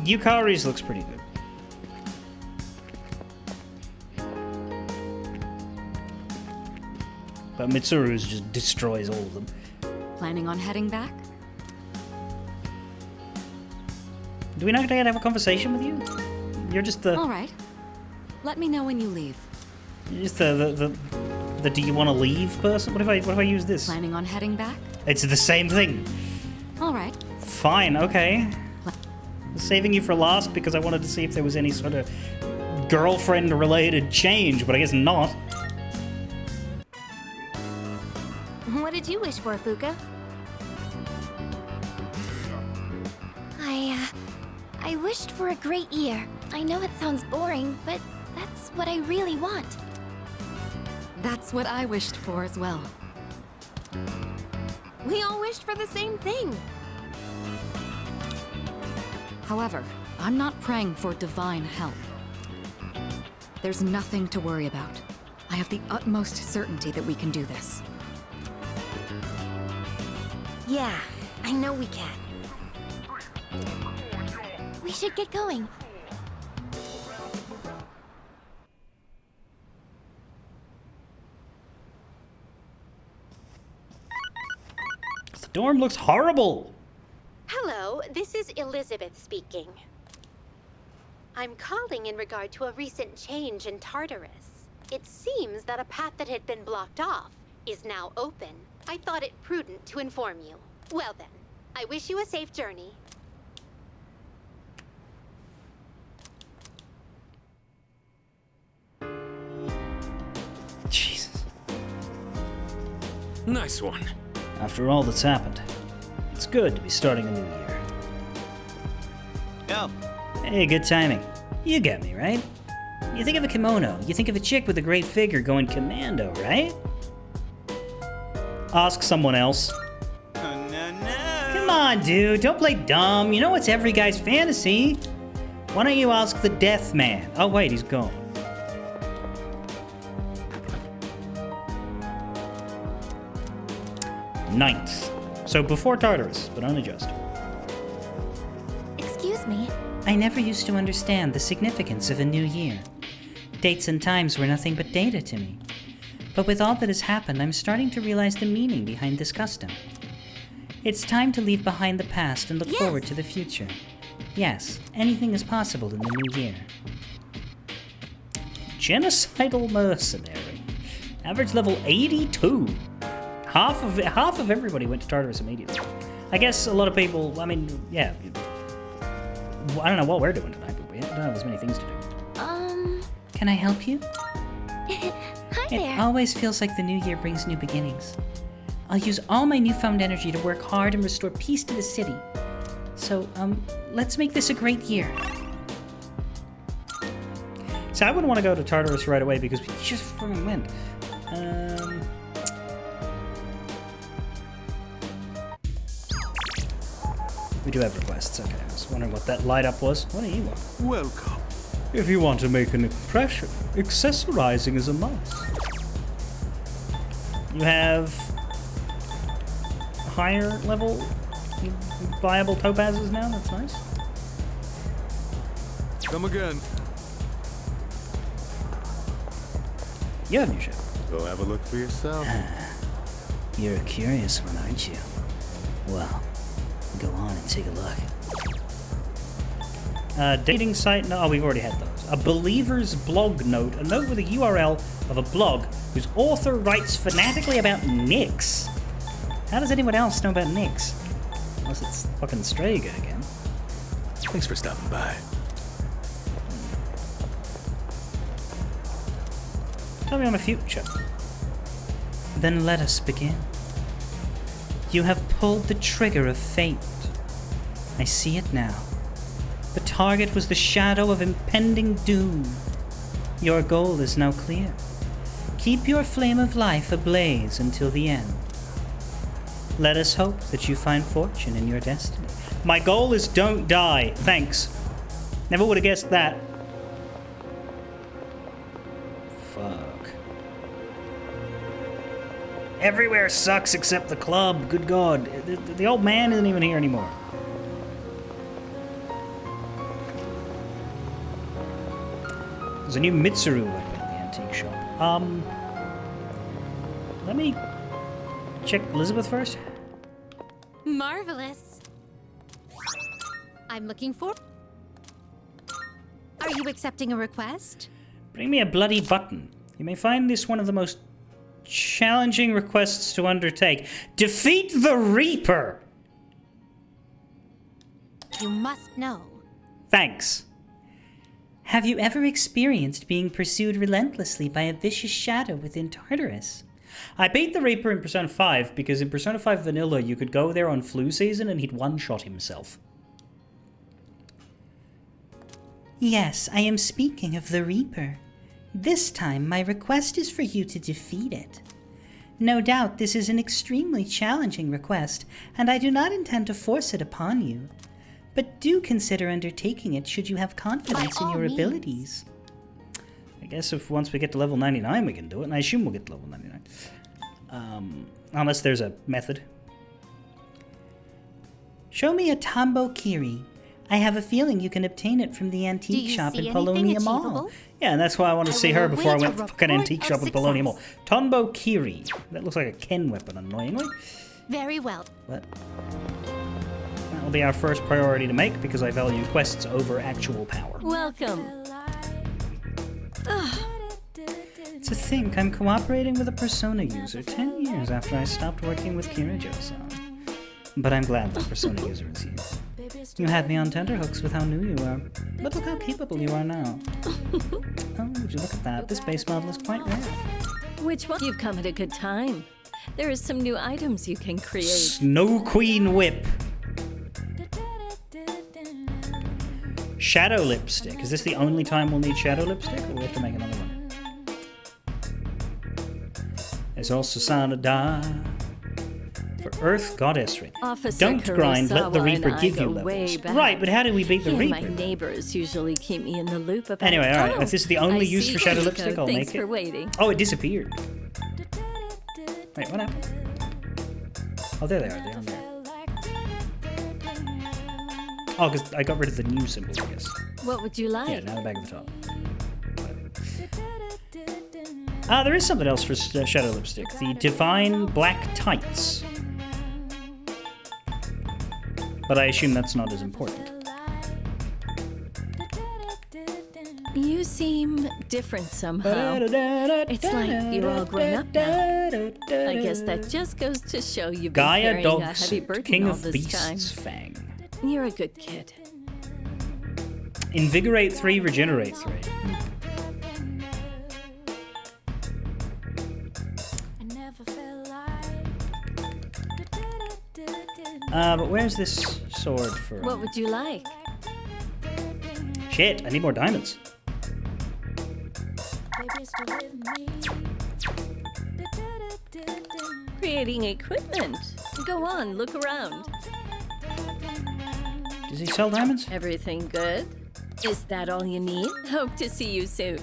Yukari's looks pretty good. But Mitsuru's just destroys all of them. Planning on heading back? Do we not get to have a conversation with you? You're just the... All right. Let me know when you leave. You're just the do you want to leave person? What if I use this? Planning on heading back? It's the same thing. All right. Fine, okay. Saving you for last because I wanted to see if there was any sort of girlfriend-related change, but I guess not. What did you wish for, Fuka? wished for a great year. I know it sounds boring, but that's what I really want. That's what I wished for as well. We all wished for the same thing. However, I'm not praying for divine help. There's nothing to worry about. I have the utmost certainty that we can do this. Yeah, I know we can. We should get going. The dorm looks horrible. Hello, this is Elizabeth speaking. I'm calling in regard to a recent change in Tartarus. It seems that a path that had been blocked off is now open. I thought it prudent to inform you. Well then, I wish you a safe journey. Jesus. Nice one. After all that's happened, it's good to be starting a new year. Yo. Hey, good timing. You get me, right? You think of a kimono, you think of a chick with a great figure going commando, right? Ask someone else. Oh, no. Come on, dude, don't play dumb. You know it's every guy's fantasy. Why don't you ask the Death Man? Oh, wait, he's gone. Ninth. So before Tartarus, but only just. Excuse me. I never used to understand the significance of a new year. Dates and times were nothing but data to me. But with all that has happened, I'm starting to realize the meaning behind this custom. It's time to leave behind the past and look forward to the future. Yes, anything is possible in the new year. Genocidal mercenary. Average level 82. Half of everybody went to Tartarus immediately. I guess a lot of people, I mean, yeah. I don't know what we're doing tonight, but we don't have as many things to do. Can I help you? Hi there. It always feels like the new year brings new beginnings. I'll use all my newfound energy to work hard and restore peace to the city. So, let's make this a great year. So I wouldn't want to go to Tartarus right away because we just fucking went. We do have requests. Okay, I was wondering what that light up was. What do you want? Welcome. If you want to make an impression, accessorizing is a must. You have higher level viable topazes now. That's nice. Come again. You have new ship. Go have a look for yourself. You're a curious one, aren't you? Well, go on and take a look. Dating site? No, we've already had those. A believer's blog note. A note with a URL of a blog whose author writes fanatically about Nyx. How does anyone else know about Nyx? Unless it's fucking Strega again. Thanks for stopping by. Tell me on my future. Then let us begin. You have pulled the trigger of fate. I see it now. The target was the shadow of impending doom. Your goal is now clear. Keep your flame of life ablaze until the end. Let us hope that you find fortune in your destiny. My goal is don't die. Thanks. Never would have guessed that. Fuck. Everywhere sucks except the club. Good God. The old man isn't even here anymore. There's a new Mitsuru weapon in the antique shop. Let me check Elizabeth first. Marvelous. I'm looking for... Are you accepting a request? Bring me a bloody button. You may find this one of the most challenging requests to undertake. Defeat the Reaper! You must know. Thanks. Have you ever experienced being pursued relentlessly by a vicious shadow within Tartarus? I beat the Reaper in Persona 5 because in Persona 5 Vanilla you could go there on flu season and he'd one-shot himself. Yes, I am speaking of the Reaper. This time, my request is for you to defeat it. No doubt this is an extremely challenging request, and I do not intend to force it upon you. But do consider undertaking it should you have confidence in your abilities. I guess if once we get to level 99 we can do it, and I assume we'll get to level 99. Unless there's a method. Show me a Tombo Kiri. I have a feeling you can obtain it from the antique shop in Polonia Mall. Yeah, and that's why I wanted to see her before I went to the fucking antique shop in Polonia Mall. Tombo Kiri. That looks like a Ken weapon, annoyingly. Very well. But that'll be our first priority to make because I value quests over actual power. Welcome. To think I'm cooperating with a Persona user 10 years after I stopped working with Kirijo-san. But I'm glad the Persona user is you. You had me on tenterhooks with how new you are, but look how capable you are now. Oh, would you look at that? This base model is quite rare. Which one? You've come at a good time. There are some new items you can create. Snow Queen Whip. Shadow Lipstick. Is this the only time we'll need Shadow Lipstick, or will we have to make another one? There's also Sanada. For Earth Goddess Ring. Officer Don't grind, let the Kurosawa Reaper and I give you go levels. way back. Right, but how do we beat the He and Reaper? My neighbors usually keep me in the loop about Anyway, alright, Oh, if this is the only I use see, for Shadow Hiko. Lipstick, I'll Thanks make it. for waiting. Oh, it disappeared. Wait, what happened? Oh, there they are. They're on there. Oh, because I got rid of the new symbol, I guess. What would you like? Yeah, now they're back at the top. There is something else for Shadow Lipstick. The Divine Black Tights. But I assume that's not as important. You seem different somehow. It's like you're all grown up now. I guess that just goes to show you've been Gaia carrying a heavy Dogsuit, burden King all of this time. Beasts Fang. You're a good kid. Invigorate 3, Regenerate 3. But where's this sword for? What would you like? Shit, I need more diamonds. Creating equipment. Go on, look around. Does he sell diamonds? Everything good? Is that all you need? Hope to see you soon.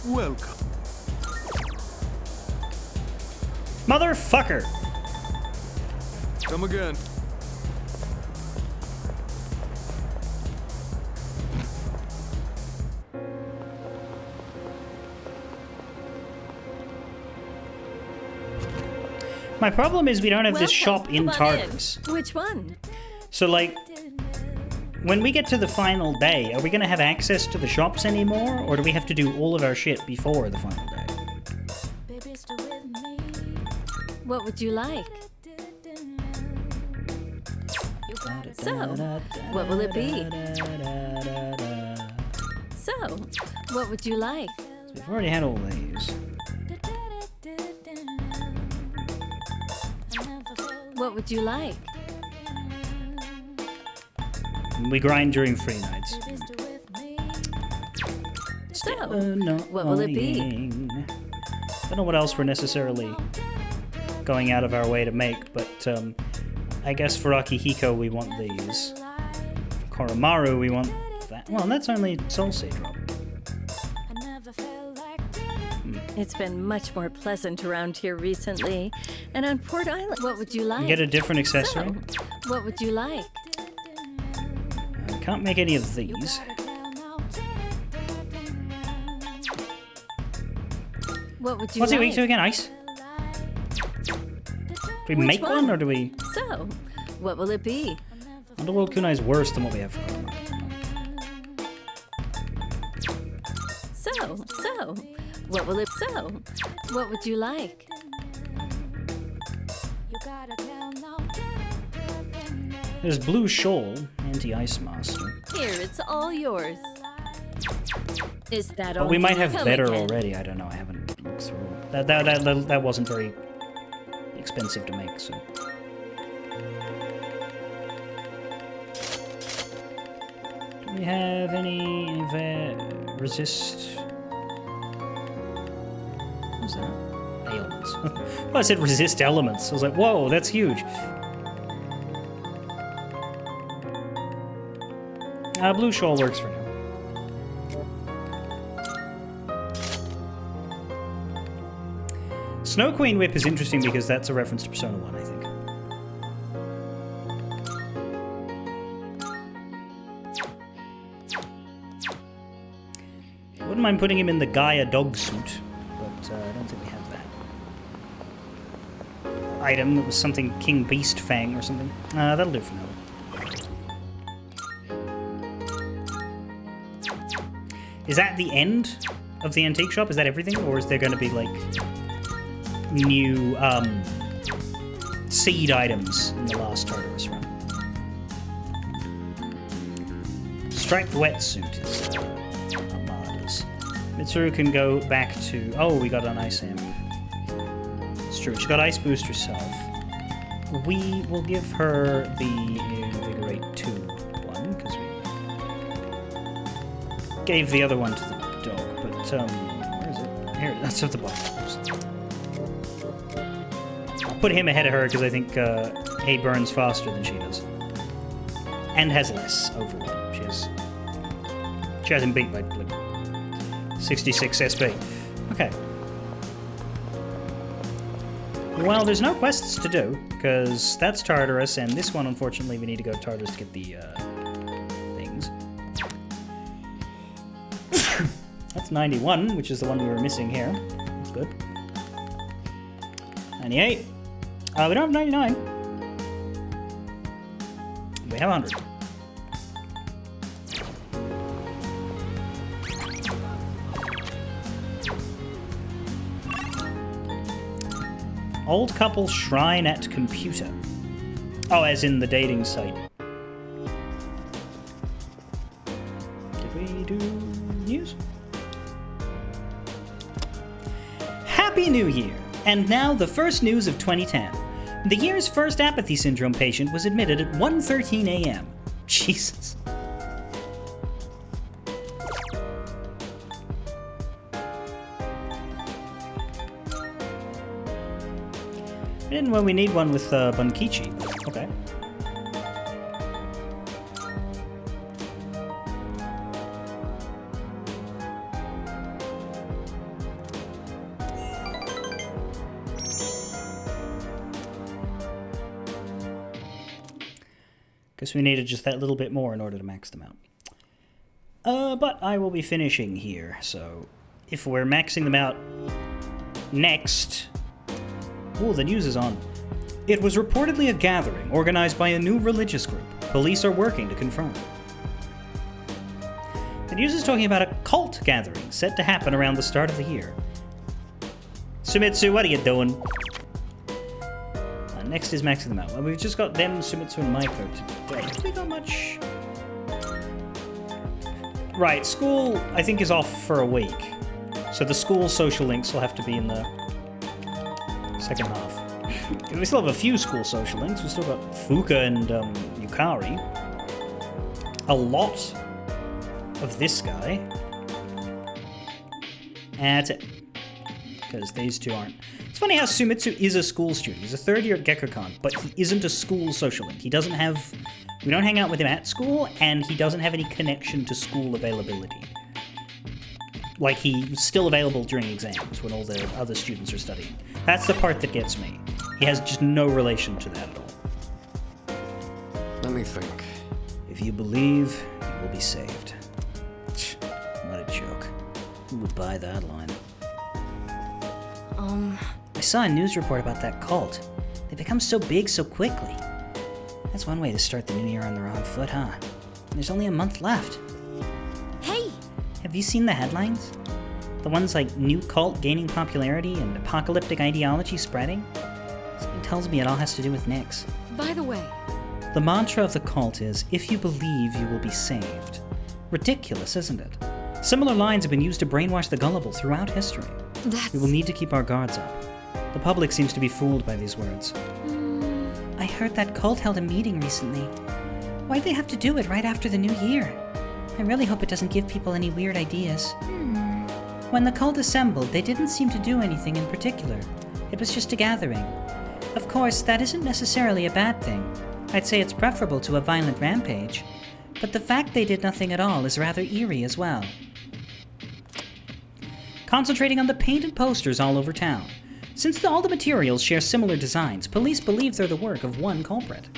Welcome. Motherfucker! Come again. My problem is we don't have this shop in Come on Tartarus. in. Which one? So, like, when we get to the final day, are we going to have access to the shops anymore? Or do we have to do all of our shit before the final day? What would you like? So, what will it be? So, what would you like? We've already had all these. What would you like? We grind during free nights. So, what will it be? I don't know what else we're necessarily going out of our way to make, but I guess for Akihiko we want these. For Koromaru we want that. Well, that's only Soul Seed drop. It's been much more pleasant around here recently. And on Port Island, what would you like? You get a different accessory. So, what would you like? I can't make any of these. What would you What's it like? weak to again? Ice? Do we Which make one, or do we... So, what will it be? Underworld Kunai is worse than what we have for Koromaru. So, what will it... So, what would you like? There's Blue Shoal, Anti-Ice Master. Here, it's all yours. Is that all? But we might have Come better again. already, I don't know, I haven't looked through. That wasn't very expensive to make, so. Do we have any resist? What's that? Ailments. Well, I said resist elements. I was like, whoa, that's huge. Blue shawl works for now. Snow Queen Whip is interesting because that's a reference to Persona 1, I think. I wouldn't mind putting him in the Gaia dog suit, but I don't think we have that. Item that was something King Beast Fang or something. That'll do for now. Is that the end of the antique shop? Is that everything? Or is there going to be, like, new seed items in the last Tartarus run? Striped wetsuit is Armada's. Mitsuru can go back to... Oh, we got an ice amp. It's true. She got ice boost herself. We will give her the Invigorate 2 one, because we gave the other one to the dog, but, where is it? Here, that's at the bottom. I'll put him ahead of her, because I think, A burns faster than she does. And has less overall. She has him beat by, like, 66 SP. Okay. Well, there's no quests to do, because that's Tartarus, and this one, unfortunately, we need to go to Tartarus to get the, things. That's 91, which is the one we were missing here. That's good. 98. We don't have 99. We have 100. Old couple shrine at computer. Oh, as in the dating site. Did we do news? Happy New Year! And now the first news of 2010. The year's first apathy syndrome patient was admitted at 1:13 a.m. Jesus. I didn't know we need one with Bunkichi. Okay. Guess we needed just that little bit more in order to max them out. But I will be finishing here, so if we're maxing them out next... Oh, the news is on. It was reportedly a gathering organized by a new religious group. Police are working to confirm. The news is talking about a cult gathering set to happen around the start of the year. Sumitsu, what are you doing? Next is maxing them out. Well, we've just got them, Sumitsu, and Maiko today. Have we got much? Right, school, I think, is off for a week. So the school social links will have to be in the second half. We still have a few school social links. We've still got Fuka and Yukari. A lot of this guy. And that's it. Because these two aren't. It's funny how Sumitsu is a school student. He's a third year at Gekkoukan, but he isn't a school social link. He doesn't have... We don't hang out with him at school, and he doesn't have any connection to school availability. Like, he's still available during exams when all the other students are studying. That's the part that gets me. He has just no relation to that at all. Let me think. If you believe, you will be saved. What a joke. Who would buy that line? I saw a news report about that cult. They become so big so quickly. That's one way to start the new year on the wrong foot, huh? And there's only a month left. Hey! Have you seen the headlines? The ones like new cult gaining popularity and apocalyptic ideology spreading? Something tells me it all has to do with Nyx. By the way, the mantra of the cult is, if you believe, you will be saved. Ridiculous, isn't it? Similar lines have been used to brainwash the gullible throughout history. We will need to keep our guards up. The public seems to be fooled by these words. I heard that cult held a meeting recently. Why'd they have to do it right after the new year? I really hope it doesn't give people any weird ideas. When the cult assembled, they didn't seem to do anything in particular. It was just a gathering. Of course, that isn't necessarily a bad thing. I'd say it's preferable to a violent rampage. But the fact they did nothing at all is rather eerie as well. Concentrating on the painted posters all over town. Since all the materials share similar designs, police believe they're the work of one culprit.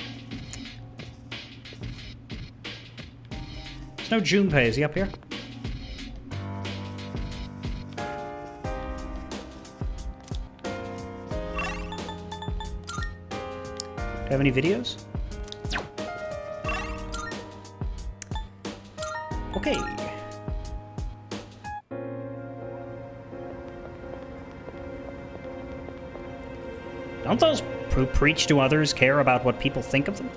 There's no Junpei. Is he up here? Do you have any videos? Okay. Don't those who preach to others care about what people think of them?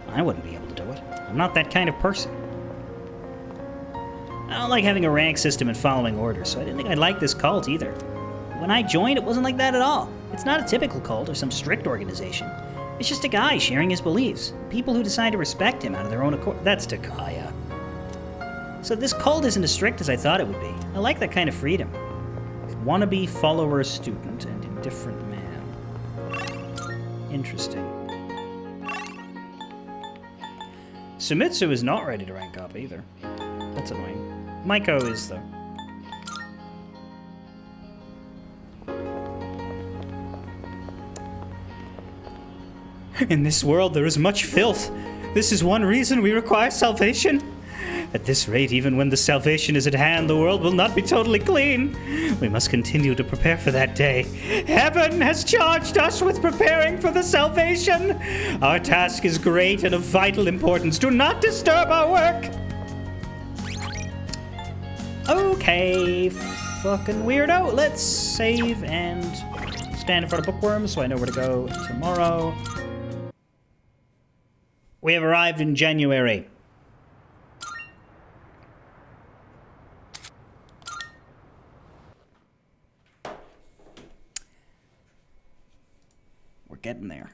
I wouldn't be able to do it. I'm not that kind of person. I don't like having a rank system and following orders, so I didn't think I'd like this cult either. When I joined, it wasn't like that at all. It's not a typical cult or some strict organization. It's just a guy sharing his beliefs. People who decide to respect him out of their own accord. That's Takaya. So this cult isn't as strict as I thought it would be. I like that kind of freedom. Wannabe follower student and indifferent man. Interesting. Sumitsu is not ready to rank up either. That's annoying. Maiko is, though. In this world there is much filth. This is one reason we require salvation. At this rate, even when the salvation is at hand, the world will not be totally clean. We must continue to prepare for that day. Heaven has charged us with preparing for the salvation. Our task is great and of vital importance. Do not disturb our work. Okay, fucking weirdo. Let's save and stand in front of Bookworm so I know where to go tomorrow. We have arrived in January. We're getting there.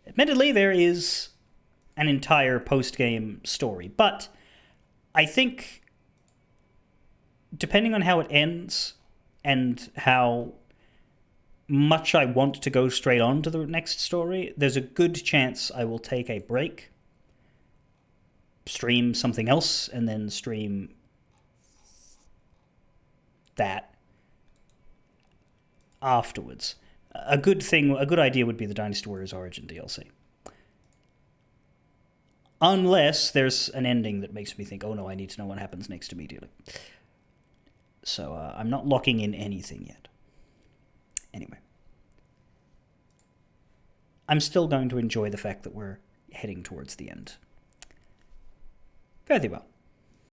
Admittedly, there is an entire post-game story, but I think depending on how it ends and how much I want to go straight on to the next story, there's a good chance I will take a break, stream something else, and then stream that afterwards. A good idea would be the Dynasty Warriors Origin DLC. Unless there's an ending that makes me think, oh no, I need to know what happens next immediately. So I'm not locking in anything yet. Anyway. I'm still going to enjoy the fact that we're heading towards the end. Very well.